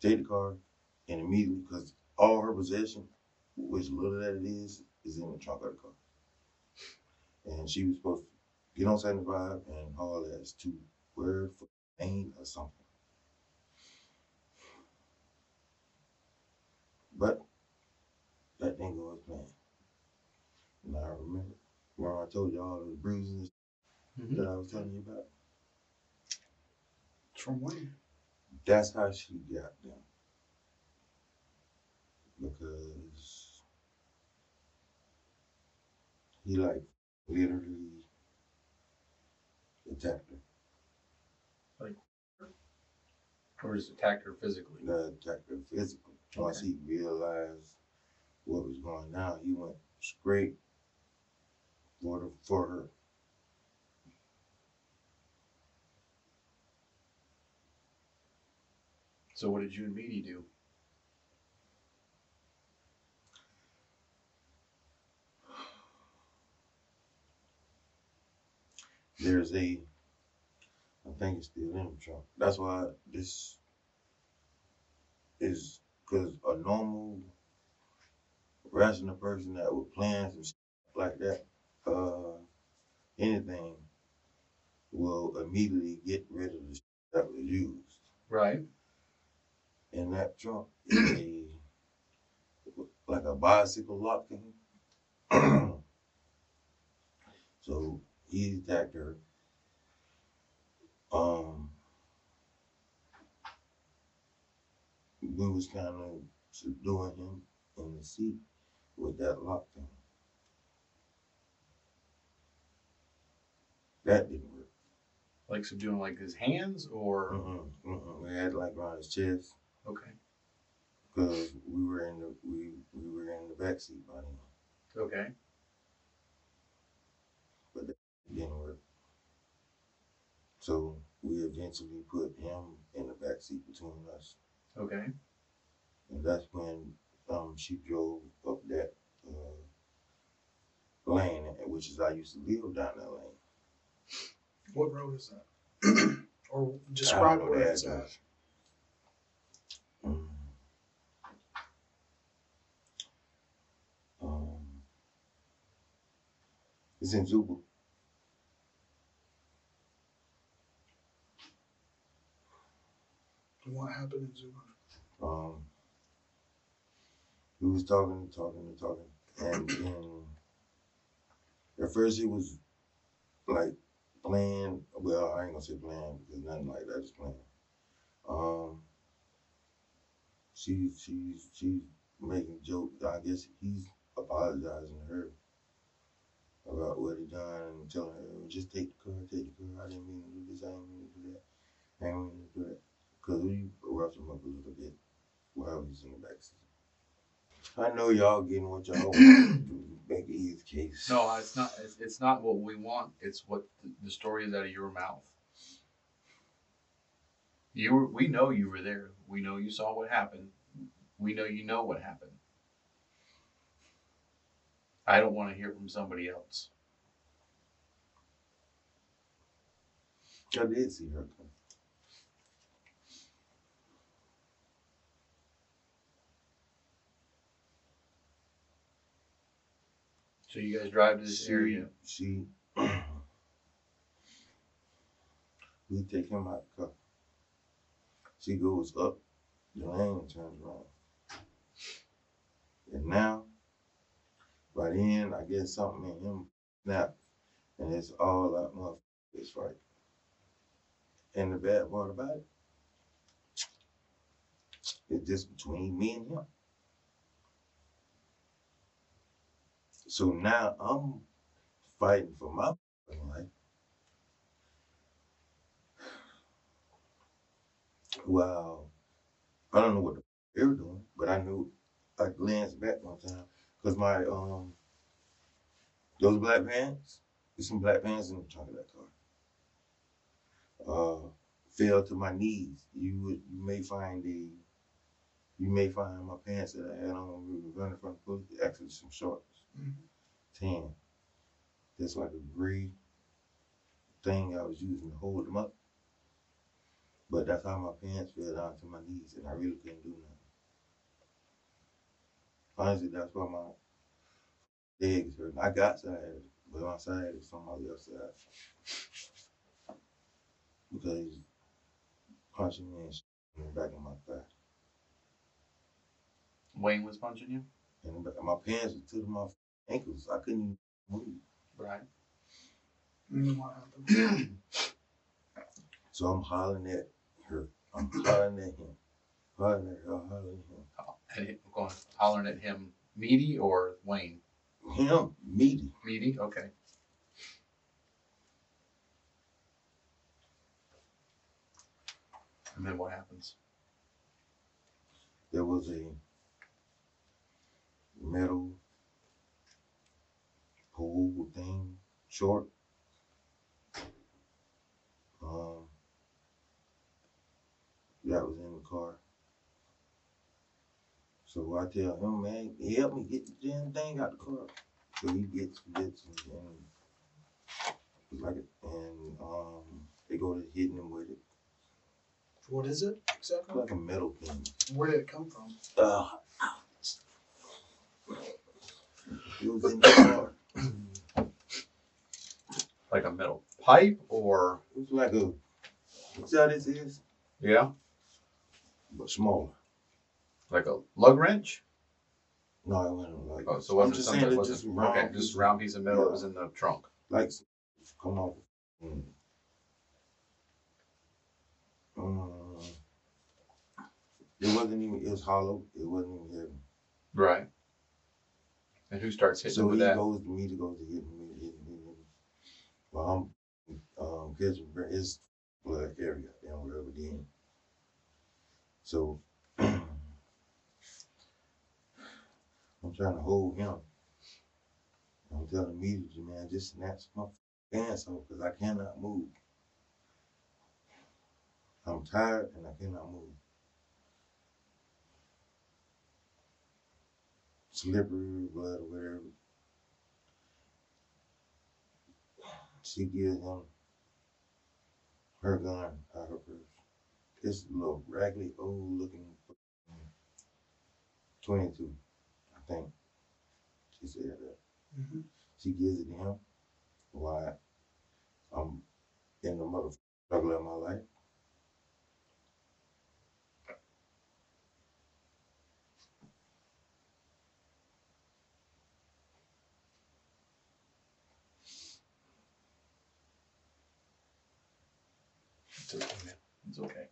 take the car and immediately, because all her possession, which little that it is in the trunk of the car. And she was supposed to get on 75 and haul ass to where for Maine or something. Remember when I told you all the bruises that I was telling you about? From when? That's how she got them. Because he like literally attacked her. Like, or just attacked her physically? Attacked her physically. Once he realized what was going on, he went straight for her. So what did you and Meaty do? There's I think it's still in the trunk. That's why this is, because a normal, rational person that would plan some stuff like that, anything, will immediately get rid of the shit that was used. Right. In that trunk is like a bicycle lock thing. So he attacked her. We was kind of subduing him in the seat with that lock thing. That didn't work. Like subduing like his hands or? We had like around his chest. Okay. Because we were in the back seat by then. Okay. But that didn't work. So we eventually put him in the back seat between us. Okay. And that's when she drove up that lane, which is I used to live down that lane. What road is that? Or describe where it's at. It's in Zuba. What happened in Zuba? We was talking, and then at first it was like playing. Well, I ain't gonna say playing because nothing like that is playing. She's making jokes. I guess he's apologizing to her about what he done and telling her, just take the car. I didn't mean to do this. I didn't mean to do that. I didn't mean to do that. Because we roughed him up a little bit while he was in the backseat. I know y'all getting what y'all want to make an easy case. No, it's not. It's not what we want. It's what the story is out of your mouth. We know you were there. We know you saw what happened. We know you know what happened. I don't want to hear from somebody else. I did see her come. So you guys drive to this area. We take him out the car. She goes up the lane and turns around. And now, by the end, I guess something in him snapped, and it's all that motherfucker is right. And the bad part about it, it's just between me and him. So now I'm fighting for my life. Well, I don't know what they were doing, but I knew I glanced back one time because my those black pants, there's some black pants in the trunk of that car. Fell to my knees. You may find my pants that I had on when we were running from the police. Actually, some shorts, tan. That's like a gray thing I was using to hold them up. But that's how my pants fell down to my knees, and I really couldn't do nothing. Honestly, that's why my legs hurt. I got side, but my side is somebody else's side. Because he's punching me in the back of my thigh. Wayne was punching you? And my pants were to my ankles. I couldn't move. Right. And what happened? So I'm hollering at her. I'm hollering at him. Hollering at her, hollering at him. Going hollering at him, Meaty or Wayne? Him, Meaty. Meaty, okay. And then what happens? There was a metal pole thing, short. That was in the car. So I tell him, man, help me get the damn thing out the car. So he gets and like it, and they go to hitting him with it. What is it exactly? Like a metal thing. Where did it come from? It was in the car. Like a metal pipe or? It was like a, see how this is? Yeah. But smaller. Like a lug wrench? No, it wasn't like. Oh, so it wasn't just something saying that it wasn't, just round. okay, just a round piece of metal that was in the trunk. Like, come off. It wasn't even, it was hollow. It wasn't even heavy. Right. And who starts hitting with that? So he goes to me to go to hit me. Well, I'm catching his blood area down whatever then. So I'm trying to hold him. I'm telling immediately, man, just snatch my pants off because I cannot move. I'm tired and I cannot move. Slippery blood or whatever. She gives him her gun out of her purse. It's a little raggedy, old looking 22, I think. She said that. Mm-hmm. She gives it to him while I'm in the mother struggle of my life. It's okay, man. It's okay.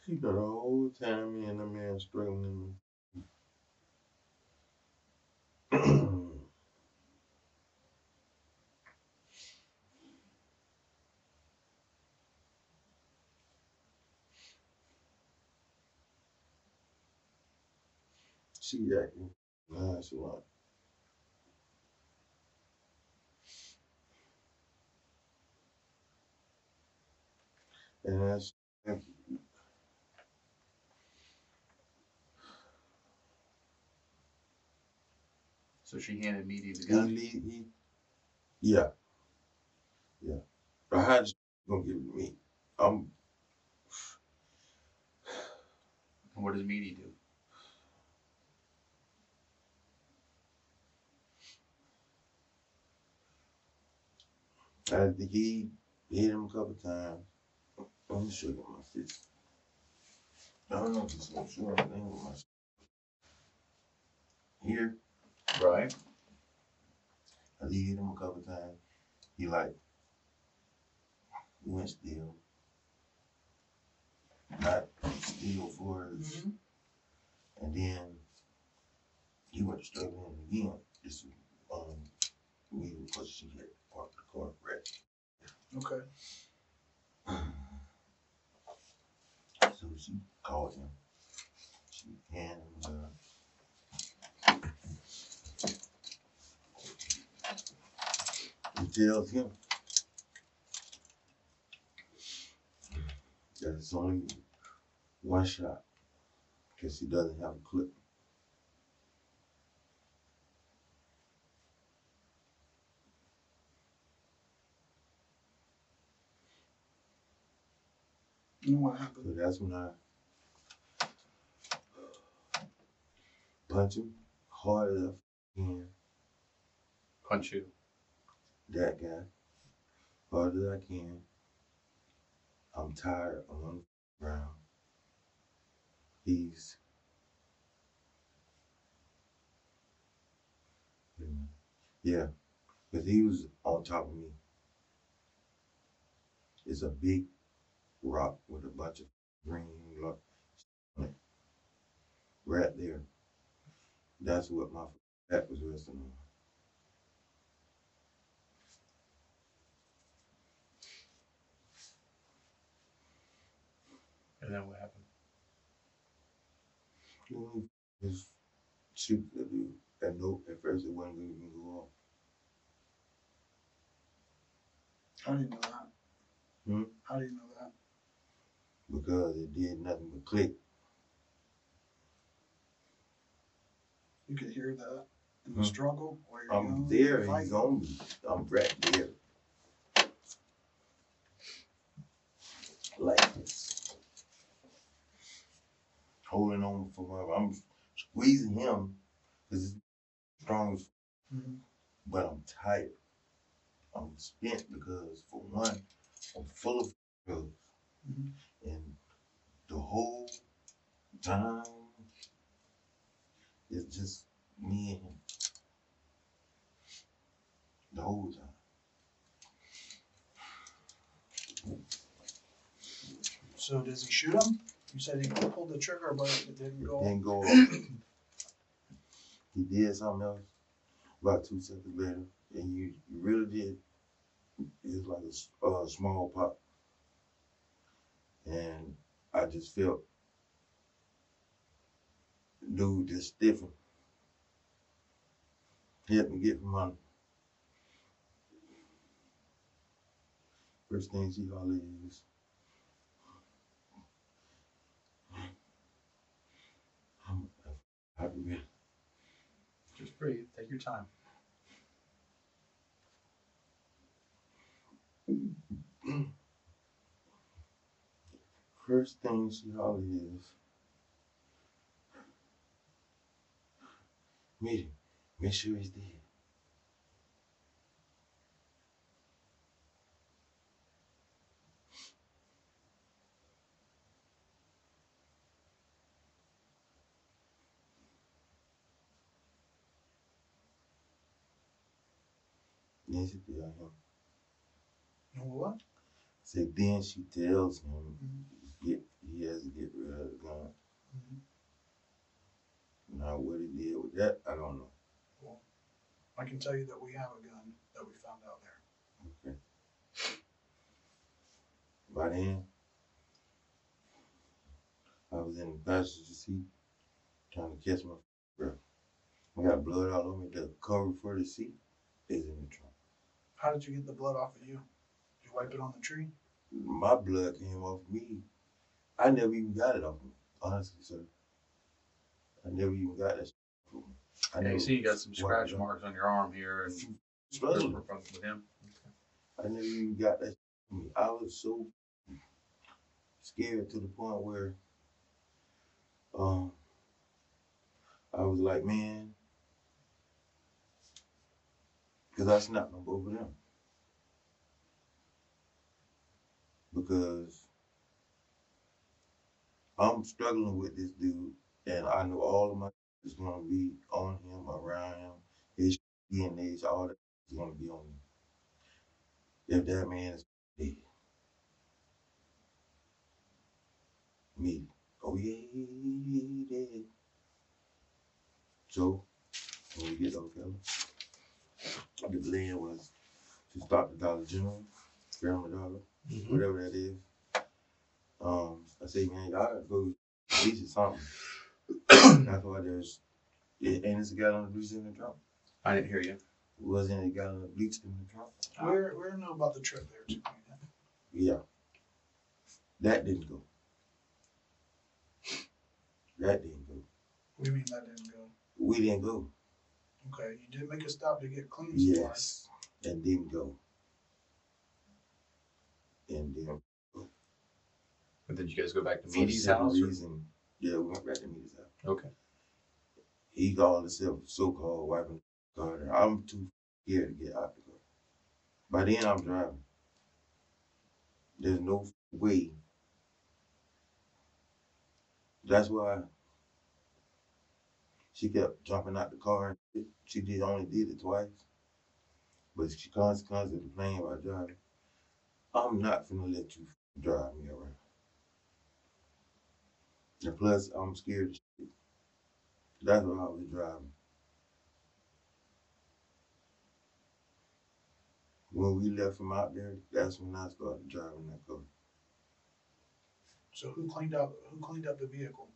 She got the whole time me and the man struggling. She acting nonchalant. And that's, So she handed Meaty the gun? Yeah. But how just gonna give it to me? And what does Meaty do? He hit him a couple times. Let me show you my fist. I don't know if it's gonna show anything with my here. Right. I hit him a couple times. He like went still. Not still for us. Mm-hmm. And then he went struggling again. This me because she had parked the car right. Okay. So she called him. She handed him he tells him that it's only one shot because he doesn't have a clip. And what happened? So that's when I punch him hard as I can. Punch you. That guy, hard as I can. I'm tired. I'm on the ground. He's yeah, because he was on top of me. It's a big rock with a bunch of green rock on it. Right there. That's what my back was resting on. And then what happened? Just shoot the dude. And no, at first it wasn't going to go off. How do you know that? Hmm? How do you know that? Because it did nothing but click. You could hear that in the struggle? Where you're I'm there and he's on me. I'm right there. Like this. Holding on for my, I'm squeezing him because it's strong, but I'm tired. I'm spent because, for one, I'm full of drugs. And the whole time, it's just me and him. The whole time. So does he shoot him? You said he pulled the trigger, but it didn't go. It didn't go off. He did something else about 2 seconds later, and you really did. It was like a small pop. And I just felt the dude just stiffen. He helped me get from under. First thing she hollered is, I'm happy. Just breathe. Take your time. First thing she hollered is, Meaty, make sure he's dead. Then she tells him. What? So then she tells him he has to get rid of the gun. Now what he did with that, I don't know. Well, I can tell you that we have a gun that we found out there. Okay. By then, I was in the passenger seat trying to catch my breath. I got blood all over me. The cover for the seat is in the trunk. How did you get the blood off of you? Did you wipe it on the tree? My blood came off me. I never even got it off me, honestly, sir. I never even got that shit off me. Yeah, you see you got some scratch marks on your arm here and struggling with him. I never even got that shit off me. I was so scared to the point where I was like, man, because I snapped on both of them. Because I'm struggling with this dude, and I know all of my is going to be on him, around him, his DNA, all that is going to be on him. If that man is dead. Me. Oh, yeah, he dead. So, when we get those fellas, the plan was to stop the Dollar General, Family Dollar, whatever that is. I say, man, y'all gotta go bleach or something. That's why there's, ain't this a gallon of bleach in the trunk? I didn't hear you. Wasn't a gallon of bleach in the trunk? We don't know about the trip there too. Yeah. That didn't go. That didn't go. What do you mean that didn't go? We didn't go. Okay, you did make a stop to get clean supplies. Yes, and didn't go. And then go. And did you guys go back to For the Meaty's simple house? reason, yeah, we went back to Meaty's house. Okay. He called himself so-called wiping the car down. I'm too scared to get out the car. By then, I'm driving. There's no way. That's why she kept jumping out the car. She only did it twice. But she constantly complaining about driving. I'm not finna let you drive me around. And plus, I'm scared of shit. That's why I was driving. When we left from out there, that's when I started driving that car. So who cleaned up the vehicle?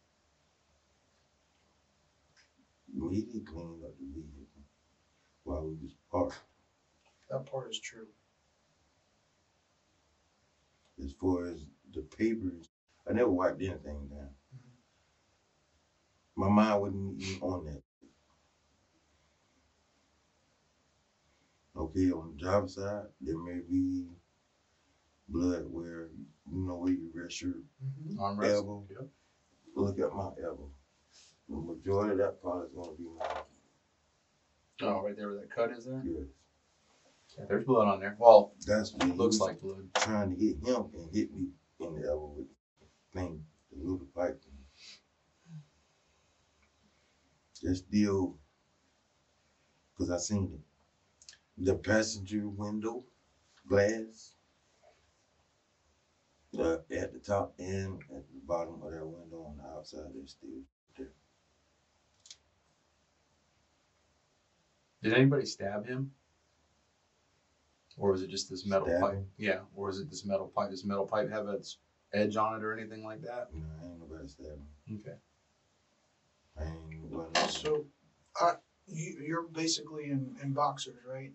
Meaty cleaned up the vehicle while we was parked. That part is true. As far as the papers, I never wiped anything down. My mind wasn't even on that. Okay, on the driver's side, there may be blood where, where you rest your Armrest. elbow. Yep. Look at my elbow. The majority of that part is going to be mine. Oh, right there where that cut is there? Yes. Yeah, there's blood on there. Well, That's what he looks was like blood. trying to hit him and hit me in the elbow with the thing, the little pipe thing. That's still, because I seen it. The passenger window glass at the top and at the bottom of that window on the outside, they're still there. Did anybody stab him? Or was it just this metal Stab pipe? him? Yeah. Or is it this metal pipe? Does metal pipe have its edge on it or anything like that? No, ain't nobody stabbing. Okay. I ain't nobody. So, you're basically in boxers, right?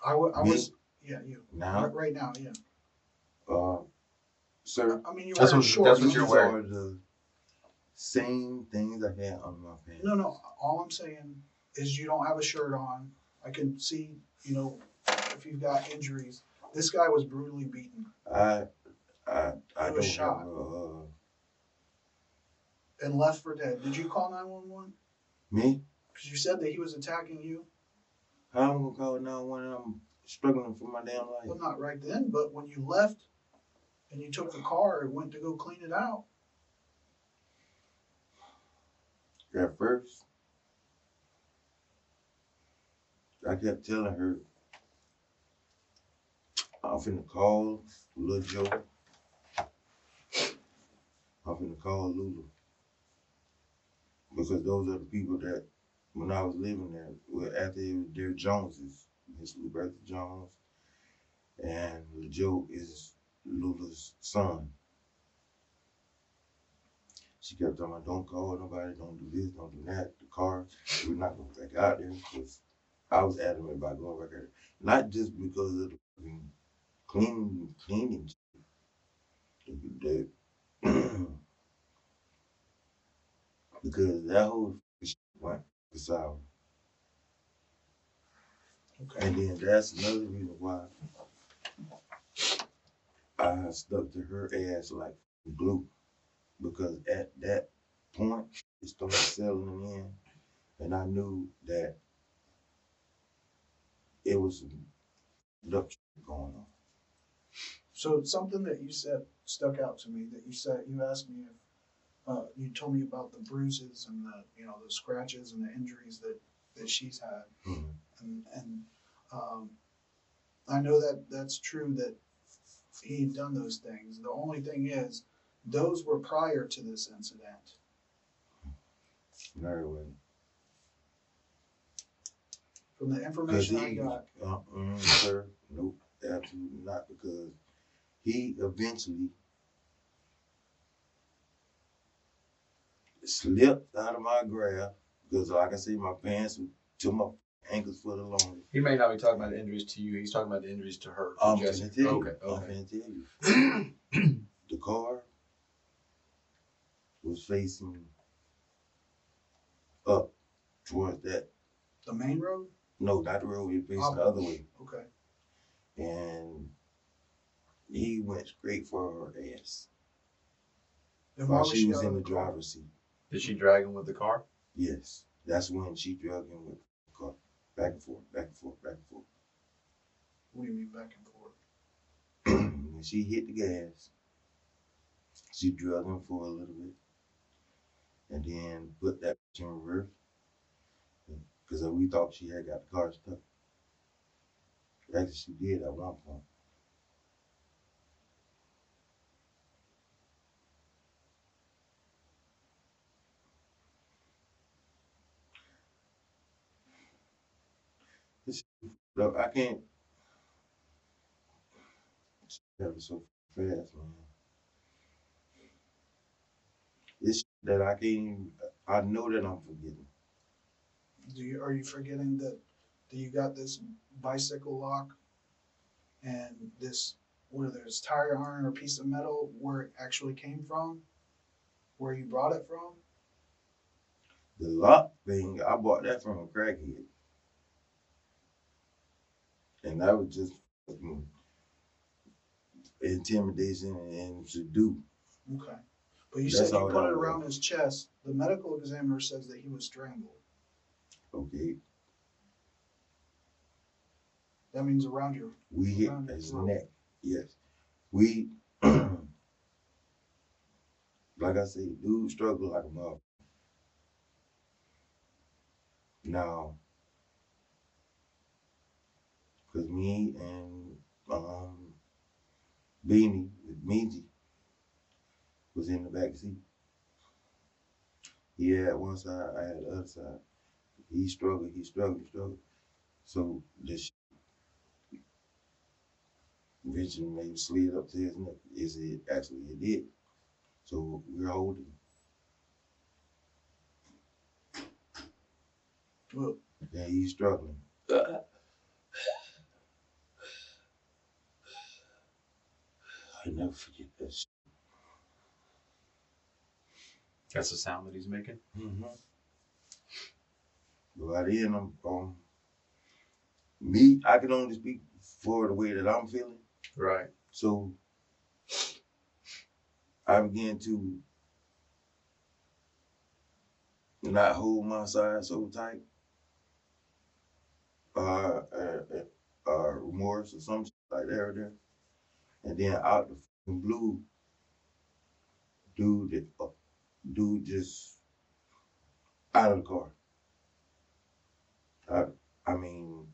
I Me? was, yeah, you. Now? Right now, yeah. Sir, I mean, you're That's wearing what- shorts. that's what these you're wearing. are the same things I had on my pants. No. All I'm saying is you don't have a shirt on. I can see, if you've got injuries. This guy was brutally beaten I He don't was shot. have and left for dead. Did you call 911? me. Because you said that he was attacking you. How I'm gonna call 911 and I'm struggling for my damn life? Well, not right then, but when you left and you took the car and went to go clean it out. At first, I kept telling her, I'm finna call Lil Joe. I'm finna call Lulu. Because those are the people that, when I was living there, after they're Joneses, Miss Luberta Jones, and Lil Joe is Lulu's son. She kept telling me, don't call nobody, don't do this, don't do that. The car, we're not going back out there. Because I was adamant about going back out there. Not just because of the cleaning shit. Because that whole shit went sour. Okay. And then that's another reason why I stuck to her ass like glue. Because at that point, it started settling in, and I knew that it was some production going on. So something that you said stuck out to me. That you asked me if you told me about the bruises and the scratches and the injuries that she's had, and I know that that's true that he'd done those things. The only thing is, those were prior to this incident. No way. From the information I got, Sir, nope, absolutely not. Because he eventually slipped out of my grasp. Because, like I said, my pants were to my ankles for the longest. He may not be talking about the injuries to you. He's talking about the injuries to her. I'm Jesse. finna tell you. Okay. I'm finna tell you. The car was facing up towards that. the main road. No, not the road. It was facing the other way. Okay. And he went straight for her ass. Then why While was she she was out in of the the car? driver's seat. Did she drag him with the car? Yes. That's when she drug him with the car. Back and forth, back and forth, back and forth. What do you mean back and forth? When she hit the gas, she drug him for a little bit. And then put that in reverse. Because we thought she had got the car stuck. Actually, she did at one point. Look, I can't. That was so fast, man. It's that I can't even, I know that I'm forgetting. Are you forgetting that you got this bicycle lock and this, where there's tire iron or piece of metal where it actually came from? Where you brought it from? The lock thing, I bought that from a crackhead. And that was just intimidation and subdue. Okay. But you That's said you all put that it around was. his chest. The medical examiner says that he was strangled. Okay. That means around your We hit around your his throat. neck. Yes. We, like I said, dude struggled like a mother. Now, because me and Meaty was in the back seat. He had one side, I had the other side. He struggled. So this eventually maybe slid up to his neck. It did. So we're holding. Look, And he's struggling. I never forget that shit. That's the sound that he's making. Mm-hmm. But by then, me, I can only speak for the way that I'm feeling. Right. So I began to not hold my side so tight, remorse or something like that or there. And then out the fucking blue, dude just out of the car. I mean,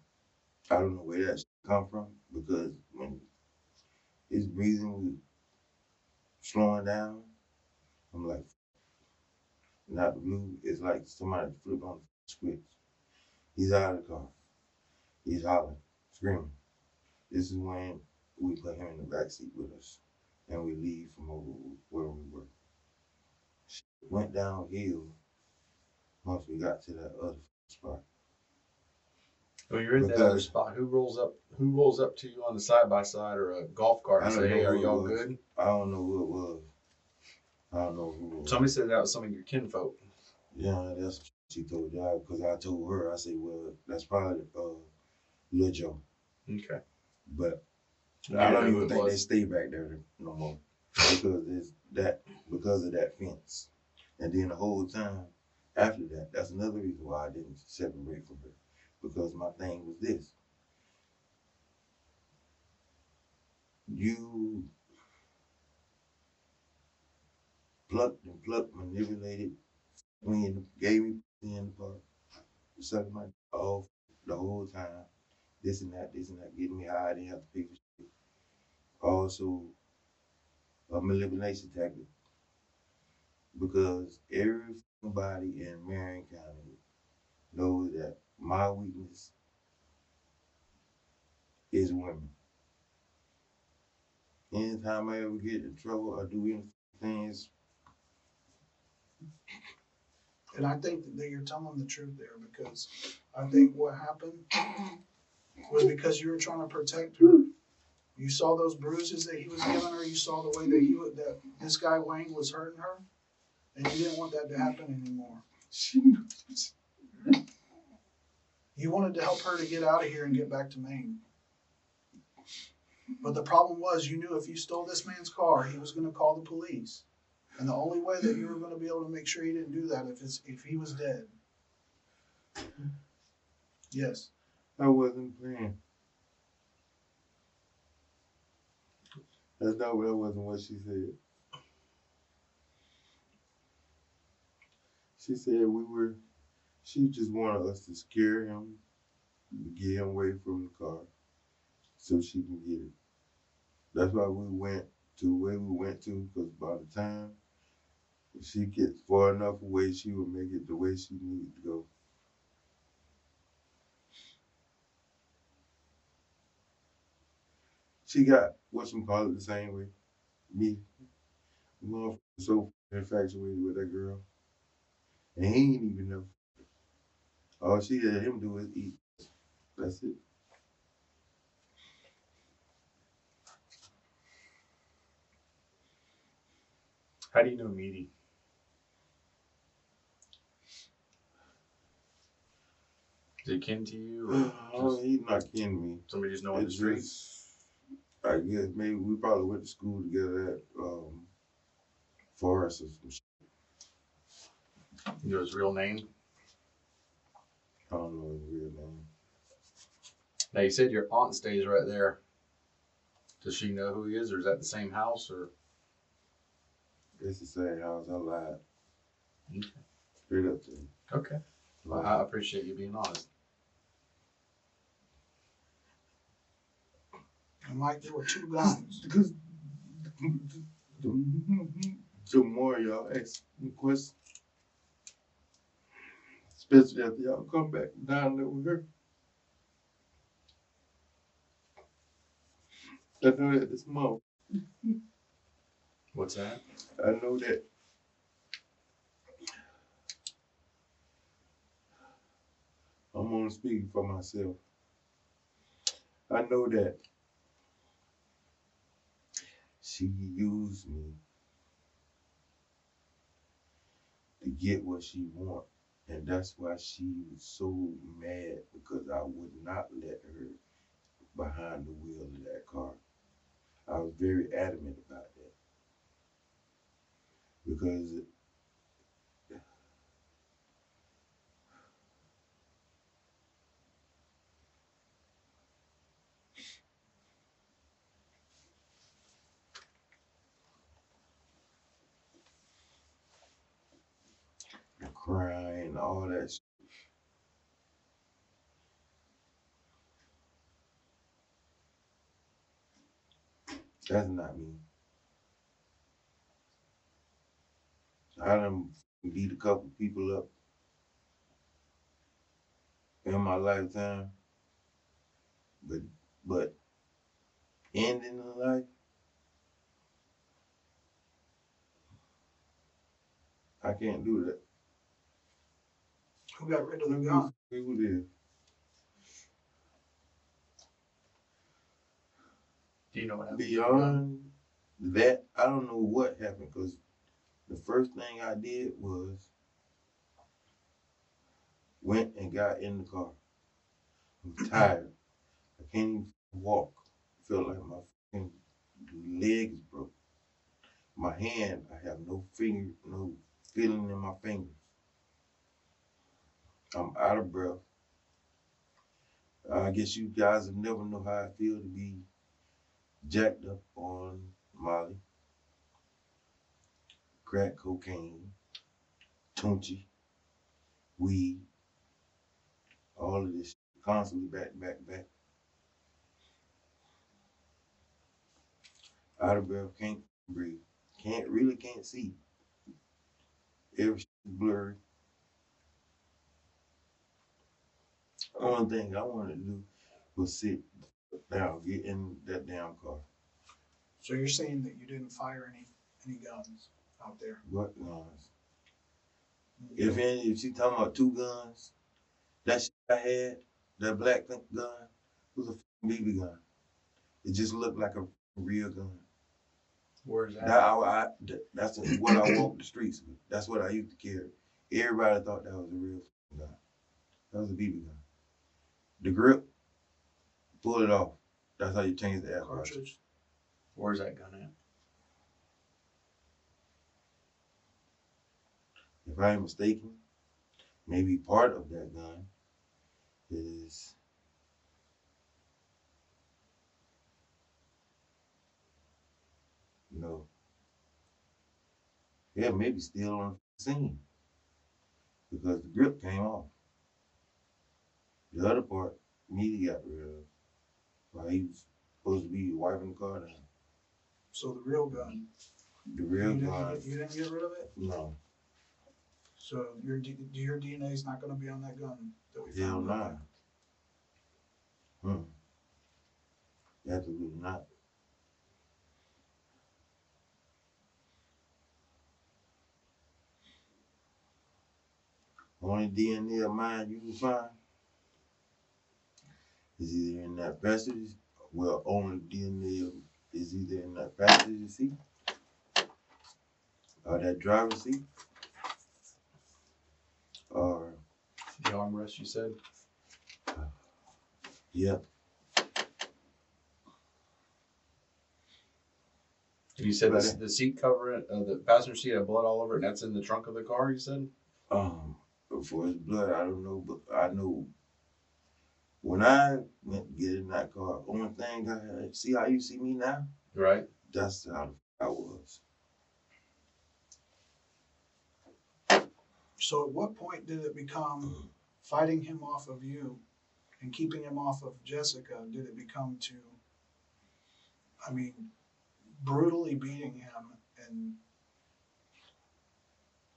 I don't know where that shit come from because when his breathing was slowing down, I'm like, not the blue. It's like somebody flipped on the switch. He's out of the car. He's hollering, screaming. This is when we put him in the back seat with us, and we leave from over where we were. Went downhill once we got to that other spot. When you're in that other spot, who rolls up to you on the side by side or a golf cart and say, "Hey, are y'all good?" I don't know who it was. I don't know who it was. Somebody said that was some of your kinfolk. Yeah, that's what she told y'all because I told her. I said, well, that's probably Lil Joe. Okay. But I don't even think they stay back there no more because of that fence. And then the whole time after that, that's another reason why I didn't separate from her. Because my thing was this. You plucked, manipulated me, and gave me in the park, sucked my off the whole time. This and that, getting me high. I didn't have to pay for shit. Also, a manipulation tactic. Because everybody in Marion County knows that my weakness is women. Anytime I ever get in trouble or do anything, and I think that you're telling the truth there because I think what happened was because you were trying to protect her. You saw those bruises that he was giving her. You saw the way that this guy Wayne was hurting her, and you didn't want that to happen anymore. You wanted to help her to get out of here and get back to Maine. But the problem was, you knew if you stole this man's car, he was going to call the police. And the only way that you were going to be able to make sure he didn't do that if he was dead. Yes. I wasn't playing. That wasn't what she said. She said she just wanted us to scare him, get him away from the car so she can get it. That's why we went to where we went to, because by the time she gets far enough away, she will make it the way she needs to go. She got whatchamacallit the same way. Me. Motherfucker so infatuated with that girl. And he ain't even know. All she had him do is eat. That's it. How do you know Meaty? Is he kin to you? Or He's not kidding me. somebody just know on the streets? I guess maybe we probably went to school together at Forest or some shit. You know his real name? I don't know his real name. Now you said your aunt stays right there. Does she know who he is, or is that the same house, or? It's the same house. I lied. Okay. Straight up to him. Okay. Well, I appreciate you being honest. And Mike, there were 2 guns. Because the more y'all ask me questions, especially after y'all come back down there with her. I know that this month. What's that? I know that I'm only speaking for myself. I know that she used me to get what she want. And that's why she was so mad, because I would not let her behind the wheel of that car. I was very adamant about that. Because the crying, all that shit. That's not me. I done beat a couple people up in my lifetime, but ending the life, I can't do that. Who got rid of the gun? Who did? Do you know what happened? Beyond that, I don't know what happened, because the first thing I did was went and got in the car. I'm tired. I can't even walk. I feel like my fucking legs broke. My hand, I have no feeling in my fingers. I'm out of breath. I guess you guys have never know how I feel to be jacked up on Molly, crack cocaine, tunchi, weed, all of this constantly back. Out of breath, can't breathe, can't see. Everything's blurry. Only thing I wanted to do was sit down, get in that damn car. So you're saying that you didn't fire any guns out there? What guns? If she talking about 2 guns, that shit I had, that black gun, was a BB gun. It just looked like a real gun. Where's that? That's what I walked the streets with. That's what I used to carry. Everybody thought that was a real gun. That was a BB gun. The grip, pull it off. That's how you change the air cartridge. Where's that gun at? if I ain't mistaken, maybe part of that gun is maybe still on the scene because the grip came off. The other part, Meaty got rid of while he was supposed to be wiping the car down. So the real gun. The real gun. You didn't get rid of it? No. So your DNA is not going to be on that gun that we Hell found? nah. Absolutely not. Only DNA of mine you can find is either in that passenger. Well, only DNA is either in that passenger seat or that driver's seat or The armrest, you said? yeah. You said the seat cover, the passenger seat had blood all over it, and that's in the trunk of the car, you said? For his blood, I don't know, but I know when I went to get in that car, only thing I had, see how you see me now? Right. That's how I was. So at what point did it become fighting him off of you and keeping him off of Jessica? Did it become to, brutally beating him and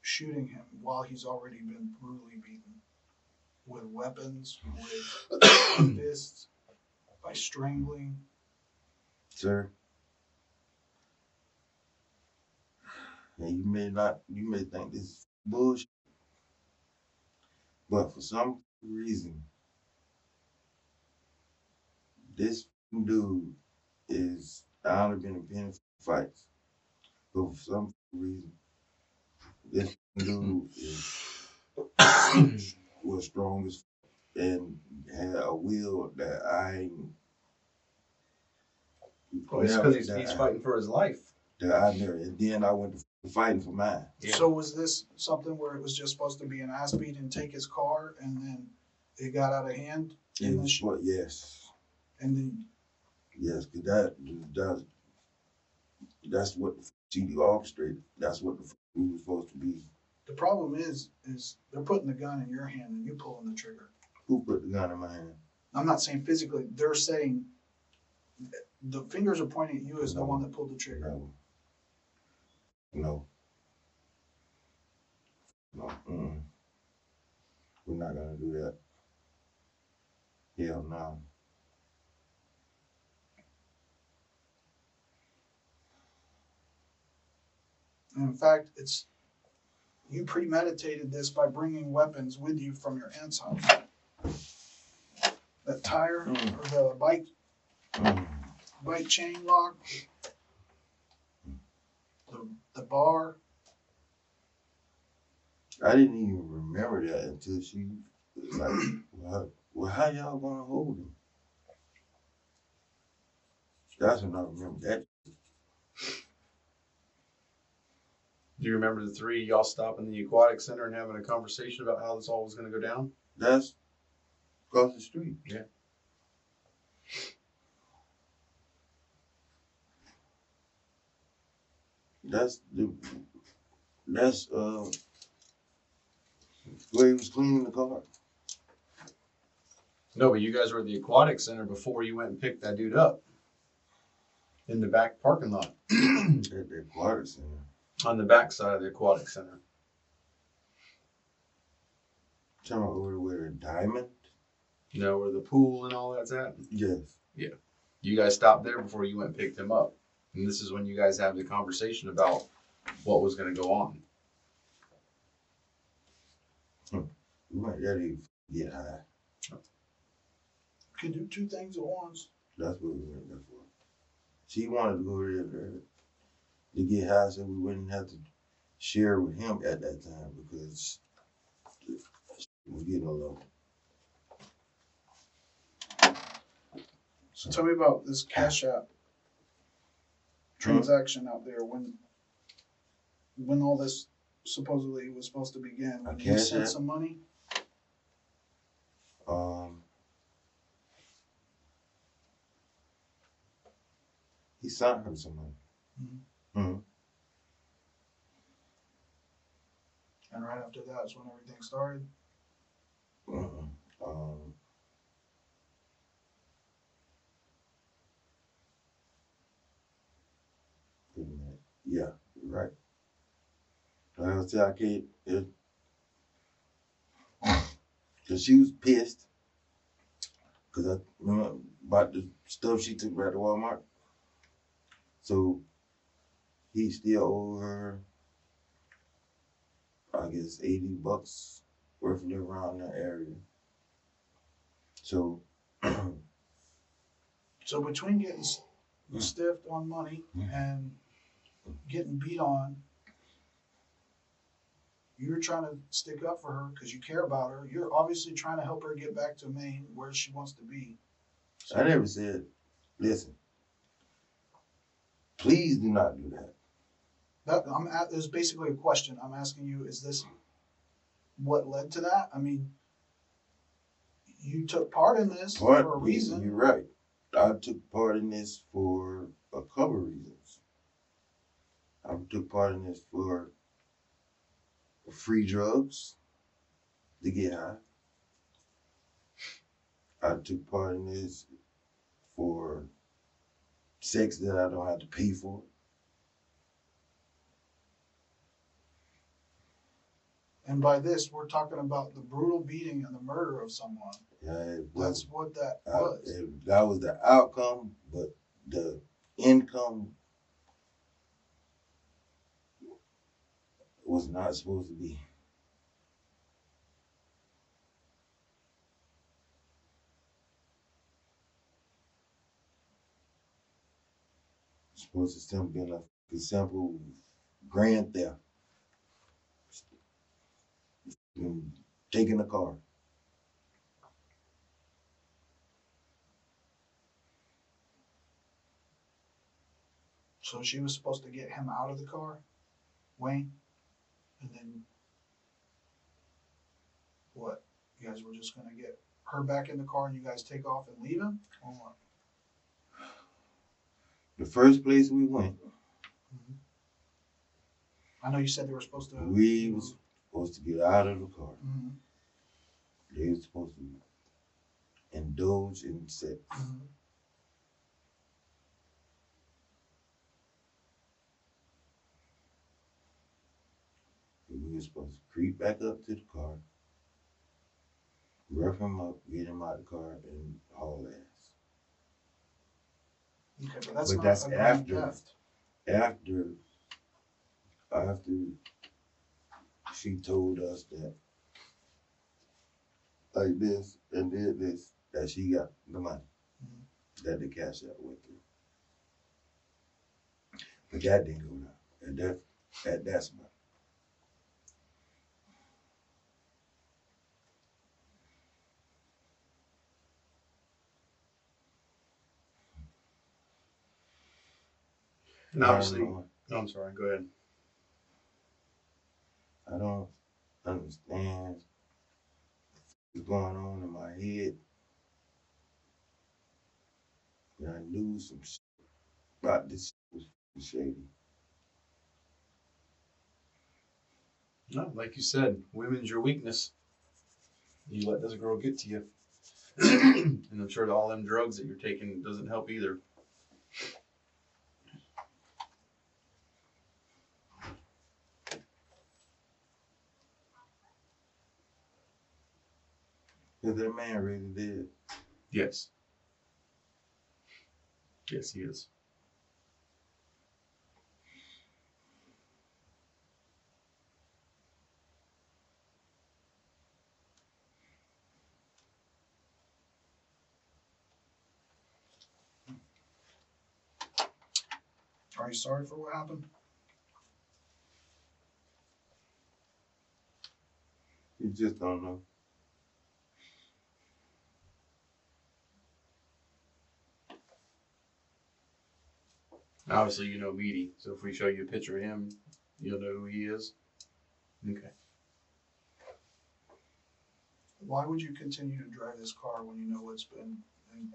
shooting him while he's already been brutally beaten with weapons, with fists, by strangling? Sir, and you may think this is bullshit, but for some reason, this dude I only been in pen fights, but for some reason, this dude was strong as and had a will that I ain't. Well, it's because he's fighting for his life. That I never, and then I went to fighting for mine. Yeah. So was this something where it was just supposed to be an ass beat and take his car, and then it got out of hand? Yes. And then. Yes, because that's what CD orchestrated. That's what we were supposed to be. The problem is they're putting the gun in your hand and you pulling the trigger. Who put the gun in my hand? I'm not saying physically. They're saying the fingers are pointing at you as the one that pulled the trigger. No. Mm-mm. We're not gonna do that. Hell no. And in fact, you premeditated this by bringing weapons with you from your aunt's house. That tire or the bike chain lock, the bar. I didn't even remember that until she was like, well, how y'all gonna hold him? That's when I remember that. Do you remember the three y'all stopping the aquatic center and having a conversation about how this all was going to go down? That's across the street. Yeah. That's where he was cleaning the car. No, but you guys were at the aquatic center before you went and picked that dude up in the back parking lot. At the aquatic center. On the back side of the aquatic center. Talking about over where the diamond? You know, where the pool and all that's at? Yes. Yeah. You guys stopped there before you went and picked him up. And this is when you guys have the conversation about what was going to go on. We weren't ready to get high. Can do two things at once. That's what we went there for. She wanted to go there to get high so we wouldn't have to share with him at that time because we was getting along. So tell me about this Cash App transaction out there when all this supposedly was supposed to begin? When you Cash sent App? some money? He sent her some money. Mm-hmm. And right after that is when everything started? Mm-hmm. Wait a minute. Yeah, you're right. Like I said, I can't. Cause she was pissed. Cause I remember about the stuff she took back to Walmart. So he still owe her, I guess, $80, roughly around that area. So. So between getting stiffed on money and getting beat on, you're trying to stick up for her because you care about her. You're obviously trying to help her get back to Maine where she wants to be. So I never said, listen, please do not do that. There's basically a question. I'm asking you, is this what led to that? I mean, you took part in this for a reason. You're right. I took part in this for a couple of reasons. I took part in this for free drugs to get high. I took part in this for sex that I don't have to pay for. And by this, we're talking about the brutal beating and the murder of someone. Yeah, That's what that was. That was the outcome, but the income was not supposed to be. It's supposed to simply be like a simple grand theft. Taking a car. So she was supposed to get him out of the car, Wayne, and then what? You guys were just going to get her back in the car and you guys take off and leave him? Or what? The first place we went, I know you said they were supposed to. we was supposed to get out of the car. Mm-hmm. They were supposed to indulge in sex. Mm-hmm. We were supposed to creep back up to the car, rough him up, get him out of the car, and haul ass. Okay, but that's But not that's a grand theft. After she told us that like this and did this, that she got the money, that the cash out went through. But that didn't go down. And that's my. And obviously, no, I'm sorry, go ahead. I don't understand what's going on in my head. And I knew some shit about this was shady. No, like you said, women's your weakness. You let this girl get to you. And I'm sure all them drugs that you're taking doesn't help either. Because that man really did. Yes. Yes, he is. Are you sorry for what happened? You just don't know. Obviously, you know Meaty, so if we show you a picture of him, you'll know who he is. Okay. Why would you continue to drive this car when you know what's been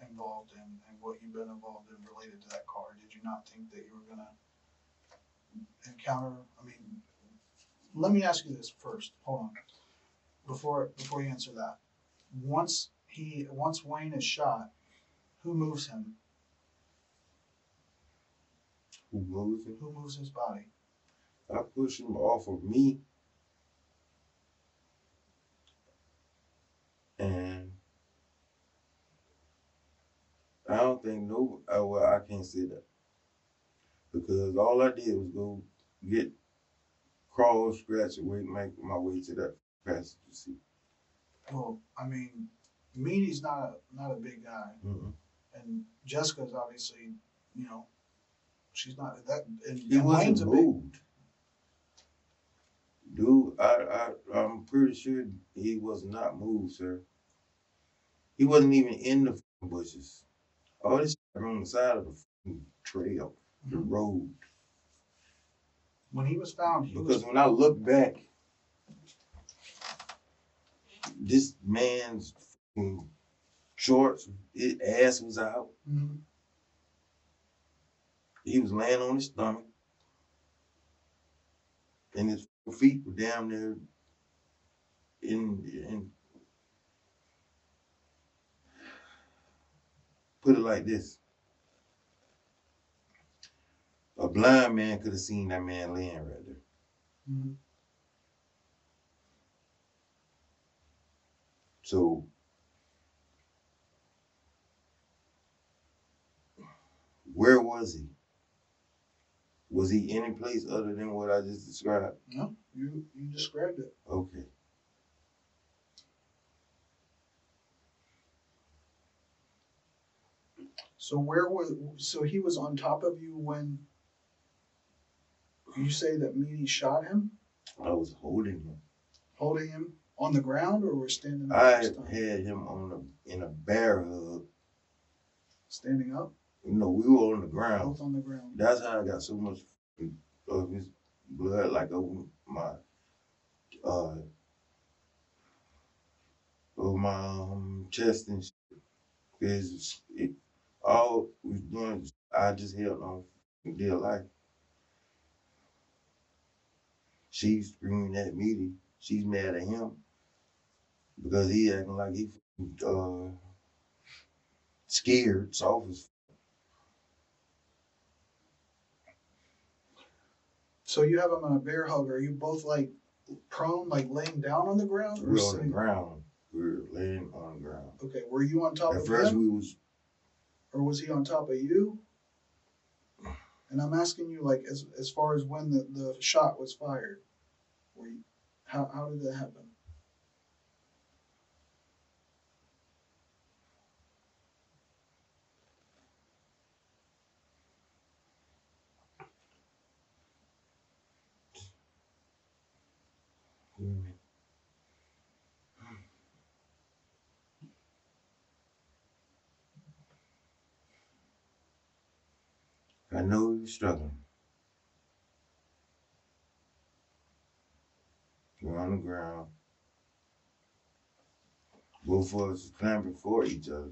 involved in and what you've been involved in related to that car? Did you not think that you were going to encounter? I mean, let me ask you this first. Hold on. Before you answer that, once Wayne is shot, who moves him? Who moves him? Who moves his body? I push him off of me, and I don't think well, I can't say that because all I did was go get crawl, scratch away, make my way to that passenger seat. Well, I mean, Meaty's not a big guy, Mm-mm. and Jessica's obviously, you know, she's not that. And He and wasn't Wayne's a big. moved. Dude, I'm pretty sure he was not moved, sir. He wasn't even in the bushes. All this shit on the side of the trail, the road. When he was found, Because when I look back, this man's shorts, his ass was out. Mm-hmm. He was laying on his stomach, and his feet were down there in put it like this. A blind man could have seen that man laying right there. Mm-hmm. So where was he? Was he any place other than what I just described? No, you described it. Okay. So he was on top of you when you say that Meaty shot him? I was holding him. Holding him on the ground, or was standing up? I had him in a bear hug. Standing up? No, we were on the ground. Both on the ground. That's how I got so much of his blood like over my chest and shit. Cause all we was doing, I just held on for dear life. She's screaming at Meaty. She's mad at him because he acting like he scared, soft as. So you have him on a bear hug. Are you both like prone, like laying down on the ground? We're on the ground. We're laying on the ground. Okay, were you on top of him? At first we was. Or was he on top of you? And I'm asking you, like, as far as when the shot was fired, how did that happen? I know he was struggling. We're on the ground. Both of us clambering for each other.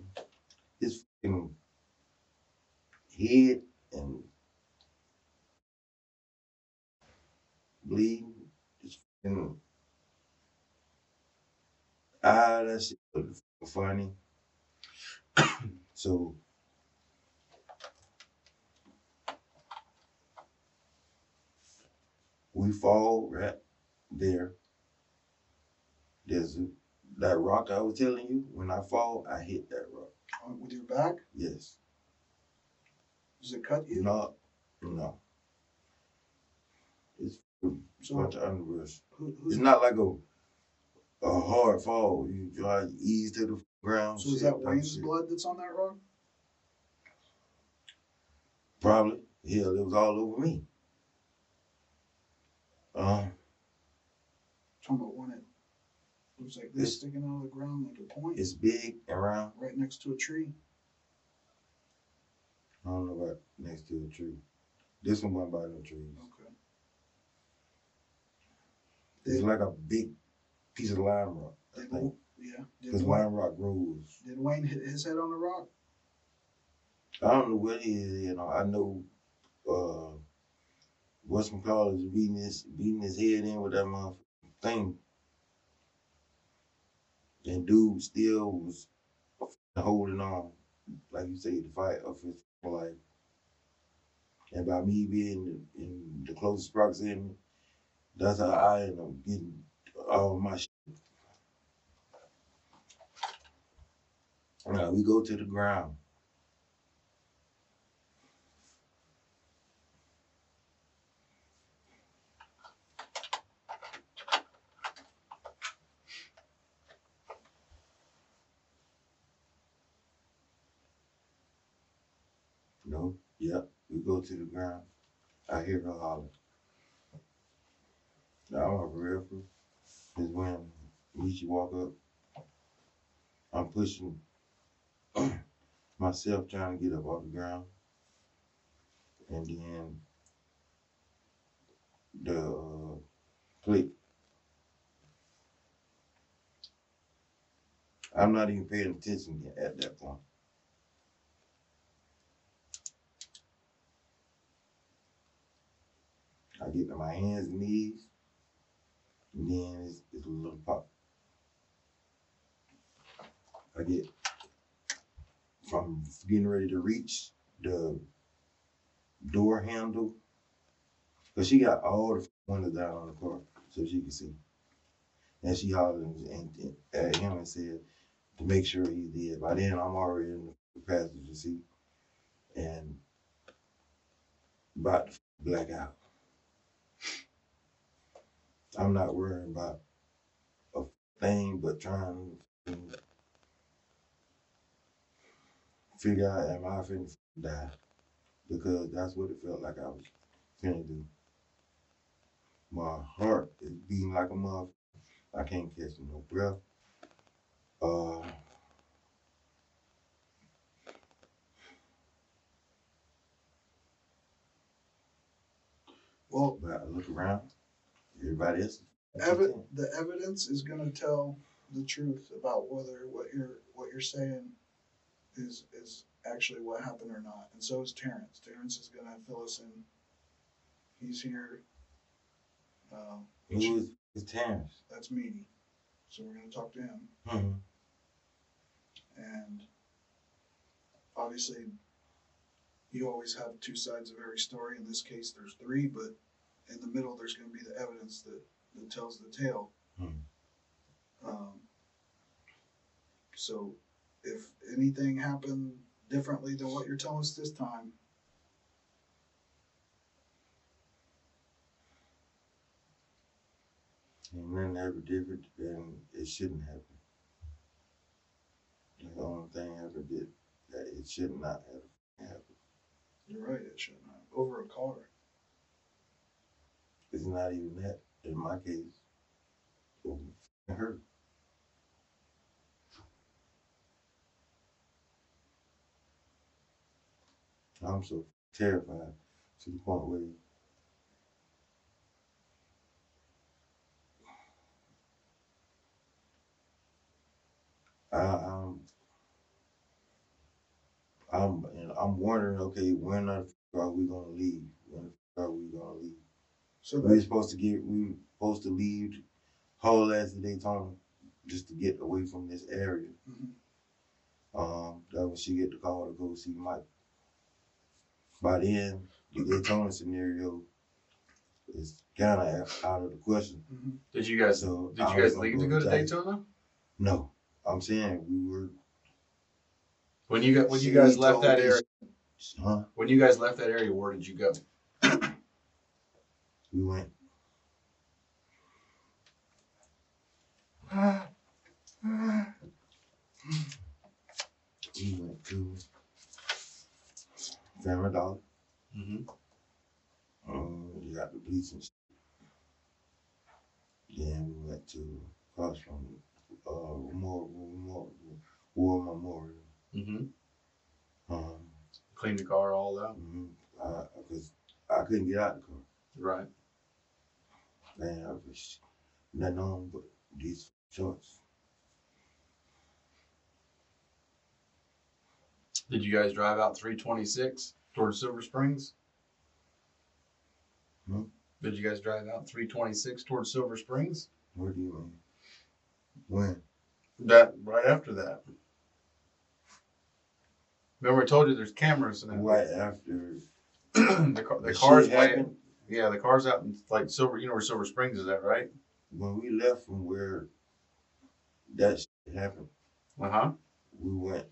His fucking head and bleeding. His fucking eye, that shit was funny. So we fall right there. There's that rock I was telling you. When I fall, I hit that rock. With your back? Yes. Does it cut you? No. It's a bunch of underbrush. It's not like a hard fall. You try to ease to the ground. So is that Wayne's blood that's on that rock? Probably. Hell, it was all over me. Talking about when it was like this sticking out of the ground like a point. It's big and round. Right next to a tree. I don't know about next to a tree. This one went by no trees. Okay. It's like a big piece of lime rock, I think. Yeah. Because lime rock grows. Did Wayne hit his head on the rock? I don't know what it is, you know. I know whatchamacallit is beating his head in with that motherfucking thing. And dude still was holding on, like you say, to fight of his life. And by me being in the closest proximity, that's how I end up getting all my shit. Now we go to the ground. No, yep, we go to the ground. I hear her holler. Now I'm a referee. Is when Meaty walk up, I'm pushing myself trying to get up off the ground. And then the click. I'm not even paying attention at that point. I get to my hands and knees, and then it's a little pop. I get from getting ready to reach the door handle, because she got all the windows down on the car so she can see. And she hollered at him and said to make sure he's dead. By then, I'm already in the passenger seat and about to black out. I'm not worrying about a thing but trying to figure out, am I finna die? Because that's what it felt like I was finna do. My heart is beating like a mother. I can't catch no breath. Well, But I look around, everybody else. the evidence is going to tell the truth about whether what you're saying is actually what happened or not. And so is Terrence. Terrence is going to fill us in. He's here. Who is Terrence? That's Meaty. So we're going to talk to him. Mm-hmm. And obviously, you always have two sides of every story. In this case, there's three, but in the middle, there's going to be the evidence that tells the tale. So if anything happened differently than what you're telling us this time, And nothing ever different, and it shouldn't happen. The only thing ever did that it should not have happened. you're right, it shouldn't have. Over a car. It's not even that in my case. It hurt. I'm so terrified to the point where I'm wondering, okay, when are we gonna leave? When are we gonna leave? So we were supposed to leave whole ass of Daytona just to get away from this area. That when she get the call to go see Mike. By then, the Daytona scenario is kind of out of the question. Did you guys leave to go to Daytona? No, I'm saying we were. When you guys left that area, huh? When you guys left that area, where did you go? We went. We went to Family Dollar. You got the bleach and shit. Then we went to across from War Memorial. Clean the car all out. Because I couldn't get out the car. Right. Man, nothing on but these shorts. Did you guys drive out 326 towards Silver Springs? Hmm? Did you guys drive out 326 towards Silver Springs? What do you mean? When? That right after that. Remember I told you there's cameras in that. Right after the car's shit way. happened. Yeah, the car's out in like Silver. You know where Silver Springs is at, right? When we left from where that shit happened, Uh-huh. we went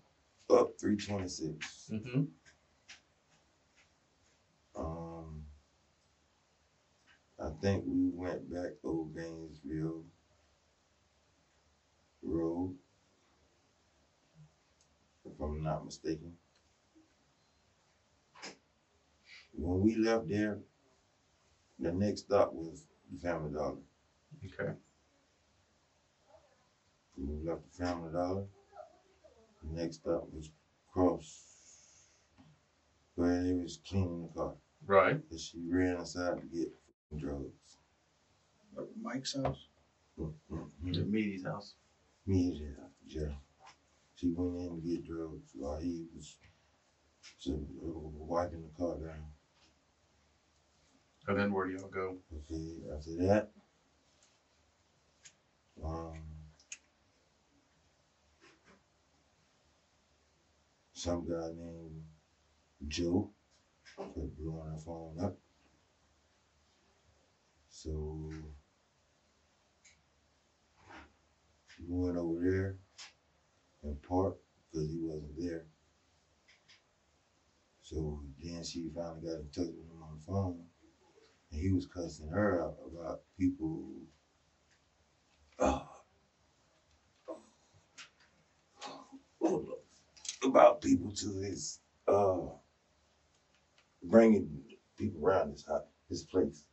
up 326. Mm-hmm. I think we went back Old Gainesville Road, if I'm not mistaken. When we left there, the next stop was the Family Dollar. Okay. When we left the Family Dollar, the next stop was across where they was cleaning the car. Right. And she ran inside to get drugs. Mike's house. Mm-hmm. Meaty's house. Meaty, yeah. She went in to get drugs while he was wiping the car down. And then where do y'all go? Okay, after that, some guy named Joe kept blowing our phone up. So we went over there and parked because he wasn't there. So then she finally got in touch with him on the phone, and he was cussing her out about people. About people to his bringing people around his place.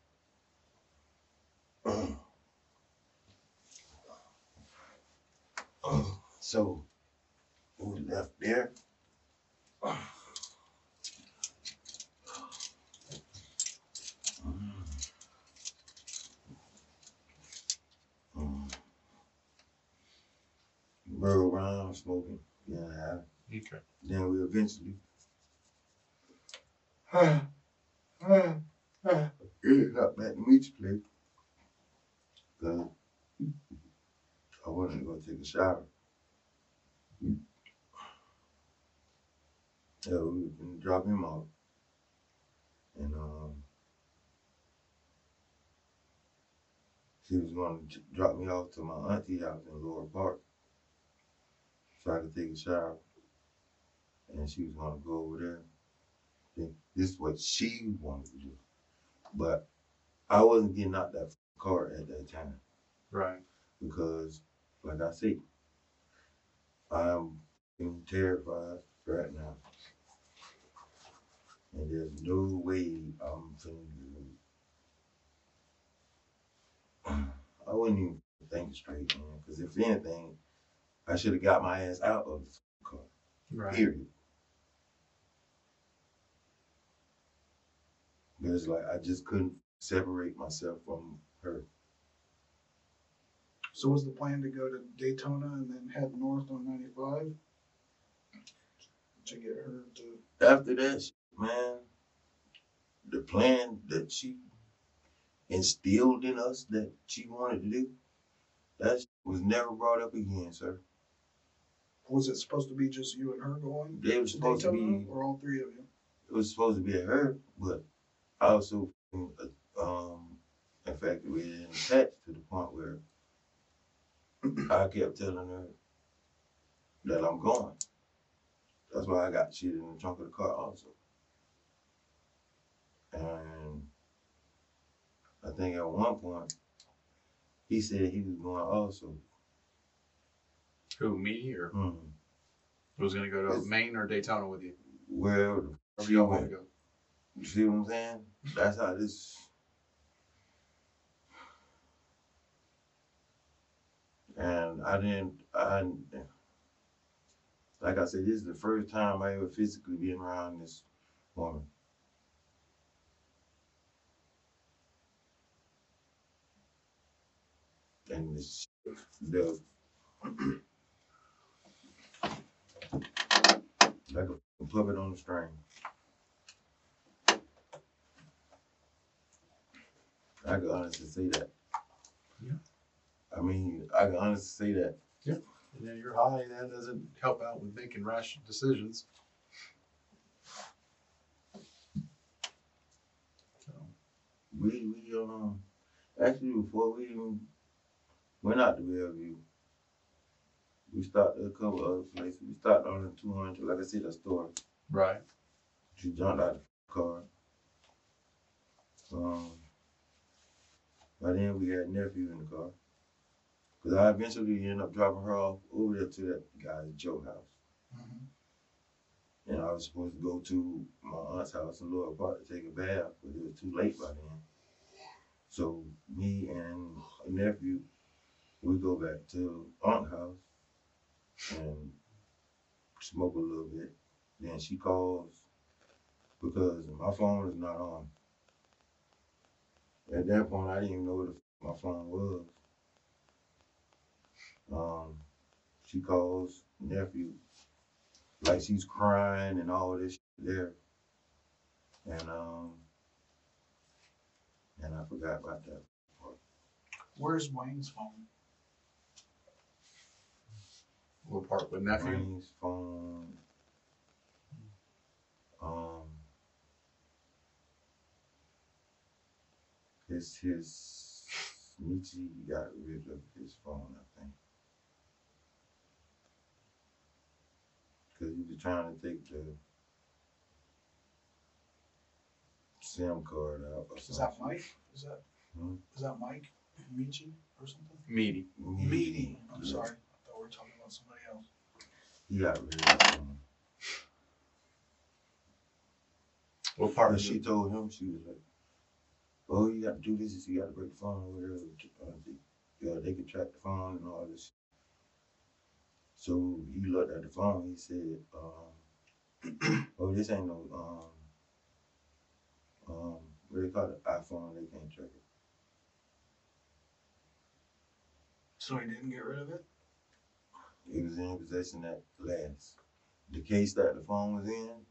So we left there. Rode around smoking, yeah. Okay. Then we eventually got back to Meaty's place because I wanted to go take a shower. Yeah, we were gonna drop him off, and she was going to drop me off to my auntie house in Lower Park so I could take a shower, and she was going to go over there. This is what she wanted to do, but I wasn't getting out that car at that time. Right. Because, like I say, I'm terrified right now. And there's no way I'm finna I wouldn't even think straight, man. Because if anything, I should have got my ass out of the car. Right. Period. But it's like I just couldn't separate myself from her. So was the plan to go to Daytona and then head north on 95 to get her to? After that, man, the plan that she instilled in us that she wanted to do, that was never brought up again, sir. Was it supposed to be just you and her going? They were supposed to Daytona, be, or all three of you? it was supposed to be at her, but I also infatuated and attached to the point where I kept telling her that I'm going. That's why I got shit in the trunk of the car also. And I think at one point, he said he was going also. Who, me or Mm-hmm. was going to go to Maine or Daytona with you? Where Wherever y'all want to go. You see what I'm saying? That's how this. And like I said, this is the first time I ever physically been around this woman. And the like a puppet on the string. I can honestly say that. Yeah. I mean, I can honestly say that. Yeah. And then you're high, that doesn't help out with making rash decisions. So We actually before we even went out to Bellevue, we stopped at a couple other places. We stopped on the 200, like I said, that store. right. She jumped out of the car. By then we had nephew in the car. Cause I eventually ended up dropping her off over there to that guy's Joe house. And I was supposed to go to my aunt's house in Lower Park to take a bath, but it was too late by then. So me and a nephew, we go back to aunt's house and smoke a little bit. Then she calls because my phone is not on. At that point, I didn't even know what my phone was. She calls nephew like she's crying and all this shit there. And I forgot about that part. Where's Wayne's phone? What part with nephew? Wayne's phone. It's his Meaty got rid of his phone, I think. Because he was trying to take the SIM card out or something. Is that Mike? Is that Mike? Meaty or something? Meaty. Meaty. I'm sorry. I thought we were talking about somebody else. He got rid of his phone. What part? But she told him, she was like, oh, you got to do this, you got to break the phone or whatever. They could track the phone and all this. So he looked at the phone, he said, oh, this ain't no, what they call it, iPhone, they can't track it. So he didn't get rid of it? It was in possession at last. The case that the phone was in,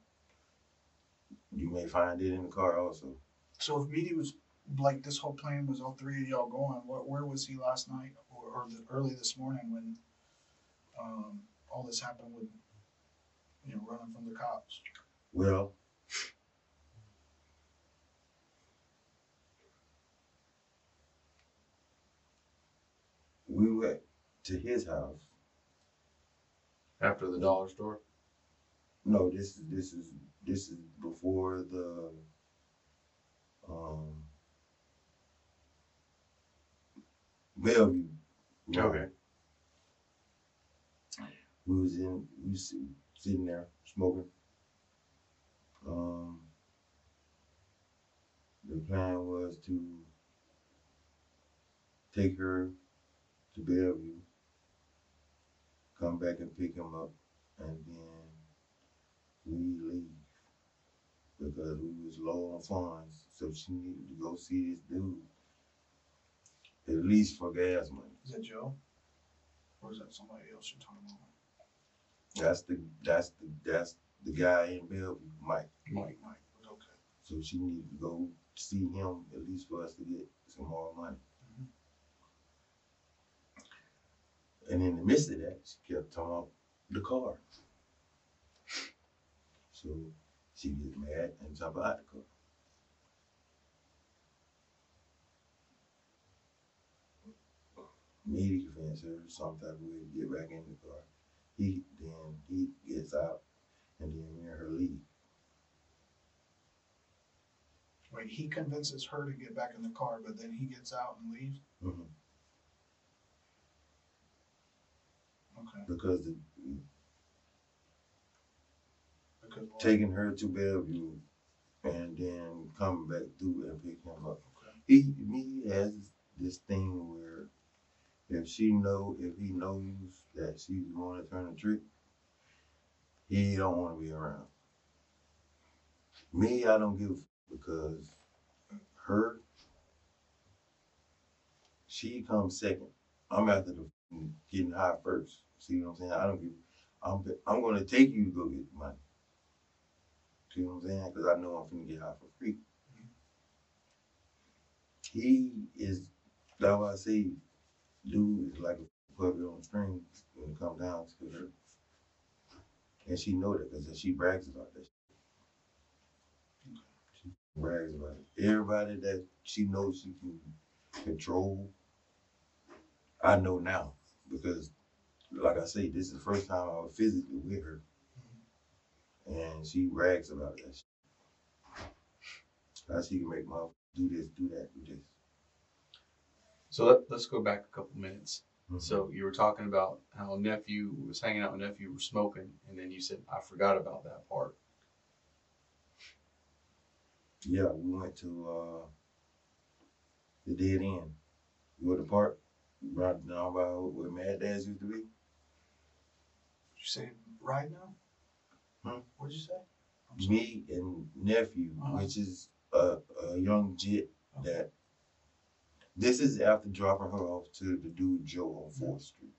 you may find it in the car also. So if Meaty was, like this whole plan was all three of y'all going, where was he last night or early this morning when all this happened with, running from the cops? Well, we went to his house. After the dollar store? No, this is before the Bellevue. Okay. We was sitting there smoking. The plan was to take her to Bellevue, come back and pick him up, and then we leave because we was low on funds, so she needed to go see this dude, at least for gas money. Is that Joe? Or is that somebody else you're talking about? That's the guy in Bellevue, Mike. Mike, okay. So she needed to go see him at least for us to get some more money. And in the midst of that, she kept talking about the car. So she gets mad and jump out the car. Meaty convinced her some type of way to get back in the car. He gets out and then me and her leave. Wait, he convinces her to get back in the car, but then he gets out and leaves? Mm-hmm. Okay. Because what? Taking her to Bellevue and then coming back through and pick him up. Okay. He has this thing where if he knows that she's going to turn a trick, he don't want to be around. Me, I don't give a because she comes second I'm after the getting high first. See what I'm saying? I don't give. I'm gonna take you to go get the money. See what I'm saying? Because I know I'm finna get high for free. He is. That's why I say, dude is like a puppy on a string when it comes down to her. And she know that because she brags about that. She brags about it. Everybody that she knows she can control, I know now because, like I say, this is the first time I was physically with her, and she brags about that. How she can make my do this, do that, do this. So let's go back a couple minutes. Mm-hmm. So you were talking about how nephew was hanging out with nephew, were smoking, and then you said, I forgot about that part. Yeah, we went to the dead end. You know the park right down by where Mad Dads used to be? Did you say right now? What'd you say? Me and nephew, which is a young jit that this is after dropping her off to the dude Joe on 4th Street.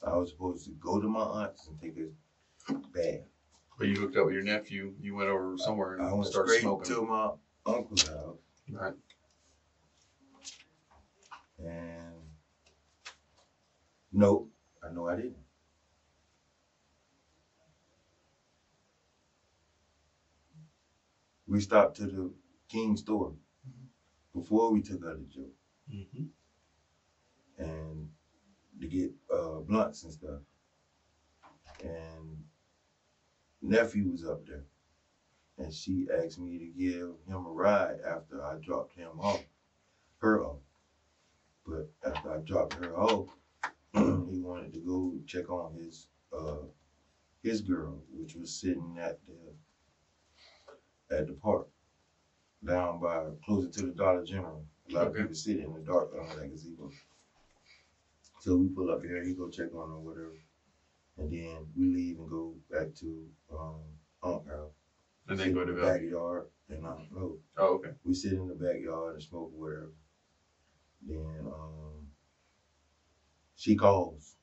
I was supposed to go to my aunt's and take a bath. But you hooked up with your nephew, you went over somewhere and I went started straight smoking. to my uncle's house. Right. And no, I know I didn't. We stopped to the King store before we took her to Joe. Mm-hmm. And to get blunts and stuff. And nephew was up there. And she asked me to give him a ride after I dropped her off. But after I dropped her off, he wanted to go check on his girl, which was sitting at the park, down by closer to the Dollar General. A lot of people sit in the dark under that gazebo. So we pull up here, he go check on her or whatever. And then we leave and go back to Aunt house. And then go to the backyard and no. Oh, okay. We sit in the backyard and smoke whatever. Then she calls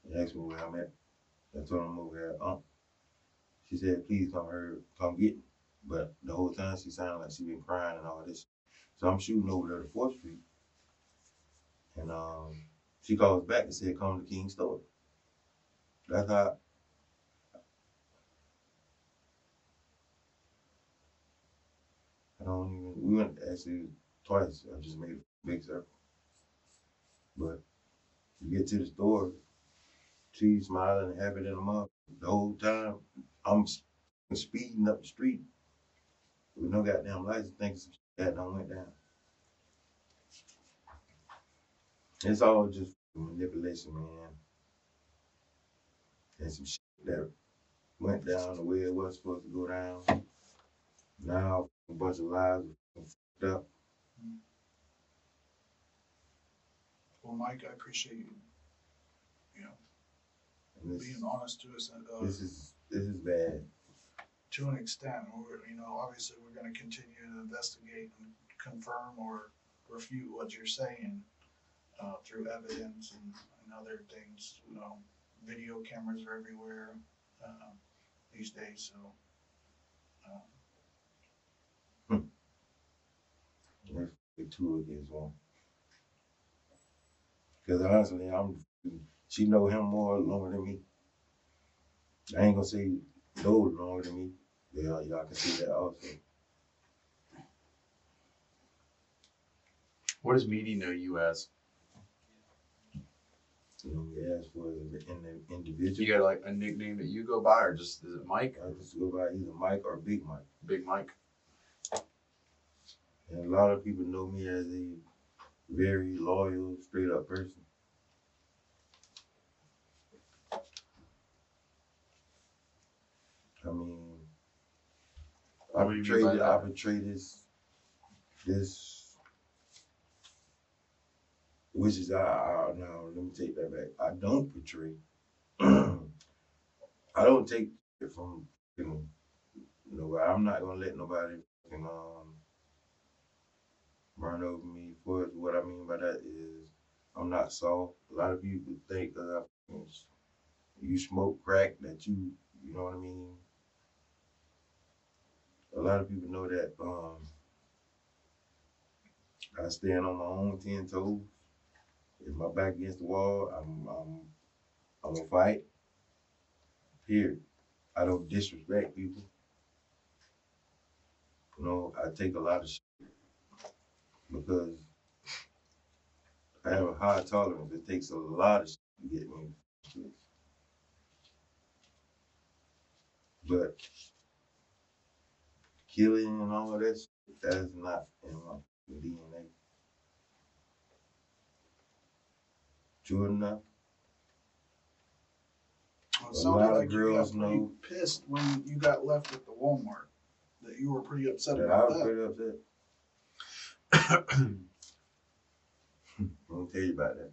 and asks me where I'm at. I told her I'm over here at Aunt. She said, please come get me. But the whole time she sounded like she been crying and all this. So I'm shooting over there to 4th Street. And she calls back and said, come to King's store. That's how we went actually twice. I just made a big circle. But you get to the store, she's smiling and happy than a mother. The whole time, I'm speeding up the street with no goddamn license, thinking some shit that went down. It's all just manipulation, man. And some shit that went down the way it was supposed to go down. Now, a bunch of lives are fucked up. Well, Mike, I appreciate you, being honest to us. This is bad. To an extent, obviously we're going to continue to investigate and confirm or refute what you're saying through evidence and other things. Video cameras are everywhere these days, so. Let's get 2 against 1. Because honestly, she know him longer than me. I ain't gonna say no longer than me. Yeah, y'all can see that also. What does Meaty know you as? We asked for an individual. You got like a nickname that you go by, or just is it Mike? I just go by either Mike or Big Mike. Big Mike. And a lot of people know me as a very loyal, straight up person. I mean, I portray this, which is, now let me take that back. I don't portray, I don't take it from, I'm not gonna let nobody run over me. For what I mean by that is, I'm not soft. A lot of people think you smoke crack that you know what I mean? A lot of people know that I stand on my own 10 toes. If my back against the wall, I'm gonna fight. Period. I don't disrespect people. You know, I take a lot of shit because I have a high tolerance. It takes a lot of shit to get me. But killing and all that shit, that is not in my DNA. True enough. Well, it A sounded lot of like you got girls pretty know pissed when you got left at the Walmart. That you were pretty upset that I about was that. pretty upset. I'm gonna tell you about that.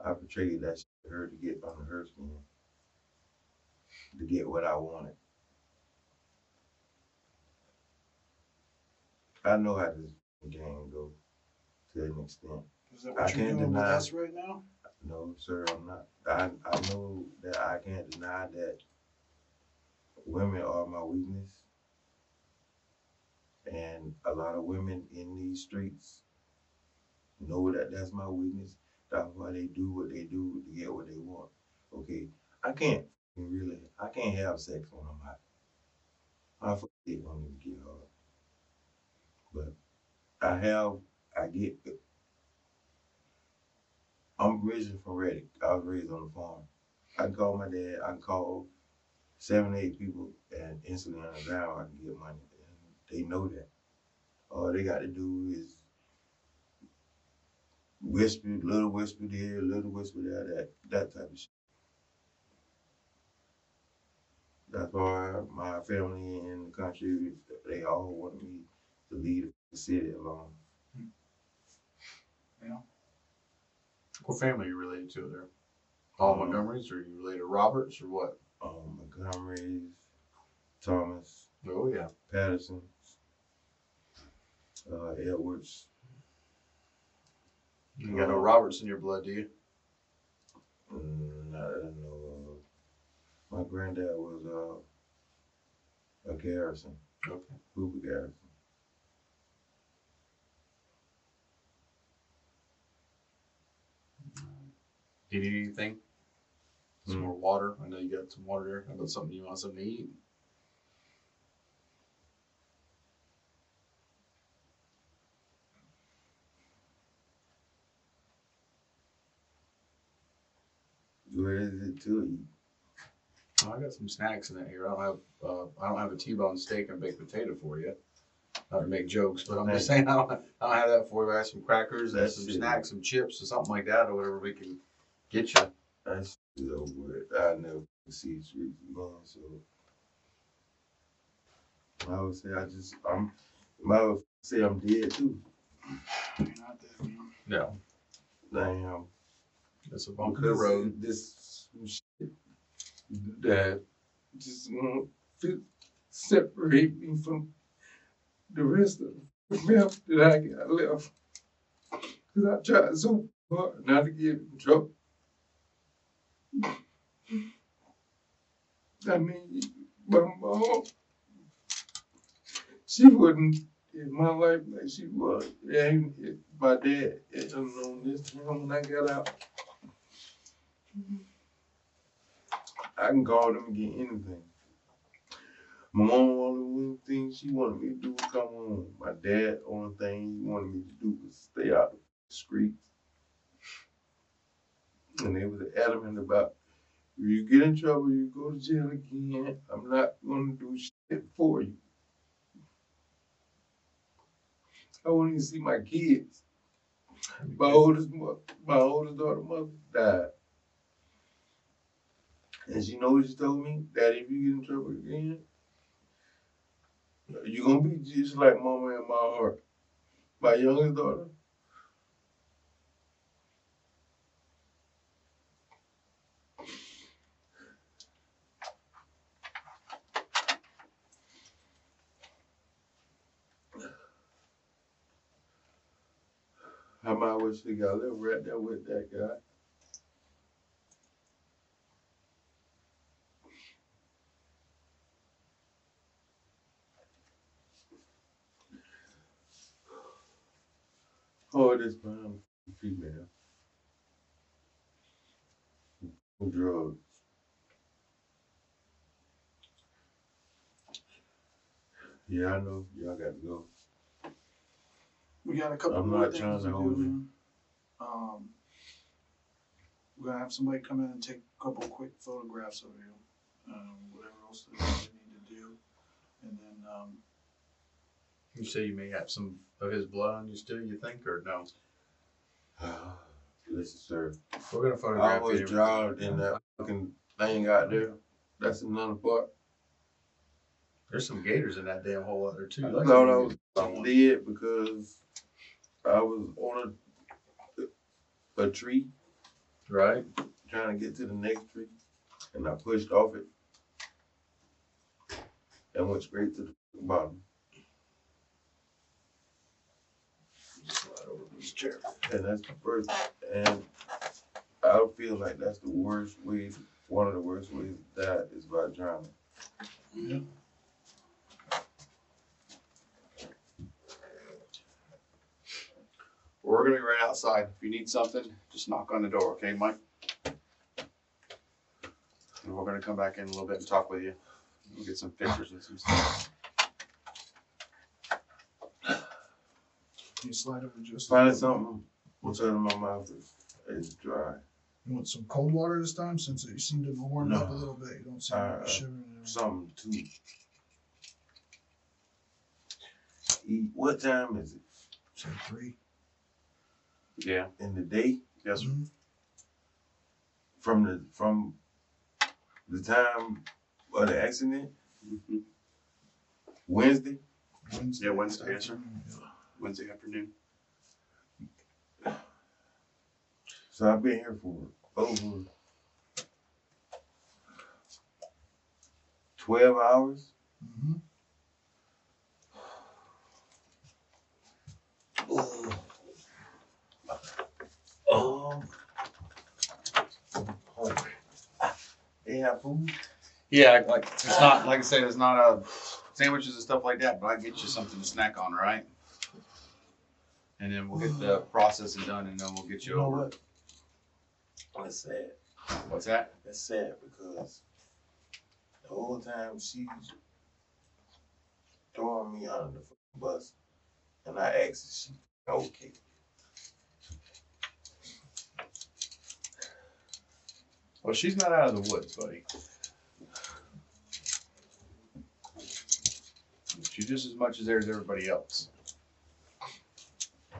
I portrayed that shit to her to get under her skin, to get what I wanted. I know how this game goes to an extent. Is that I what you're can't doing with deny. us right now? No, sir, I'm not. I know that I can't deny that women are my weakness. And a lot of women in these streets know that that's my weakness. That's why they do what they do to get what they want. Okay, I can't have sex when I'm hot. I forget when it get hard. But I'm raised from Reddick. I was raised on the farm. I can call my dad, I can call 7, 8 people and instantly on the ground I can get money. And they know that. All they got to do is little whisper there, little whisper there, that type of shit. That's why my family in the country, they all wanted me to leave the city alone. Yeah. What family are you related to there? All Montgomerys, or are you related to Roberts, or what? Montgomerys, Thomas. Oh, yeah. Patterson, Edwards. You got no Roberts in your blood, do you? Not that I know of. My granddad was a Garrison. Okay. Hoover Garrison. Do you need anything? Some more water? I know you got some water there. How about something you want something to eat? Where is it to eat? Oh, I got some snacks in it here. I don't have a T-bone steak and baked potato for you. Not to make jokes, but I'm just saying I don't have that for you. I have some crackers and some snacks, some chips, or something like that, or whatever we can get you. That's over with. I never see streets again, so I would say I'm dead too. You're not dead, man. No. Damn. That's a bump in the road. This shit that just want to separate me from the rest of the mess that I got left. Because I tried so hard not to get in trouble. I mean, my mom, she wasn't in my life like she was. And my dad, on this time when I got out, I can call them and get anything. My mom, only thing she wanted me to do was come home. My dad, only thing he wanted me to do was stay out of the streets. And they was adamant about, if you get in trouble, you go to jail again. I'm not going to do shit for you. I won't even see my kids. My oldest daughter mother died. And she know what she told me? That if you get in trouble again, you're going to be just like mama in my heart. My youngest daughter, I might wish he got a little right there with that guy. Oh, this man, female. Drugs. Yeah, I know. Y'all got to go. We got a couple I'm more not things trying to to do. hold you. Man. We're gonna have somebody come in and take a couple quick photographs of you. Whatever else that we need to do, and then You say you may have some of his blood on you still, you think, or no? Listen, sir. We're gonna I photograph was you. drowned in that fucking thing out there. That's another part. There's some gators in that damn hole out there too. I thought I was dead because I was on a tree, right, trying to get to the next tree, and I pushed off it and went straight to the bottom. Slide over this chair. And that's the first, and I feel like that's the worst way, one of the worst ways to die is by drowning. yeah. We're gonna be right outside. If you need something, just knock on the door, okay, Mike? And we're gonna come back in a little bit and talk with you. We'll get some pictures and some stuff. Can you slide over just Finding something, what's out of my mouth is dry. You want some cold water this time, since you seem to have warmed No. up a little bit. You don't seem to be shivering. Something to eat. What time is it? Say 3. Yeah. In the day? Yes, sir. Mm-hmm. From the time of the accident? Mm-hmm. Wednesday? Yeah, Wednesday, yes, sir. afternoon, yeah. Wednesday afternoon. So I've been here for over 12 hours. Mm-hmm. They have food? Yeah, like it's not like I said, it's not sandwiches and stuff like that, but I get you something to snack on, right? And then we'll get the processing done, and then we'll get you You know over. what? That's sad. What's that? That's sad because the whole time she's throwing me under the fucking bus, and I asked if she okay. Well, she's not out of the woods, buddy. She's just as much as there as everybody else.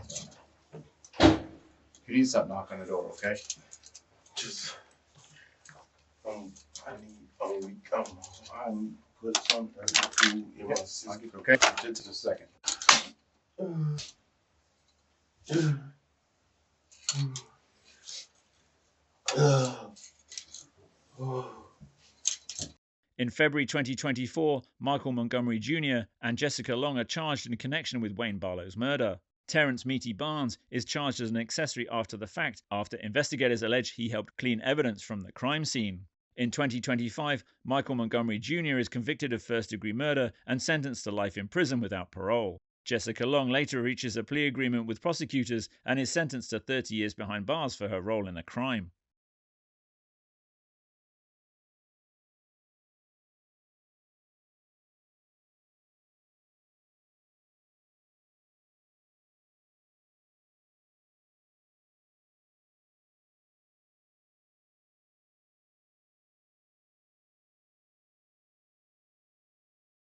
So, if you need something, knock on the door, okay? Just I need put some food in my I'll system. get okay. Just in a second. In February 2024, Michael Montgomery Jr. and Jessica Long are charged in connection with Wayne Barlow's murder. Terrence Meaty Barnes is charged as an accessory after the fact, after investigators allege he helped clean evidence from the crime scene. In 2025, Michael Montgomery Jr. is convicted of first-degree murder and sentenced to life in prison without parole. Jessica Long later reaches a plea agreement with prosecutors and is sentenced to 30 years behind bars for her role in the crime.